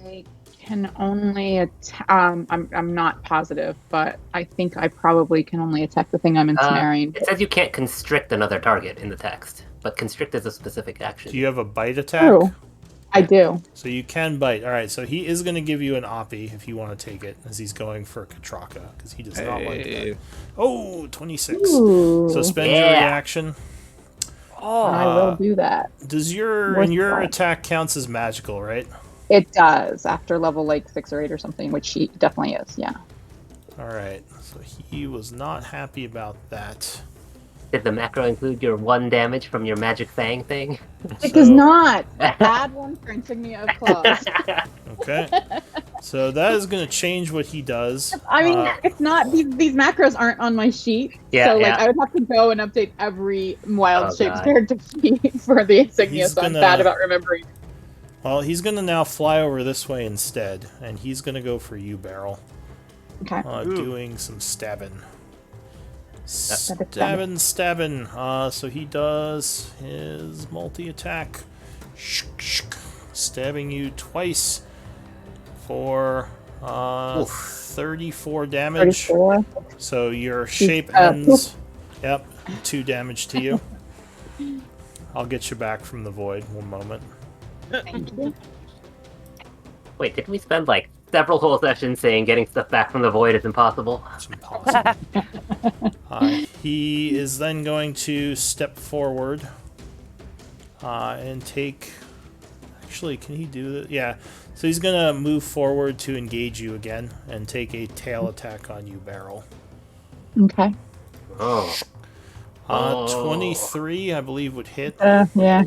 I can only I'm not positive, but I think I probably can only attack the thing I'm ensnaring. It says you can't constrict another target in the text, but constrict is a specific action. Do you have a bite attack? True. I do. So you can bite. Alright, so he is going to give you an oppie if you want to take it, as he's going for Katraka, because he does not like that. Oh, 26. Ooh. So spend your Yeah. reaction. I will do that. Does your attack counts as magical, right? It does after level like 6 or 8 or something, which he definitely is. Yeah. Alright, so he was not happy about that. Did the macro include your 1 damage from your magic fang thing? It does not. Add one for insignia of claws. Okay. So that is going to change what he does. I mean, it's not these macros aren't on my sheet. Yeah, so like yeah. I would have to go and update every wild Oh, shaped God. character sheet for the insignia. He's So I'm gonna- bad about remembering. Well, he's going to now fly over this way instead, and he's going to go for you, Beryl. Okay. Doing some stabbing. Stabbing. Stabbing. So he does his multi-attack. Stabbing you twice for 34 damage. 34. So your shape ends. Yep, 2 damage to you. I'll get you back from the void. One moment. Thank you. Wait, did we spend like several whole sessions saying getting stuff back from the void is impossible? It's impossible. He is then going to step forward and take. Actually, can he do that? Yeah. So he's gonna move forward to engage you again and take a tail attack on you, Barrel. Okay. Oh. 23, I believe, would hit. Yeah.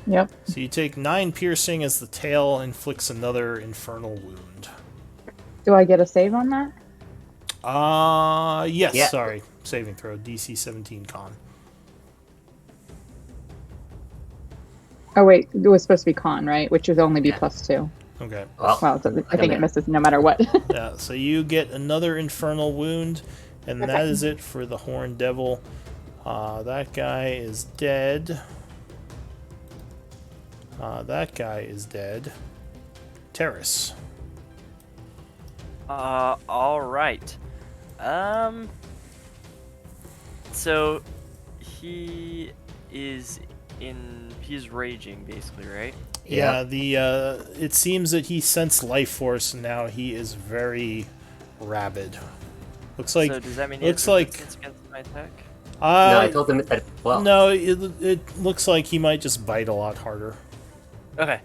Yep. So you take 9 piercing as the tail inflicts another infernal wound. Do I get a save on that? Yes, Yeah. sorry. Saving throw, DC 17 con. Oh wait, it was supposed to be con, right? Which would only be Yeah. +2. Okay. Well, Wow, so I think it misses no matter what. Yeah, so you get another infernal wound, and that is it for the Horned Devil. That guy is dead. That guy is dead. Terrace. All right. So he is he's raging basically, right? Yeah, it seems that he sensed life force, and now he is very rabid. Looks like. So does that mean he looks has like. resistance against my attack? no, I told him that. Well, No, it looks like he might just bite a lot harder. Okay.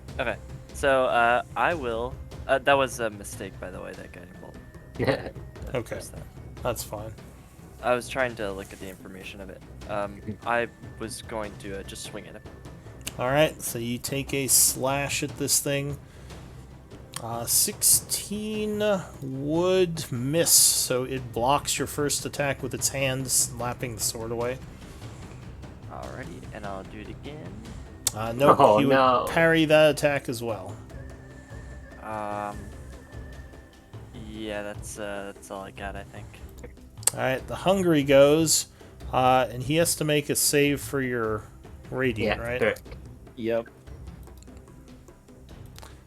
So I will. That was a mistake, by the way. That guy rolled. Okay, that's fine. I was trying to look at the information of it. I was going to just swing at him. Alright, so you take a slash at this thing. 16 would miss, so it blocks your first attack with its hand, slapping the sword away. Alrighty, and I'll do it again. Nope, Oh, he would no. parry that attack as well. Yeah, that's all I got, I think. Alright, the hungry goes, and he has to make a save for your radiant, yeah, right? sure. Yep.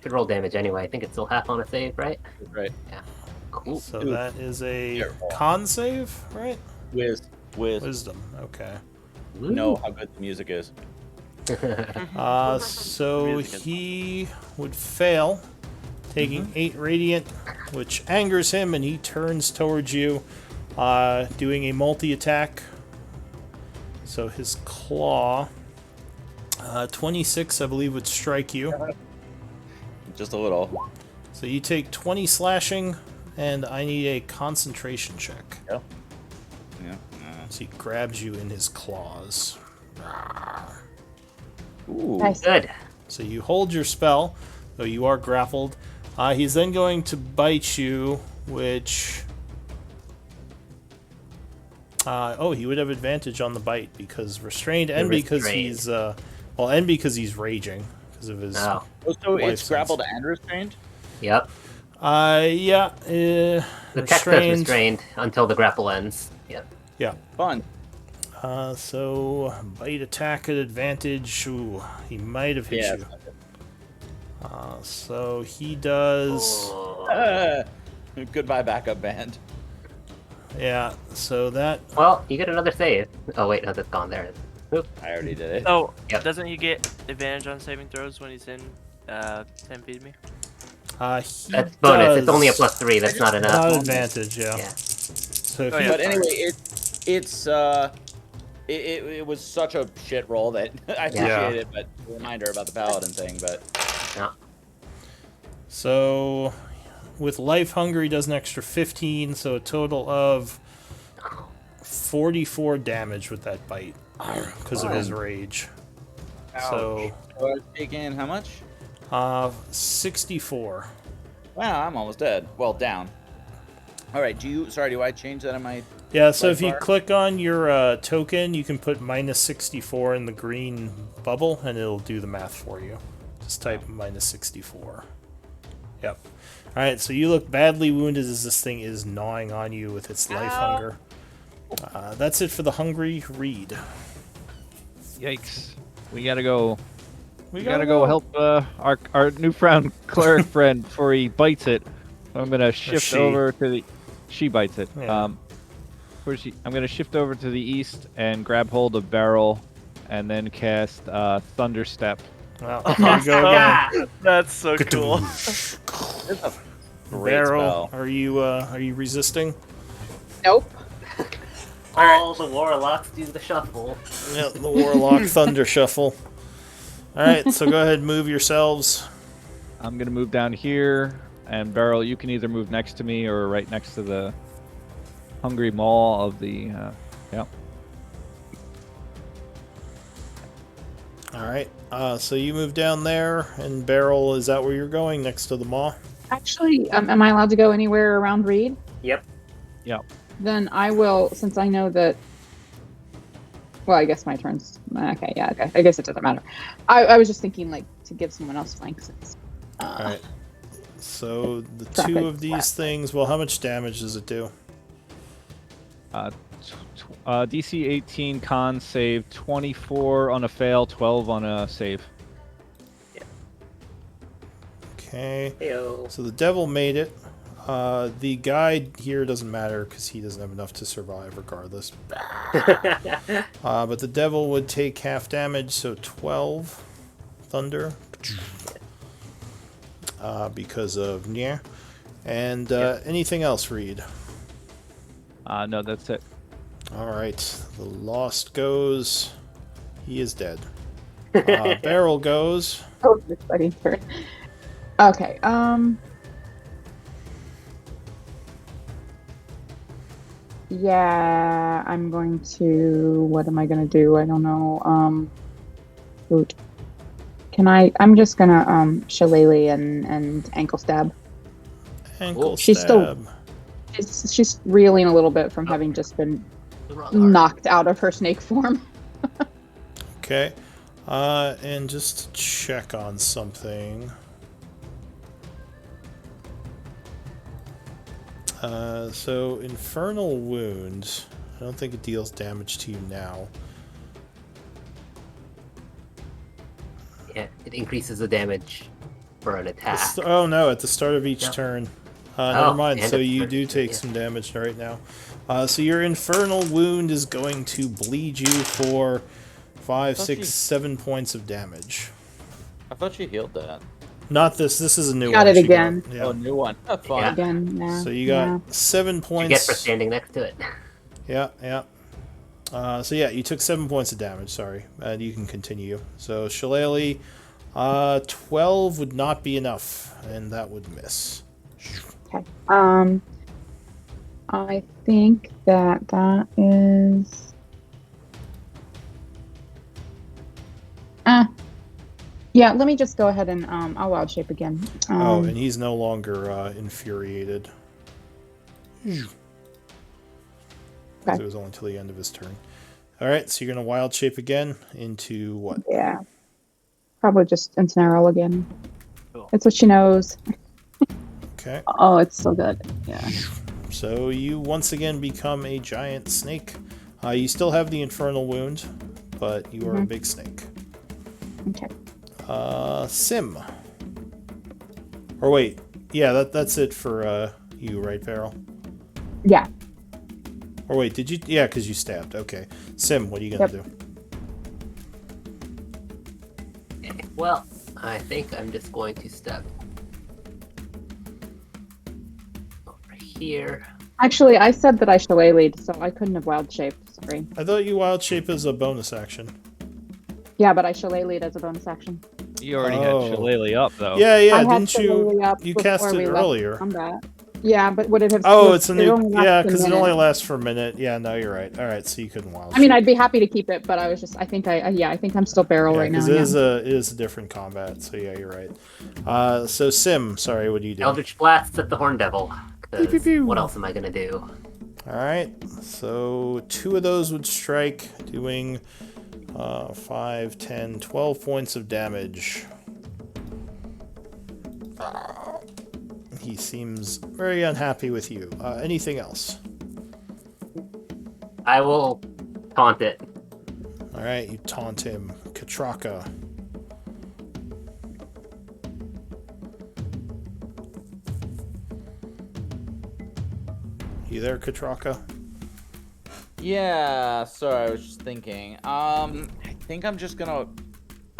Should roll damage anyway. I think it's still half on a save, right? Right. Yeah. Cool. So Ooh. that is a Careful. con save, right? With Wisdom, okay. know how good the music is. So Music is he would fail, taking 8 radiant, which angers him, and he turns towards you, doing a multi-attack. So his claw, 26, I believe, would strike you. Just a little. So you take 20 slashing, and I need a concentration check. Yeah. Yeah. So he grabs you in his claws. Ooh. Nice. Good. So you hold your spell, though you are grappled. He's then going to bite you, which... he would have advantage on the bite because restrained, and because he's and because he's raging because of his. Oh. So Life it's grappled and restrained? Yep. Yeah. The text says restrained until the grapple ends. Yep. Yeah. Fun. So bite attack at advantage. Ooh, he might have hit Yeah. you. So he does. Oh. Goodbye, backup band. Yeah. So that. Well, you get another save. Oh wait, no, that's gone there. Oop. I already did it. So, Yep. doesn't he get advantage on saving throws when he's in 10 feet of me? He That's bonus. It's does- only a +3. That's not enough. Not advantage. Yeah. Yeah. So if Oh, you yeah. But anyway, it was such a shit roll that I appreciate it, but a reminder about the paladin thing, but No. So, with Life Hunger, he does an extra 15, so a total of 44 damage with that bite because of his rage. So, I was taking how much? 64. Wow, I'm almost dead. Well, down. All right, do I change that on my... Yeah, so Life if you bar? click on your token, you can put -64 in the green bubble, and it'll do the math for you. Just type -64. Yep. Alright, so you look badly wounded as this thing is gnawing on you with its life hunger. That's it for the hungry reed. Yikes. We gotta go. We We gotta go help our newfound cleric friend before he bites it. I'm gonna shift she. over to the. She bites it. Yeah. Where's she? I'm gonna shift over to the east and grab hold of Barrel, and then cast Thunder Step. Well, here we go again. That's so cool. It's a great Barrel, spell. are you resisting? Nope. All the warlocks do the shuffle. Yeah, the Warlock Thunder Shuffle. Alright, so go ahead and move yourselves. I'm gonna move down here, and Beryl, you can either move next to me or right next to the hungry maw of the. Yeah. Alright, so you move down there, and Barrel, is that where you're going, next to the maw? Actually, am I allowed to go anywhere around Reed? Yep. Then I will, since I know that. Well, I guess my turn's okay. Yeah, okay. I guess it doesn't matter. I was just thinking like to give someone else flanks. Alright. So the Traffic two of these slap. things, well, how much damage does it do? DC 18 con save, 24 on a fail, 12 on a save. Okay. Heyo. So the devil made it. The guy here doesn't matter because he doesn't have enough to survive regardless. But the devil would take half damage, so 12 thunder. Because of Nya. And anything else, Reed? No, that's it. Alright. The Lost goes. He is dead. Barrel goes. Oh, exciting turn. Okay. Yeah, I'm going to. What am I going to do? I don't know. Shoot. I'm just gonna Shillelagh and ankle stab. Ankle She's stab. She's reeling a little bit from having just been knocked out of her snake form. Okay. And just to check on something. So Infernal Wound. I don't think it deals damage to you now. Yeah, it increases the damage for an attack. Oh no, at the start of each Yep. turn. Oh, Never mind, end so of you turn, do take yeah. some damage right now. So your Infernal Wound is going to bleed you for 5, thought 6, you- 7 points of damage. I thought you healed that. Not this. This is a new Got one. it she again. yeah. Oh, new one. Oh, fun. Yeah. Again, yeah. So you got yeah. 7 What you get for points. standing next to it. Yeah, yeah. So yeah, you took 7 points of damage, sorry. And you can continue. So Shillelagh, 12 would not be enough, and that would miss. Okay. I think that is. Yeah. Let me just go ahead and I'll wild shape again. Oh, and he's no longer infuriated. Okay. It was only till the end of his turn. Alright, so you're going to wild shape again into what? Yeah. Probably just ensnarl again. Cool. It's what she knows. Okay. Oh, it's so good. Yeah. So you once again become a giant snake. You still have the Infernal Wound, but you are a big snake. Okay. Sim. Or wait, yeah, that's it for you, right, Farrell? Yeah. Or wait, did you? Yeah, because you stabbed. Okay. Sim, what are you gonna do? Okay, well, I think I'm just going to step over here. Actually, I said that I shillelagh'd, so I couldn't have wild shaped. Sorry. I thought you wild shape as a bonus action. Yeah, but I shillelagh'd as a bonus action. You already Oh. had Shillelagh up though. Yeah, yeah, I had didn't you? Shillelagh up You before cast it we left earlier. combat. Yeah, but would it have? Oh, it's a new. only lasts Yeah, a because it minute. only lasts for a minute. Yeah, no, you're right. All right, so you couldn't wild. I mean, shape. I'd be happy to keep it, but I was just. I think I think I'm still barrel right now. because Yeah. it is a different combat. So yeah, you're right. So Sim, sorry, what do you do? Eldritch Blasts at the Horn Devil. 'cause Pew, pew, pew. What else am I gonna do? All right, so 2 of those would strike, doing 5, 10, 12 points of damage. He seems very unhappy with you. Anything else? I will taunt it. All right, you taunt him. Katraka. You there, Katraka? Yeah, sorry, I was just thinking. think I'm just gonna.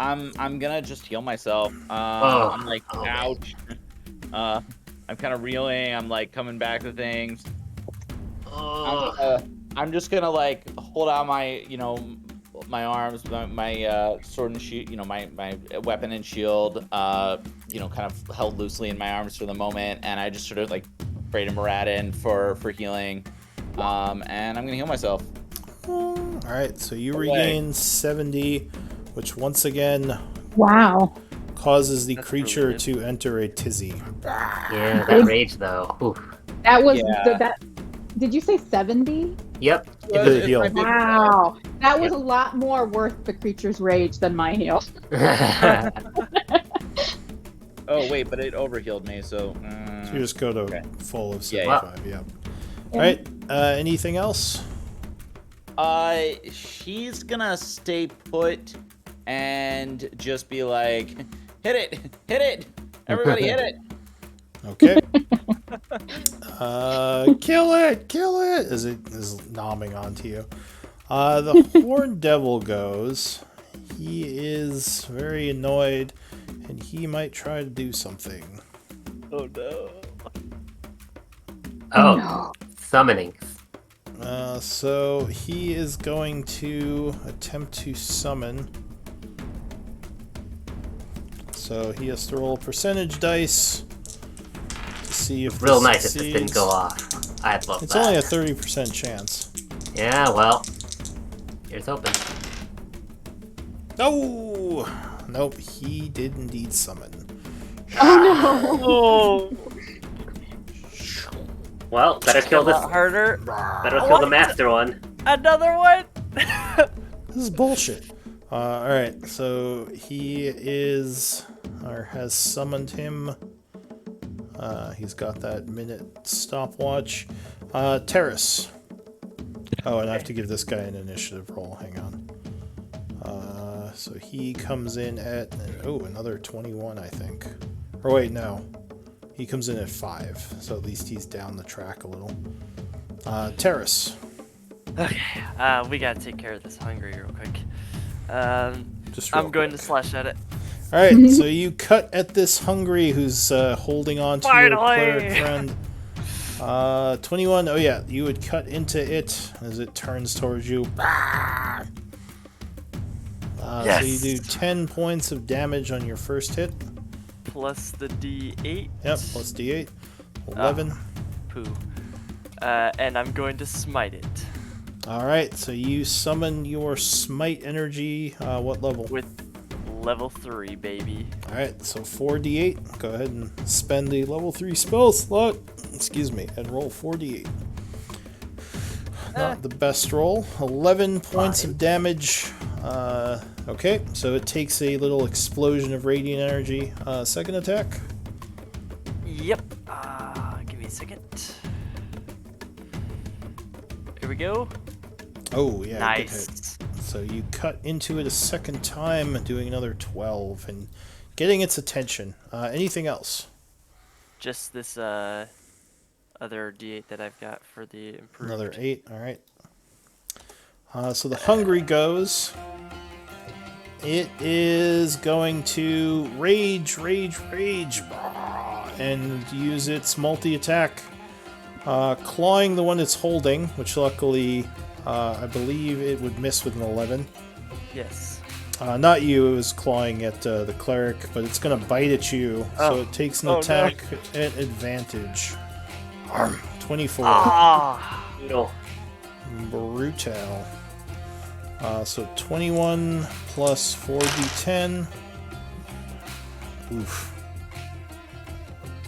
I'm gonna just heal myself. I'm like, ouch. I'm kind of reeling. I'm like coming back to things. I'm just gonna like hold out my, my arms, my sword and shield, my weapon and shield, kind of held loosely in my arms for the moment, and I just sort of like braid a Muradin for healing, and I'm gonna heal myself. All right, so you regain 70, which once again Wow. causes the That's creature really to enter a tizzy. Yeah, that rage though. Oof. That was Yeah. that. Did you say 70? Yep. It did heal. Wow. That was a lot more worth the creature's rage than my heal. Oh wait, but it overhealed me, so. So you just go to Okay. full of Yeah, 75. Yeah. All right. Anything else? She's gonna stay put and just be like, hit it, everybody hit it. Okay. Kill it! As it is nomming onto you. The Horned Devil goes. He is very annoyed, and he might try to do something. Oh no. Oh, No. summoning. So he is going to attempt to summon. So he has to roll percentage dice to see if Real this nice if this succeeds. didn't go off. I'd love It's that. only a 30% chance. Yeah, well, here's hoping. No! Nope, he did indeed summon. Oh, Well, better kill a this. lot harder. Better kill the What? master one. Another one. This is bullshit. Alright, so he is, or has summoned him. He's got that minute stopwatch. Terrace. Oh, and I have to give this guy an initiative roll. Hang on. So he comes in at, another 21, I think. Or wait, no. He comes in at 5, so at least he's down the track a little. Terrace. Okay, we gotta take care of this hungry real quick. Just real I'm going to quick. slash at it. Alright, so you cut at this hungry who's holding on to your cleric Finally! friend. 21, oh yeah, you would cut into it as it turns towards you. So you do 10 points of damage on your first hit. Plus the D8. Yep, plus d8. 11. Poo. And I'm going to smite it Alright, so you summon your smite energy. What level? with level 3, baby. Alright, so 4d8. Go ahead and spend the level 3 spell slot. Excuse me, and roll 4d8. Not the best roll. 11 points of damage. Okay, so it takes a little explosion of radiant energy. Second attack. Yep. Give me a second. Here we go. Oh, yeah, good hit. Nice. So you cut into it a second time, doing another 12, and getting its attention. Anything else? Just this other D8 that I've got for the improved. Another 8, alright. So the hungry goes. It is going to rage, and use its multi-attack, clawing the one it's holding, which luckily, I believe it would miss with an 11. Yes. Not you, it was clawing at the cleric, but it's going to bite at you, so Oh. it takes an Oh, no. attack at advantage. 24. Ah. Brutal. Brutal. So 21 plus 4d10. Oof.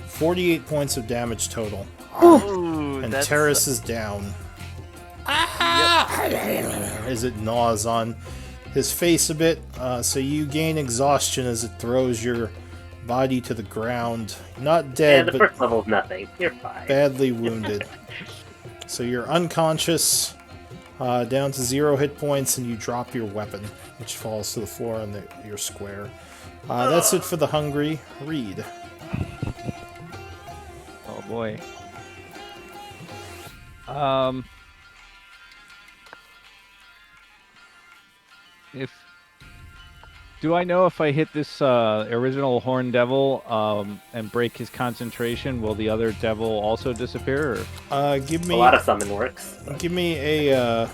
48 points of damage total. Ooh, And that's Terrace is down. As it gnaws on his face a bit. So you gain exhaustion as it throws your body to the ground. Not Yeah, dead, the but first level's nothing. You're fine. badly wounded. So you're unconscious, down to 0 hit points, and you drop your weapon, which falls to the floor on your square. That's it for the hungry. Reed. Oh boy. If Do I know if I hit this original Horn Devil and break his concentration, will the other devil also disappear? Or? Give A me lot of summon works. give me a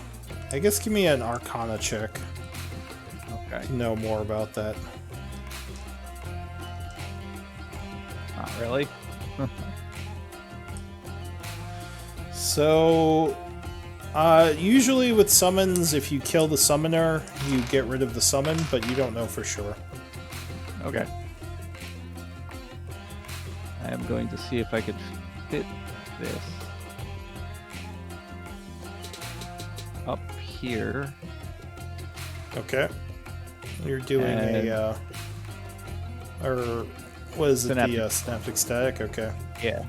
I guess give me an Arcana check Okay. to know more about that. Not really. So, usually with summons, if you kill the summoner, you get rid of the summon, but you don't know for sure. Okay. I am going to see if I could fit this up here. Okay. You're doing And- or what is it? Synaptic. The synaptic static. Okay. Yeah.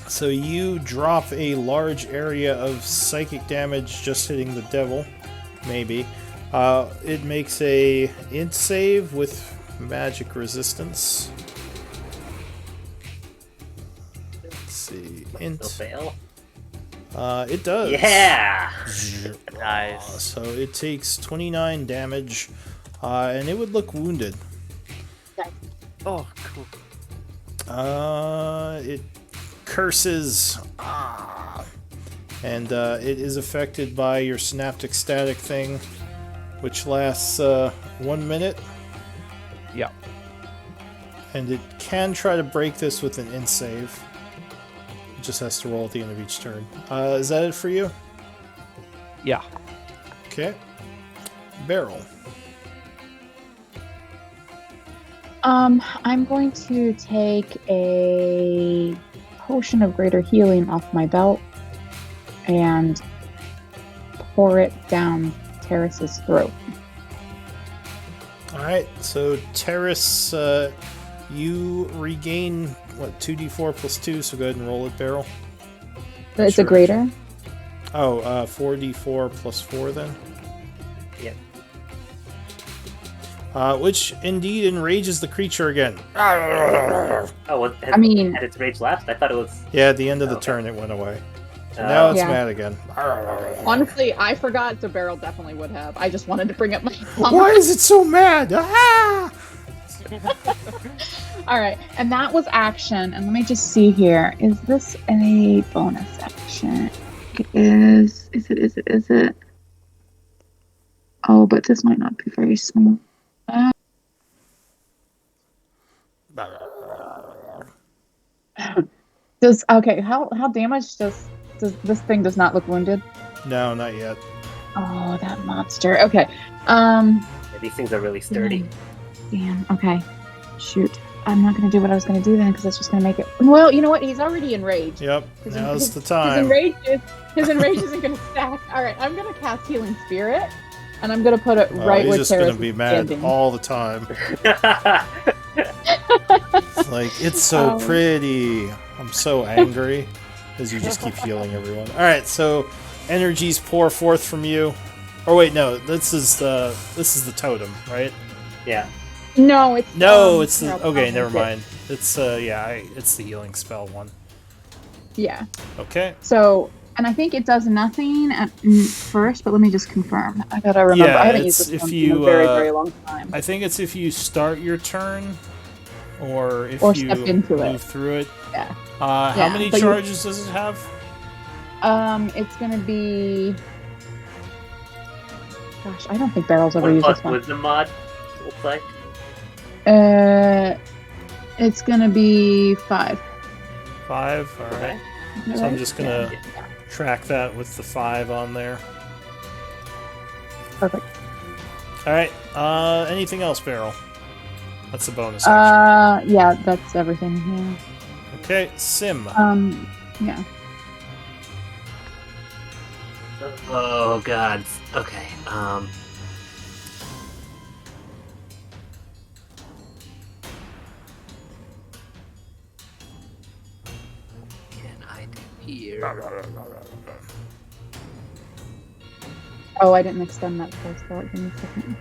So you drop a large area of psychic damage just hitting the devil, maybe. It makes a int save with magic resistance. Let's see, Still int. fail. It does. Yeah. Nice. So it takes 29 damage, and it would look wounded. Oh, cool. It curses, and it is affected by your synaptic static thing, which lasts 1 minute, Yeah. and it can try to break this with an int save. It just has to roll at the end of each turn. Is that it for you? Yeah. Okay. Barrel. I'm going to take a potion of greater healing off my belt and pour it down Terrace's throat. Alright, so Terrace, you regain, what, 2d4 plus 2, so go ahead and roll it, Barrel. It's Sure. a greater? Oh, 4d4 plus 4 then? Yep. Which indeed enrages the creature again. Oh, well, I mean- had its rage last? I thought it was. Yeah, at the end of the Okay. turn it went away. So now it's Yeah. mad again. Honestly, I forgot, so Beryl definitely would have. I just wanted to bring up my Why is it so mad? Ah! Alright, and that was action. And let me just see here. Is this a bonus action? It is. Is it? Oh, but this might not be very small. How damaged does this thing does not look wounded? No, not yet. Oh, that monster. Okay. Yeah, these things are really sturdy. Damn. Okay. Shoot. I'm not gonna do what I was gonna do then, because that's just gonna make it. Well, you know what? He's already enraged. Yep, His- now's his- the His time. enrage isn't gonna stack. All right, I'm gonna cast Healing Spirit, and I'm gonna put it Oh, right he's where just Terrace gonna be is mad standing. all the time. Like, it's so pretty. I'm so angry. As you just keep healing everyone. Alright, so energies pour forth from you. Or wait, no, this is the totem, right? Yeah. No, it's It's the here, I'll okay, find never it. mind. It's it's the healing spell one. Yeah. Okay. So, and I think it does nothing at first, but let me just confirm. I gotta remember. Yeah, I haven't it's used this if one in you, a very, very long time. I think it's if you start your turn or if Or you step into move it. through it. Yeah. How Yeah, many but you- charges does it have? It's gonna be. Gosh, I don't think Barrel's ever used this Plus one. wisdom mod looks like. It's gonna be 5. 5. All right. Is that So I'm right? just gonna track that with the 5 on there. Perfect. All right. Anything else, Barrel? That's a bonus action. Yeah, that's everything. Okay, Sim. Yeah. Oh god. Okay. Can I do here? Oh, I didn't extend that spell slot. Give me a second.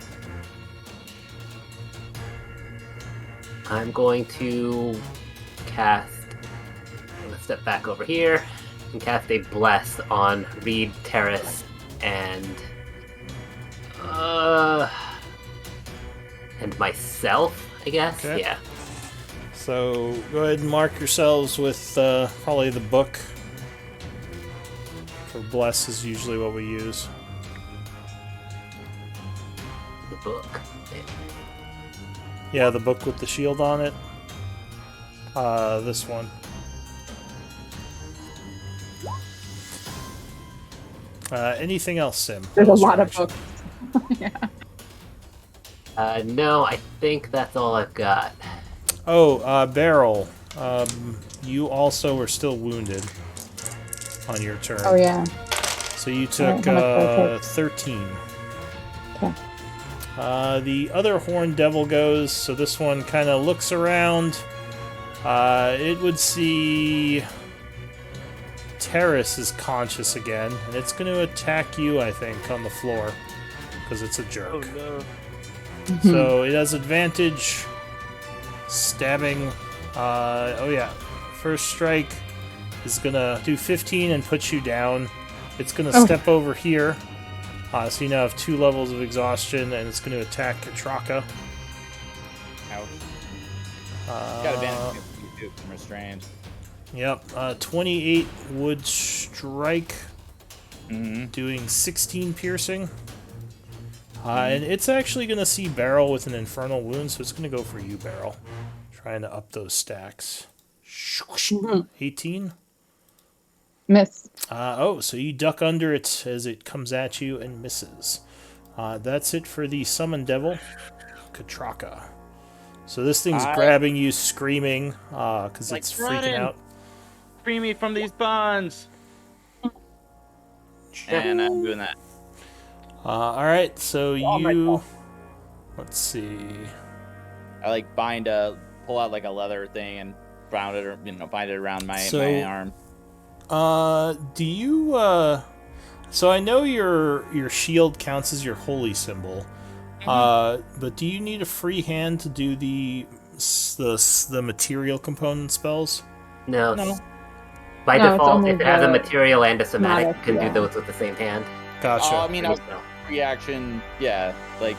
I'm going to cast. I'm gonna step back over here and cast a bless on Reed Terrace and and myself, I guess. Okay. Yeah. So go ahead and mark yourselves with probably the book. For bless is usually what we use. The book. Yeah, the book with the shield on it. This one. Anything else, Sim? There's What a was your lot of action? books. Yeah. No, I think that's all I've got. Oh, Beryl. You also were still wounded on your turn. Oh yeah. So you Alright, took how much did I take? 13. Okay. The other horned devil goes, so this one kind of looks around. It would see Terrace is conscious again, and it's going to attack you, I think, on the floor, because it's a jerk. no. So it has advantage. Stabbing. Oh yeah. First strike is going to do 15 and put you down. It's going to step over here. So you now have 2 levels of exhaustion, and it's going to attack Katraka. Ouch. Got advantage against you too from restrained. Yep. 28 would strike, Mm-hmm. doing 16 piercing. And it's actually going to see Beryl with an infernal wound, so it's going to go for you, Beryl. Trying to up those stacks. 18. Miss. So you duck under it as it comes at you and misses. That's it for the Summon Devil, Katraka. So this thing's grabbing you, screaming, because it's freaking out. Free me from these bonds. And I'm doing that. Alright, so you... Let's see... I like pull out like a leather thing and bind it around my arm. Do you, so I know your shield counts as your holy symbol, but do you need a free hand to do the material component spells? No. No. By No, it's default, only if it has a the material and a somatic, somatic, you can yeah. do those with the same hand. Gotcha. I mean, So- reaction, yeah, like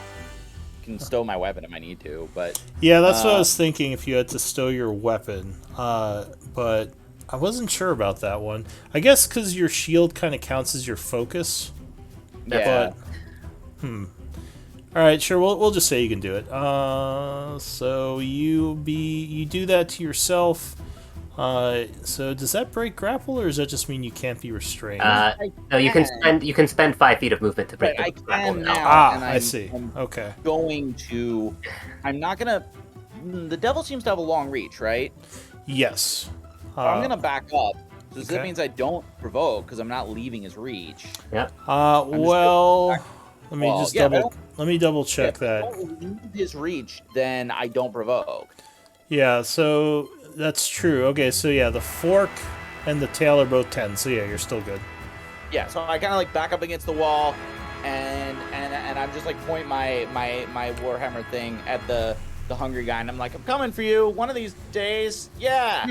can stow my weapon if I need to, but Yeah, that's what I was thinking, if you had to stow your weapon. But I wasn't sure about that one. I guess because your shield kind of counts as your focus. yeah. But, Alright, sure, we'll just say you can do it. So you do that to yourself. So does that break grapple, or does that just mean you can't be restrained? No, you can spend 5 feet of movement to break Right, I the grapple can now. now. and I see. I'm Okay. I'm not gonna. The devil seems to have a long reach, right? Yes. I'm gonna back up. So okay. that means I don't provoke because I'm not leaving his reach. Yep. Well, let me just yeah, double check If that. I don't leave his reach, then I don't provoke. Yeah, so that's true. Okay, so yeah, the fork and the tail are both 10. So yeah, you're still good. Yeah, so I kind of like back up against the wall, and I'm just like point my warhammer thing at the hungry guy, and I'm like, I'm coming for you one of these days. Yeah.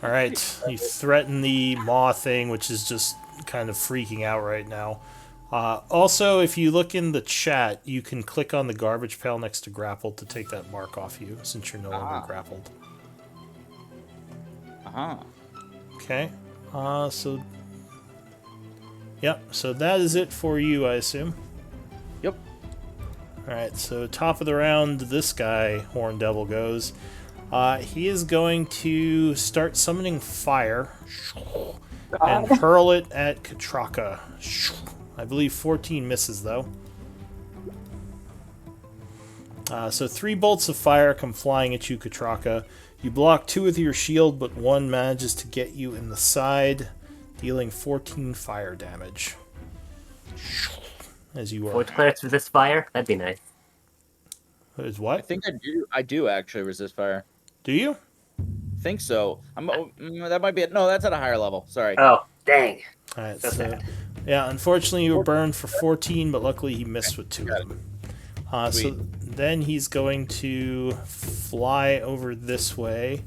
All right, you threaten the maw thing, which is just kind of freaking out right now. Also, if you look in the chat, you can click on the garbage pail next to grapple to take that mark off you, since you're no longer grappled. Okay. So... Yep, so that is it for you, I assume. Yep. Alright, so top of the round, this guy, Horn Devil, goes. He is going to start summoning fire and hurl it at Katraka. I believe 14 misses, though. So 3 bolts of fire come flying at you, Katraka. You block 2 with your shield, but 1 manages to get you in the side, dealing 14 fire damage. As you are... Void clerics resist fire? That'd be nice. Is what? I think I do actually resist fire. Do you? Think so. That might be it. No, that's at a higher level. Sorry. Oh, dang. Alright, So sad. yeah, unfortunately you were burned for 14, but luckily he missed with 2 of them. So then he's going to fly over this way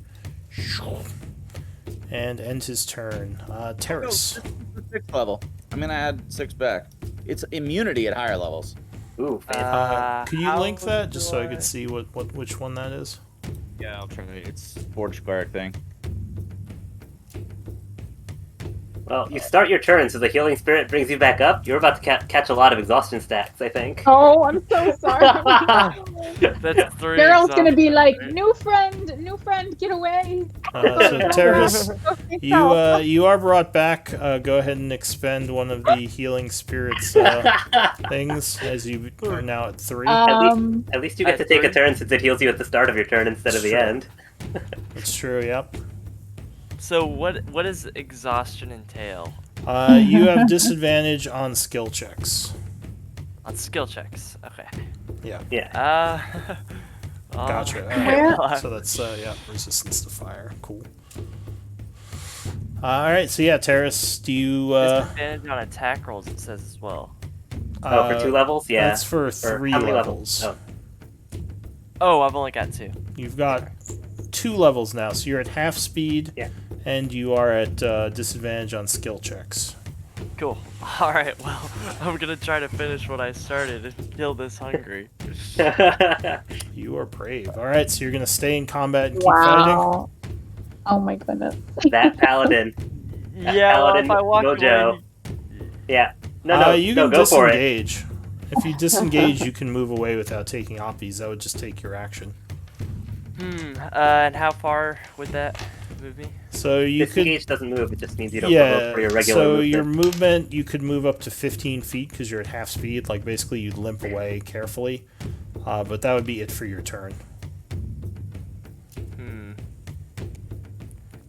and end his turn. Terrace. No, 6th level. I'm gonna add 6 back. It's immunity at higher levels. Ooh, fancy. Could you link how that just so I do could see which one that is? Yeah, I'll try. It's Forge Cleric thing. Well, you start your turn, so the healing spirit brings you back up. You're about to catch a lot of exhaustion stacks, I think. Oh, I'm so sorry. That's 3 Daryl's gonna be exhaustion, like, right? new friend, get away. So Terrace, Go take you help. you are brought back. Go ahead and expend one of the healing spirits things, as you are now at 3. At least you get to take a 3? turn since it heals you at the start of your turn instead of the Sure. end. That's true. Yep. So what does exhaustion entail? You have disadvantage on skill checks. On skill checks. Okay. Yeah. Yeah. Gotcha. okay, Where- well, So that's resistance to fire. Cool. All right. So yeah, Terrace, do you? disadvantage on attack rolls, it says as well. Oh, for 2 levels? Yeah. That's for Or 3 how many levels. Oh. Oh, I've only got 2. You've got 2 levels now, so you're at half speed, Yeah. and you are at disadvantage on skill checks. Cool. Alright, well, I'm gonna try to finish what I started and kill this hungry. You are brave. All right, so you're gonna stay in combat and keep fighting. Wow. Oh my goodness. That paladin. Yeah, well, if Paladin I walk Mojo. away... Yeah. No, You no, can go for it. disengage. If you disengage, you can move away without taking oppies. That would just take your action. and how far would that move me? So you Disengage doesn't move, it just means you could, don't roll for your regular so movement. your movement, you could move up to 15 feet because you're at half speed. Like basically, you'd limp away carefully, but that would be it for your turn.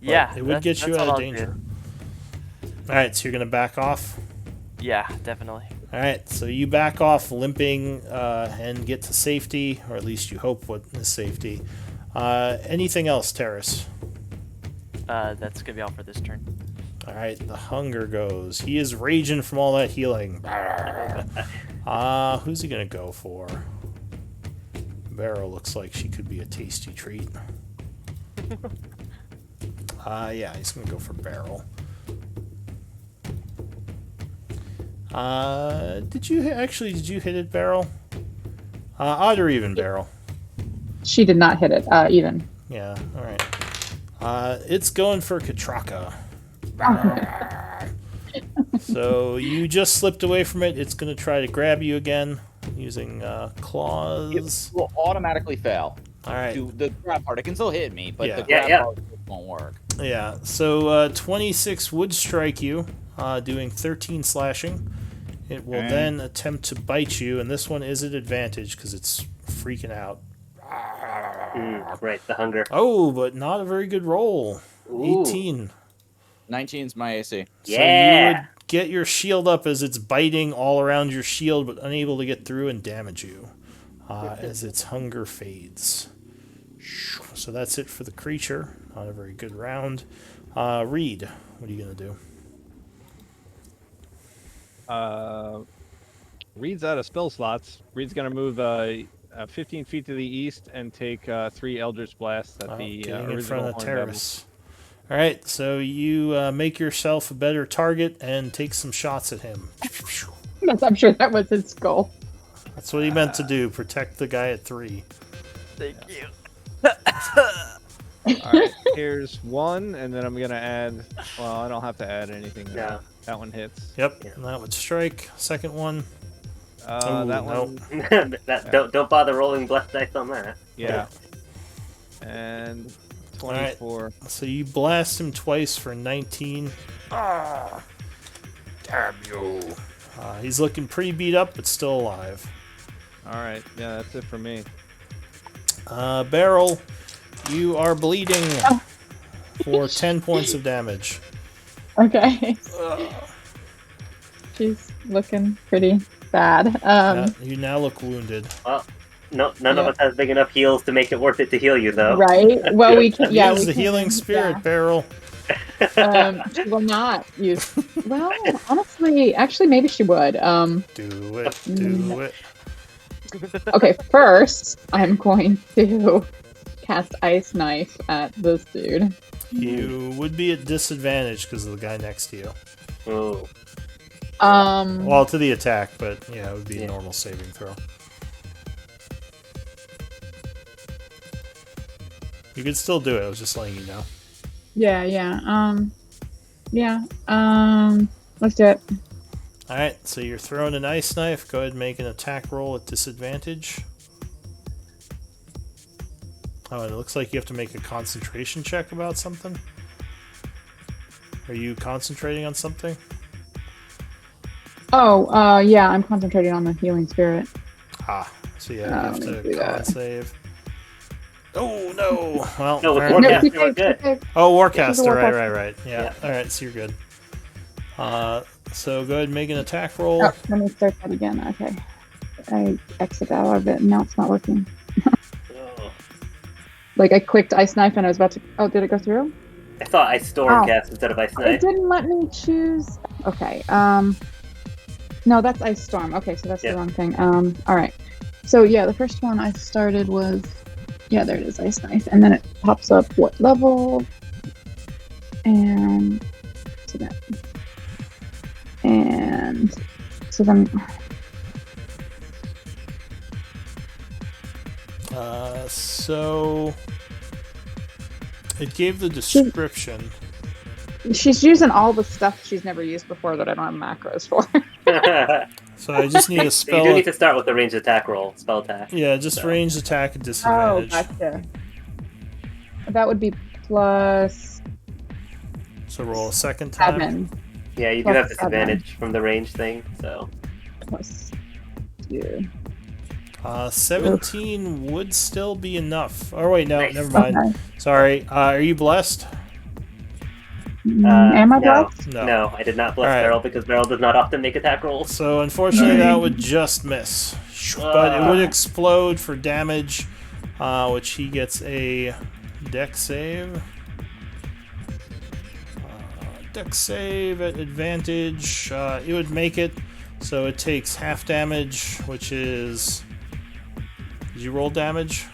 Yeah, it would get you that's out what of I'll danger. do. All right, so you're gonna back off. Yeah, definitely. All right, so you back off, limping, and get to safety, or at least you hope what is safety. Anything else, Terrace? That's gonna be all for this turn. All right, the hunger goes. He is raging from all that healing. Who's he gonna go for? Barrow looks like she could be a tasty treat. Yeah, he's gonna go for Barrel. Did you hit it, Barrel? Odd or even, Barrel? She did not hit it, even. Yeah, alright. It's going for Katraka. So you just slipped away from it. It's going to try to grab you again using claws. It will automatically fail. Alright. To the grab part, it can still hit me, but Yeah. the grab Yeah. part won't work. Yeah, so 26 would strike you, doing 13 slashing. It will Okay. then attempt to bite you, and this one is at advantage because it's freaking out. Right, the hunger. Oh, but not a very good roll. Ooh. 18. 19's my AC. So you Yeah. would get your shield up as it's biting all around your shield, but unable to get through and damage you as its hunger fades. So that's it for the creature. Not a very good round. Reed, what are you going to do? Reed's out of spell slots. Reed's gonna move 15 feet to the east and take 3 Eldritch Blasts at the Getting in original front of Horned Terrace. All right, so you make yourself a better target and take some shots at him. I'm sure that was his goal. That's what he meant to do, protect the guy at 3. Thank you. All right, here's one, and then I'm gonna add. Well, I don't have to add anything. No. That one hits. Yep, and that would strike. Second one. That nope. one. Don't bother rolling blessed dice on that. Yeah. And right. 24. So you blast him twice for 19. Damn you. He's looking pretty beat up, but still alive. All right. Yeah, that's it for me. Beryl, you are bleeding for 10 points of damage. Okay. She's looking pretty bad. You now look wounded. Well, none of us has big enough heals to make it worth it to heal you, though. Right. Well, we can. Yeah, Use we the can, healing spirit, Beryl. She will not use. Well, honestly, actually, maybe she would. Do it. Do it. Okay, first, I'm going to cast Ice Knife at this dude. You would be at disadvantage because of the guy next to you. Ooh. Well, to the attack, but yeah, it would be a Yeah. normal saving throw. You could still do it. I was just letting you know. Yeah. Let's do it. All right. So you're throwing an ice knife. Go ahead and make an attack roll at disadvantage. Oh, and it looks like you have to make a concentration check about something. Are you concentrating on something? Oh, yeah, I'm concentrating on the healing spirit. Ah, so yeah, you have let me to do con that. save. Oh no! Well, No, with apparently- Warcaster, she we're saved, she good. saved. Oh, She's Warcaster, a right, Warcaster. right. Yeah. Yeah. All right, so you're good. So go ahead and make an attack roll. Oh, let me start that again. Okay. I exit out of it and now it's not working. Oh. Like I clicked ice knife and I was about to. Oh, did it go through? I thought I storm Ow. cast instead of ice It knife. didn't let me choose. Okay. No, that's ice storm. Okay, so that's Yeah. the wrong thing. All right. So yeah, the first one I started was, yeah, there it is, ice knife, and then it pops up what level, and so that, and so then. So it gave the description. She's using all the stuff she's never used before that I don't have macros for. So I just need a So you spell. do need to start with the ranged attack roll, spell attack. Yeah, just So. ranged attack at Oh, disadvantage. gotcha. That would be plus So roll a second time. 7. Yeah, you do Plus have 7. disadvantage from the range thing, so. Plus 2. 17 would still be enough. Oh wait, no, Nice. never mind. Okay. Sorry. Are you blessed? Am I no, blessed? No. no, I did not bless Alright. Beryl because Beryl does not often make attack rolls. So unfortunately, that would just miss. But it would explode for damage, which he gets a dex save. Dex save at advantage. It would make it, so it takes half damage, which is. Did you roll damage?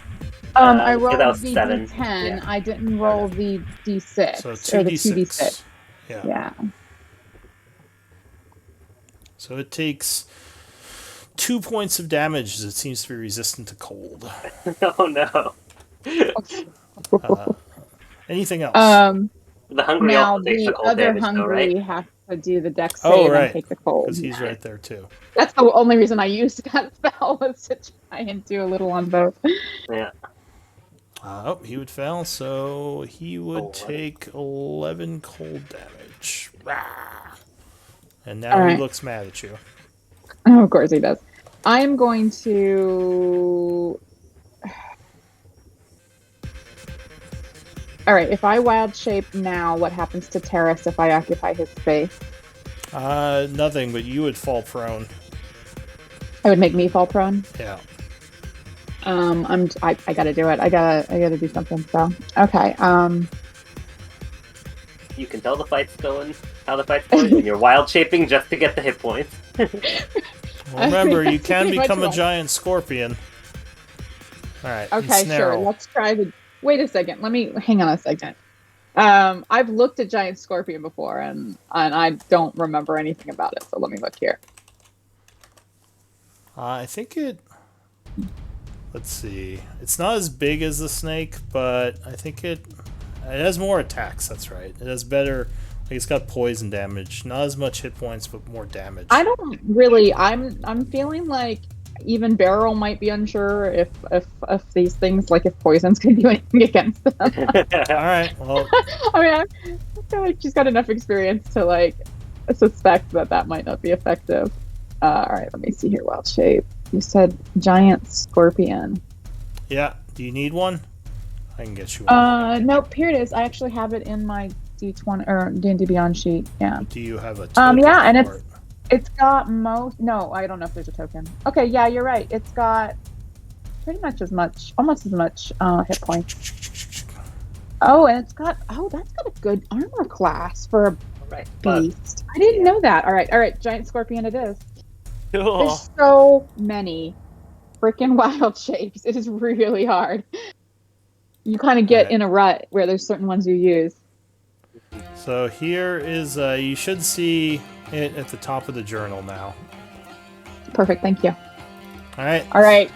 I because rolled that was the 7. D10. Yeah. I didn't roll the D6. So or the 2d6. 2d6. Yeah. Yeah. So it takes 2 points of damage as it seems to be resistant to cold. Oh no. Anything else? The hungry Now also takes the the cold other damage, though, hungry right? has to do the dex save Oh, right. and take the cold. Because he's right there too. That's the only reason I used that spell was to try and do a little on both. Yeah. Oh, he would fail, so he would 11. take 11 cold damage. Rah! And now All he right. looks mad at you. Oh, of course he does. I'm going to. All right. If I wild shape now, what happens to Terrace if I occupy his space? Nothing, but you would fall prone. It would make me fall prone. Yeah. I gotta do it. I gotta do something. So okay. You can tell the fight's going, how the fight's going, and you're wild shaping just to get the hit points. Well, remember, you can Pretty much become a right. giant scorpion. All right. Okay, ensnare. sure. Let's try the. Wait a second. Let me hang on a second. I've looked at giant scorpion before, and I don't remember anything about it. So let me look here. I think it. Let's see. It's not as big as the snake, but I think it has more attacks. That's right. It has better. Like it's got poison damage. Not as much hit points, but more damage. I don't really. I'm feeling like even Beryl might be unsure if these things, like if poisons can do anything against them. All right. Well, I mean, I feel like she's got enough experience to like suspect that might not be effective. All right, let me see here. Wild shape. You said giant scorpion. yeah. Do you need one? I can get you one. Nope. Here it is. I actually have it in my D20 or D&D Beyond sheet. Yeah. Do you have a token Yeah, and for it? it's got most. No, I don't know if there's a token. Okay, yeah, you're right. It's got pretty much almost as much hit points. Oh, and it's got. Oh, that's got a good armor class for a Right. But beast. I didn't know that. All right, giant scorpion it is. cool. There's so many freaking wild shapes. It is really hard. You kind of get Right. in a rut where there's certain ones you use. So here is, you should see it at the top of the journal now. Perfect, thank you. All right. All right.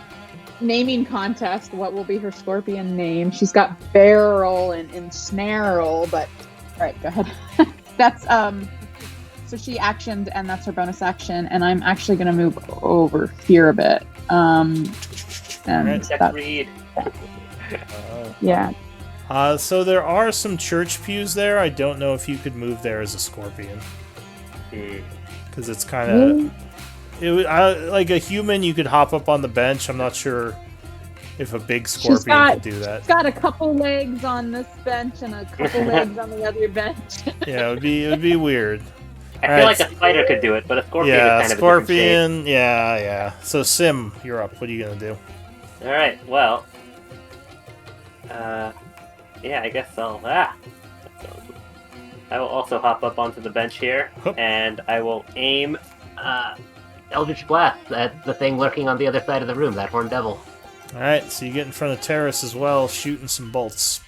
Naming contest. What will be her scorpion name? She's got barrel and snarl, but all right, go ahead. That's so she actioned, and that's her bonus action, and I'm actually gonna move over here a bit. And Alright. Check read. yeah. So there are some church pews there. I don't know if you could move there as a scorpion. Because it's kind of... like a human, you could hop up on the bench. I'm not sure if a big scorpion could do that. She's got a couple legs on this bench and a couple legs on the other bench. Yeah, it would be weird. I feel like a spider could do it, but a scorpion is kind of a different scorpion. Yeah. So Sim, you're up. What are you gonna do? shape. All right. Well. Yeah, I guess I'll. I will also hop up onto the bench here, and I will aim Eldritch Blast at the thing lurking on the other side of the room, that horned devil. All right, so you get in front of Terrace as well, shooting some bolts.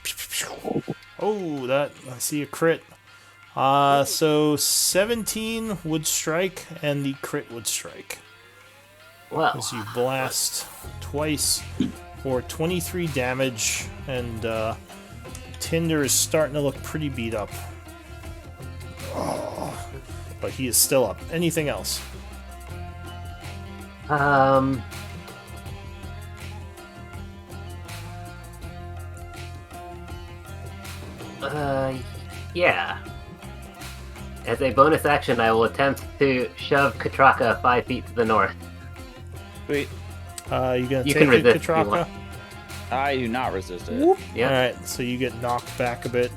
Oh, I see a crit. So 17 would strike, and the crit would strike. Well, As you blast twice for 23 damage, and Tinder is starting to look pretty beat up. But he is still up. Anything else? Yeah. As a bonus action, I will attempt to shove Katraka 5 feet to the north. Sweet. You gonna You take can it, resist if you Katraka? want. I do not resist it. Yeah. Alright, so you get knocked back a bit.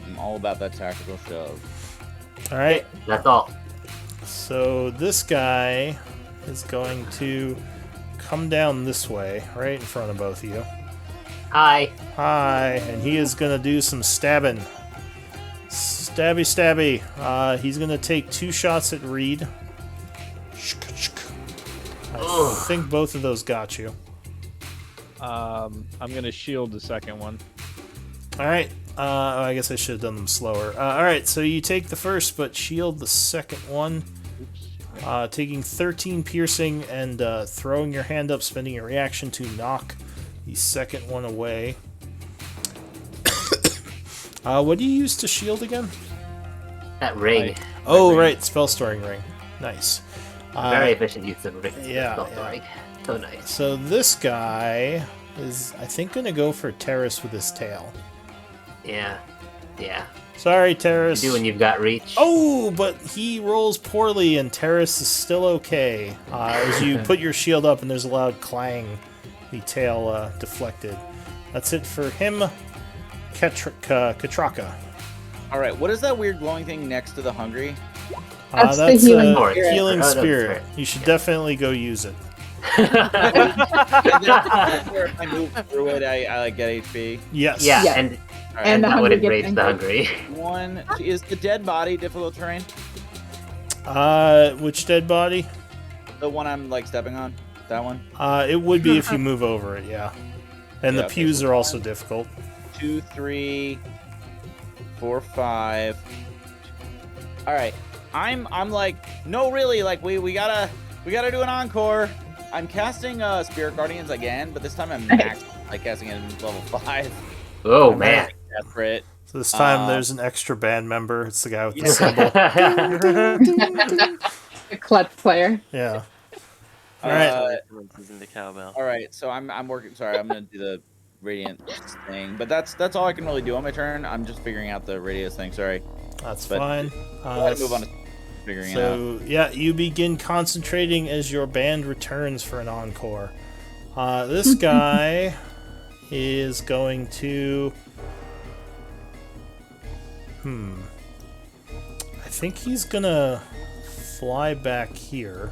I'm all about that tactical shove. Alright, That's all. so this guy is going to come down this way, right in front of both of you. Hi. Hi, and he is gonna do some stabbing. Stabby. He's gonna take 2 shots at Reed. I think both of those got you. I'm gonna shield the second one. Alright, I guess I should have done them slower. Alright, so you take the first, but shield the second one. Taking 13 piercing and throwing your hand up, spending your reaction to knock the second one away. What do you use to shield again? That ring. Oh, right, spell storing ring. Nice. Very efficient use of ring. yeah. Ring. So nice. So this guy is, I think, going to go for Terrace with his tail. Yeah. Sorry, Terrace. You do when you've got reach. Oh, but he rolls poorly, and Terrace is still okay. As you put your shield up, and there's a loud clang, the tail deflected. That's it for him. Katraka. All right, what is that weird glowing thing next to the hungry? That's the healing spirit. Healing Oh, that's spirit. spirit. You should definitely go use it. If I move through it, I like get HP. Yes. Yeah, Yeah. and All right. And the that would hungry gets enrage the angry. hungry. One is the dead body difficult terrain? Which dead body? The one I'm like stepping on. That one. It would be if you move over it, yeah. And Yeah, the okay, pews so are also difficult. 2, 3, 4, 5. All right. I'm like, no, really, like we gotta do an encore. I'm casting Spirit Guardians again, but this time I'm max like casting it in level 5. Oh I'm man. desperate. So this time there's an extra band member. It's the guy with the symbol. A clutch player. Yeah. All right. Using the cowbell. All right, so I'm working. Sorry, I'm gonna do the radiant thing, but that's all I can really do on my turn. I'm just figuring out the radius thing. Sorry. That's But- fine. I'll move on to figuring it out. So, yeah, you begin concentrating as your band returns for an encore. This guy is going to... I think he's gonna fly back here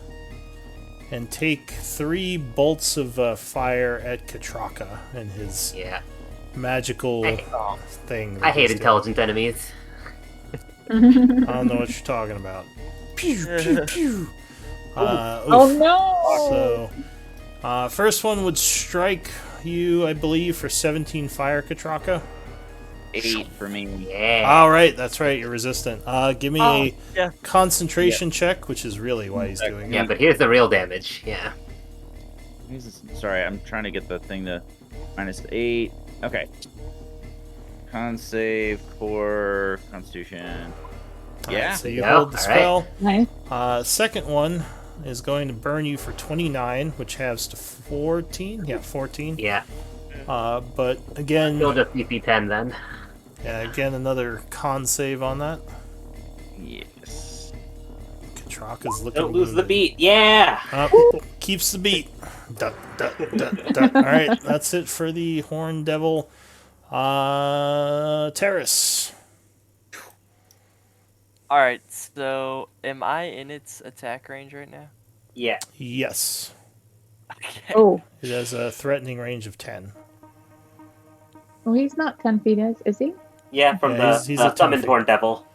and take 3 bolts of fire at Katraka and his Yeah. magical thing. that I hate he's doing. intelligent enemies. I don't know what you're talking about. Pew, pew, pew. Oh Oof. no! So, first one would strike you, I believe, for 17 fire, Katraka. 8 for me. Yeah. All right, that's right. You're resistant. Give me a yeah. concentration check, which is really why he's doing Yeah, it. but here's the real damage. Yeah. Sorry, I'm trying to get the thing to -8. Okay. Con save for Constitution. All Yeah. right, so you Yeah, hold the all right. spell. Nice. Second one is going to burn you for 29, which halves to 14. Yeah, 14. Yeah. But again, Still just DC 10 then. yeah, again another con save on that. Yes. Katraka's looking. Don't lose the wounded. beat. Yeah. Keeps the beat. Dut, dut, dut, dut. All right, that's it for the Horn Devil. Terrace. All right. So, am I in its attack range right now? Yeah. Yes, Okay. Oh, it has a threatening range of 10. well, he's not 10 feet, is he? Yeah, from Yeah, he's a 10 summoned feet. Horn Devil.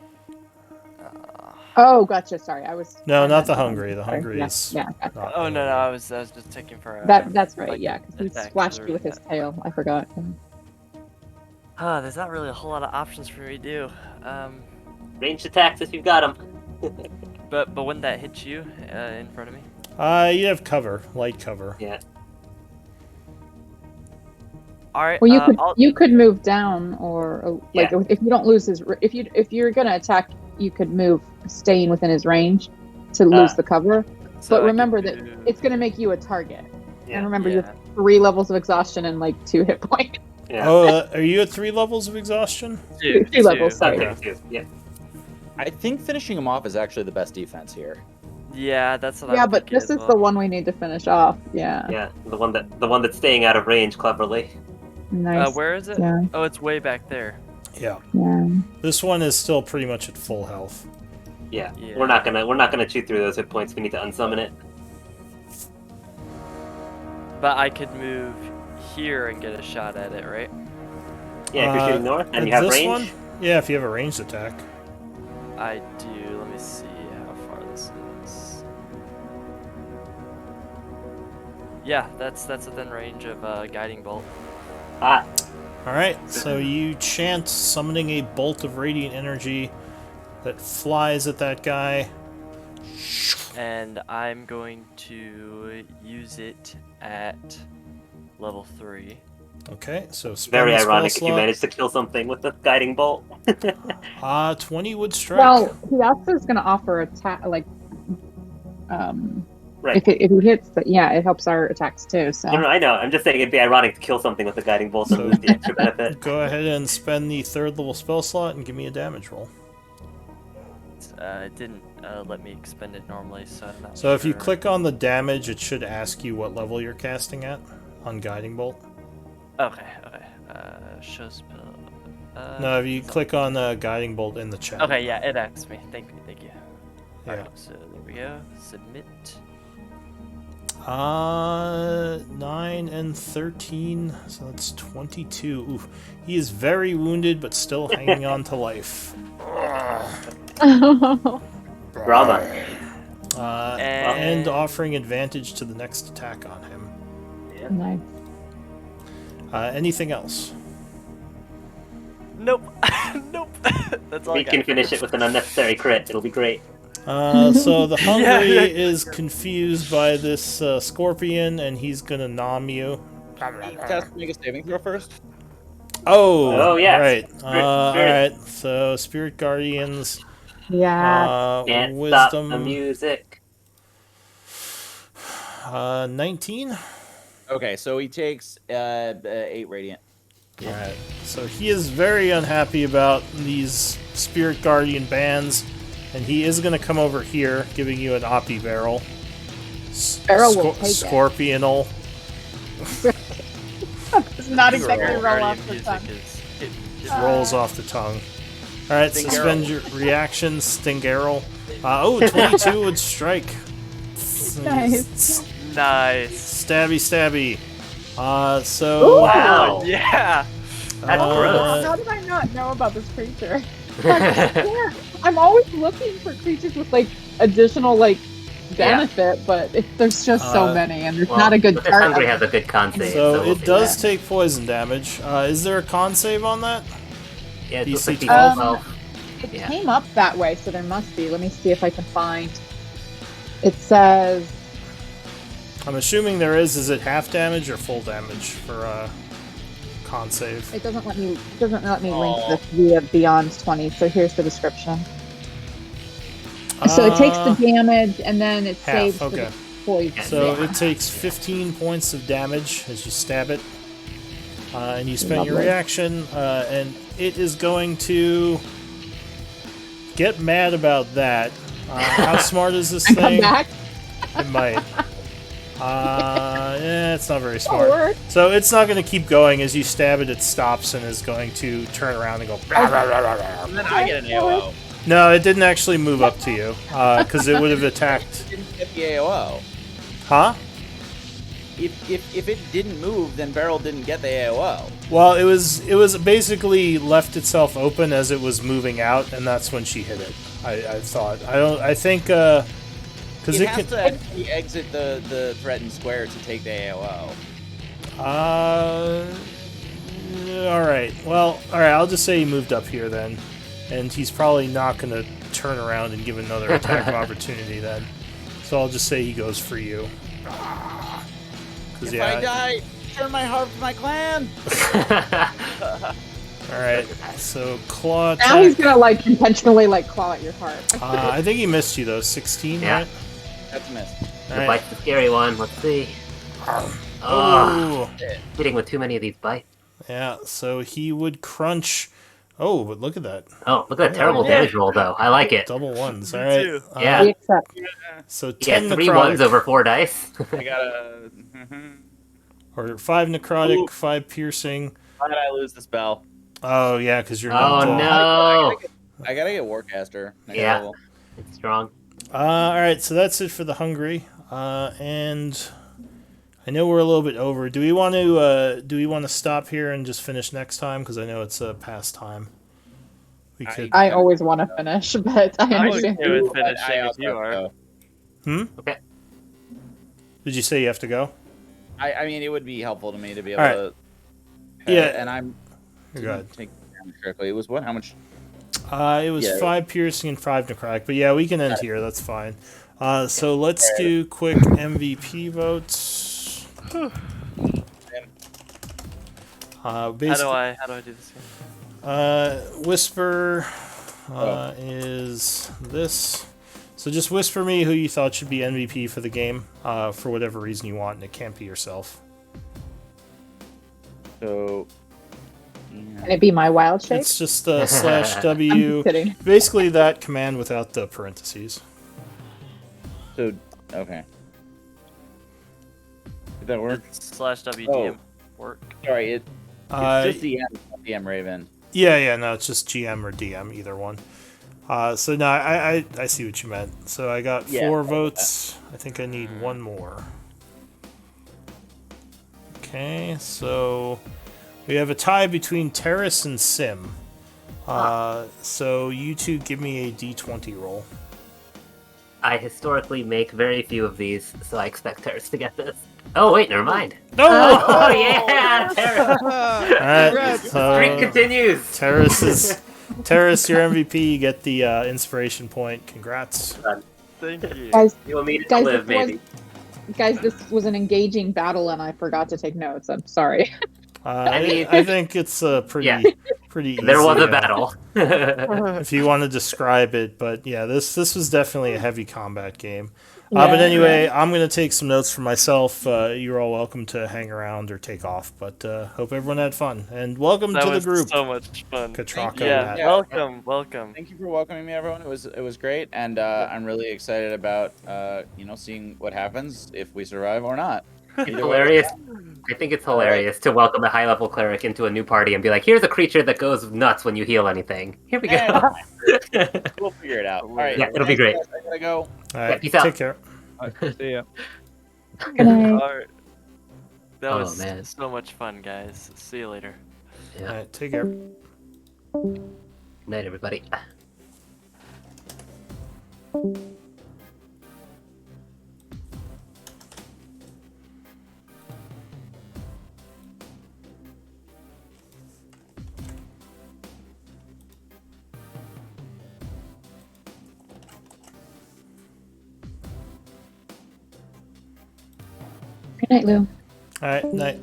Oh, gotcha. Sorry, I was. No, I not meant the Sorry. hungry. The hungry Yeah, is. yeah. Gotcha. Not Oh no, hungry. I was just taking for That's right. like, Yeah, because he attack splashed or- you with his tail. I forgot. There's not really a whole lot of options for me to do. Ranged attacks if you've got them. But when that hits you in front of me, You have cover, light cover. Yeah. all right. Well, I'll- you could move down, or like Yeah. if you don't lose his, if you're gonna attack, you could move, staying within his range, to lose the cover. so I But could remember that do- it's gonna make you a target. Yeah. And remember, you Yeah. have 3 levels of exhaustion and like 2 hit points. Yeah. Oh, are you at 3 levels of exhaustion? Two, Two levels, two. sorry. Okay, too. Yeah. I think finishing him off is actually the best defense here. Yeah, that's what Yeah, I'm but thinking this as is well. the one we need to finish off. Yeah. Yeah. The one that's staying out of range cleverly. Nice. Where is it? Yeah. Oh, it's way back there. Yeah. Yeah. This one is still pretty much at full health. Yeah. Yeah. We're not gonna chew through those hit points. We need to unsummon it. But I could move here and get a shot at it, right? Yeah, if you're shooting north and you have this range. one? Yeah, if you have a ranged attack. I do. Let me see how far this is. Yeah, that's within range of guiding bolt. Ah, Alright, so you chant summoning a bolt of radiant energy that flies at that guy. And I'm going to use it at level 3. Okay, so spend very the spell ironic if you slot. manage to kill something with the guiding bolt. 20 would strike. Well, he also is going to offer attack, like, Right. if he hits, but yeah, it helps our attacks too. So No, I know. I'm just saying it'd be ironic to kill something with the guiding bolt and So- lose the extra benefit. Go ahead and spend the 3rd level spell slot and give me a damage roll. It didn't let me expend it normally, so I'm not So if you sure. click on the damage, it should ask you what level you're casting at on guiding bolt. Okay. Show spell. No, if you click on guiding bolt in the chat. Okay, yeah, it asks me. Thank you. Yeah. Alright, so there we go. Submit. 9 and 13, so that's 22. Ooh, he is very wounded, but still hanging on to life. Drama. And offering advantage to the next attack on him. nice. Anything else? Nope. Nope. That's all I We got. can finish it with an unnecessary crit. It'll be great. So the hungry Yeah. is confused by this scorpion, and he's gonna nom you. Test make a saving throw first. Oh, yeah. right. Spirit. All right. So spirit guardians, Yeah. Can't wisdom, stop the music. 19. Okay, so he takes 8 radiant. All right. So he is very unhappy about these spirit guardian bands, and he is going to come over here, giving you an Oppie barrel. Barrel will take it. Scorpional. It's not Your exactly old roll guardian off the music tongue. is Rolls off the tongue. All right, Stingarrow. suspend your reaction, Stingarrow. 22 would strike. Nice. nice. Stabby. So Wow. Yeah. That's gross. How did I not know about this creature? Yeah, I'm always looking for creatures with like additional like benefit, but there's just so many, and there's Well, not a good but this hungry target. has a good con save. So we'll it see. does take poison damage. Is there a con save on that? Yeah, it looks DC like DC 12? 12. It Yeah. came up that way, so there must be. Let me see if I can find. It says I'm assuming there is. Is it half damage or full damage for con save? it doesn't let me link Oh. this via Beyond 20. So here's the description. So it takes the damage and then it half, saves for okay. the poison. So it takes 15 points of damage as you stab it. And you spend your Lovely. reaction, and it is going to get mad about that. How smart is this And come thing? back. It might. It's not very Or smart. So it's not going to keep going. As you stab it, it stops and is going to turn around and go. "Rah, rah, rah, rah, rah." And then I get an AOO. No, it didn't actually move up to you because it would have attacked. Didn't get the AOO. Huh? If it didn't move, then Beryl didn't get the AOO. Well, it was basically left itself open as it was moving out, and that's when she hit it. I thought. I think because It it has can. to actually exit the threatened square to take the AOO. All right. Well, all right. I'll just say he moved up here then, and he's probably not going to turn around and give another attack of opportunity then. So I'll just say he goes for you. If I die, turn my heart to my clan. All right. So claw attack. now he's gonna like intentionally like claw at your heart. I think he missed you though. 16, Yeah. right? That's a miss. All The right. bite's the scary one. Let's see. Oh. Oh, hitting with too many of these bites. Yeah. So he would crunch. Oh, but look at that. Oh, look at that terrible damage roll, though. I like it. Double ones. All right. too. Yeah. We accept. So You 10 get 3 necrotic. ones over 4 dice. I got a. Or 5 necrotic, Ooh. 5 piercing. Why did I lose the spell? Oh, yeah, because you're Oh, not. no. I gotta get Warcaster. next Yeah. level. It's strong. All right, so that's it for the hungry. And I know we're a little bit over. Do we want to stop here and just finish next time? Because I know it's past time. We could. I always want to finish, but I understand. okay with Ooh, but finishing I if also you have are. to go. Okay. Did you say you have to go? I mean, it would be helpful to me to be able All to. Yeah. And I'm. You're good. Didn't take damage correctly. It was what? How much? It was Yeah. 5 piercing and 5 necrotic. But yeah, we can end here. That's fine. So let's do quick MVP votes. How do Basically, I do this again? Whisper is this. So just whisper me who you thought should be MVP for the game, for whatever reason you want, and it can't be yourself. So. Can it be my wild shape? It's just slash I'm W. just kidding. Basically that command without the parentheses. So. Okay. Did that work? Slash WDM work. Sorry, it's just DM, not DM Raven. Yeah, no, it's just GM or DM, either one. So no, I see what you meant. So I got 4 votes. I think I need 1 more. Okay, so we have a tie between Terrace and Sim. So you two give me a D20 roll. I historically make very few of these, so I expect Terrace to get this. Oh, wait, never mind. No! Oh, yeah! Terrace! Alright, Streak continues! Terrace, your MVP. You get the inspiration point. Congrats. Thank you. Guys, You will need it to Guys, live, this was- maybe. guys, this was an engaging battle, and I forgot to take notes. I'm sorry. I think it's pretty Yeah. pretty easy. There was a battle. If you want to describe it, but yeah, this was definitely a heavy combat game. But anyway, I'm going to take some notes for myself. You're all welcome to hang around or take off, but hope everyone had fun. And welcome That to the was group. so much fun. Katraka, Yeah, Matt. welcome. Thank you for welcoming me, everyone. It was great, and I'm really excited about seeing what happens if we survive or not. It's hilarious. I think it's hilarious to welcome a high-level cleric into a new party and be like, here's a creature that goes nuts when you heal anything. Here we go. We'll figure it out. All right, Yeah, it'll be great. I gotta go. All right, peace out. take care. See ya. Good night. Alright. That Oh, was man. so much fun, guys. See you later. All Yeah. right, take care. Good night, everybody. Night, Lou. All right, night.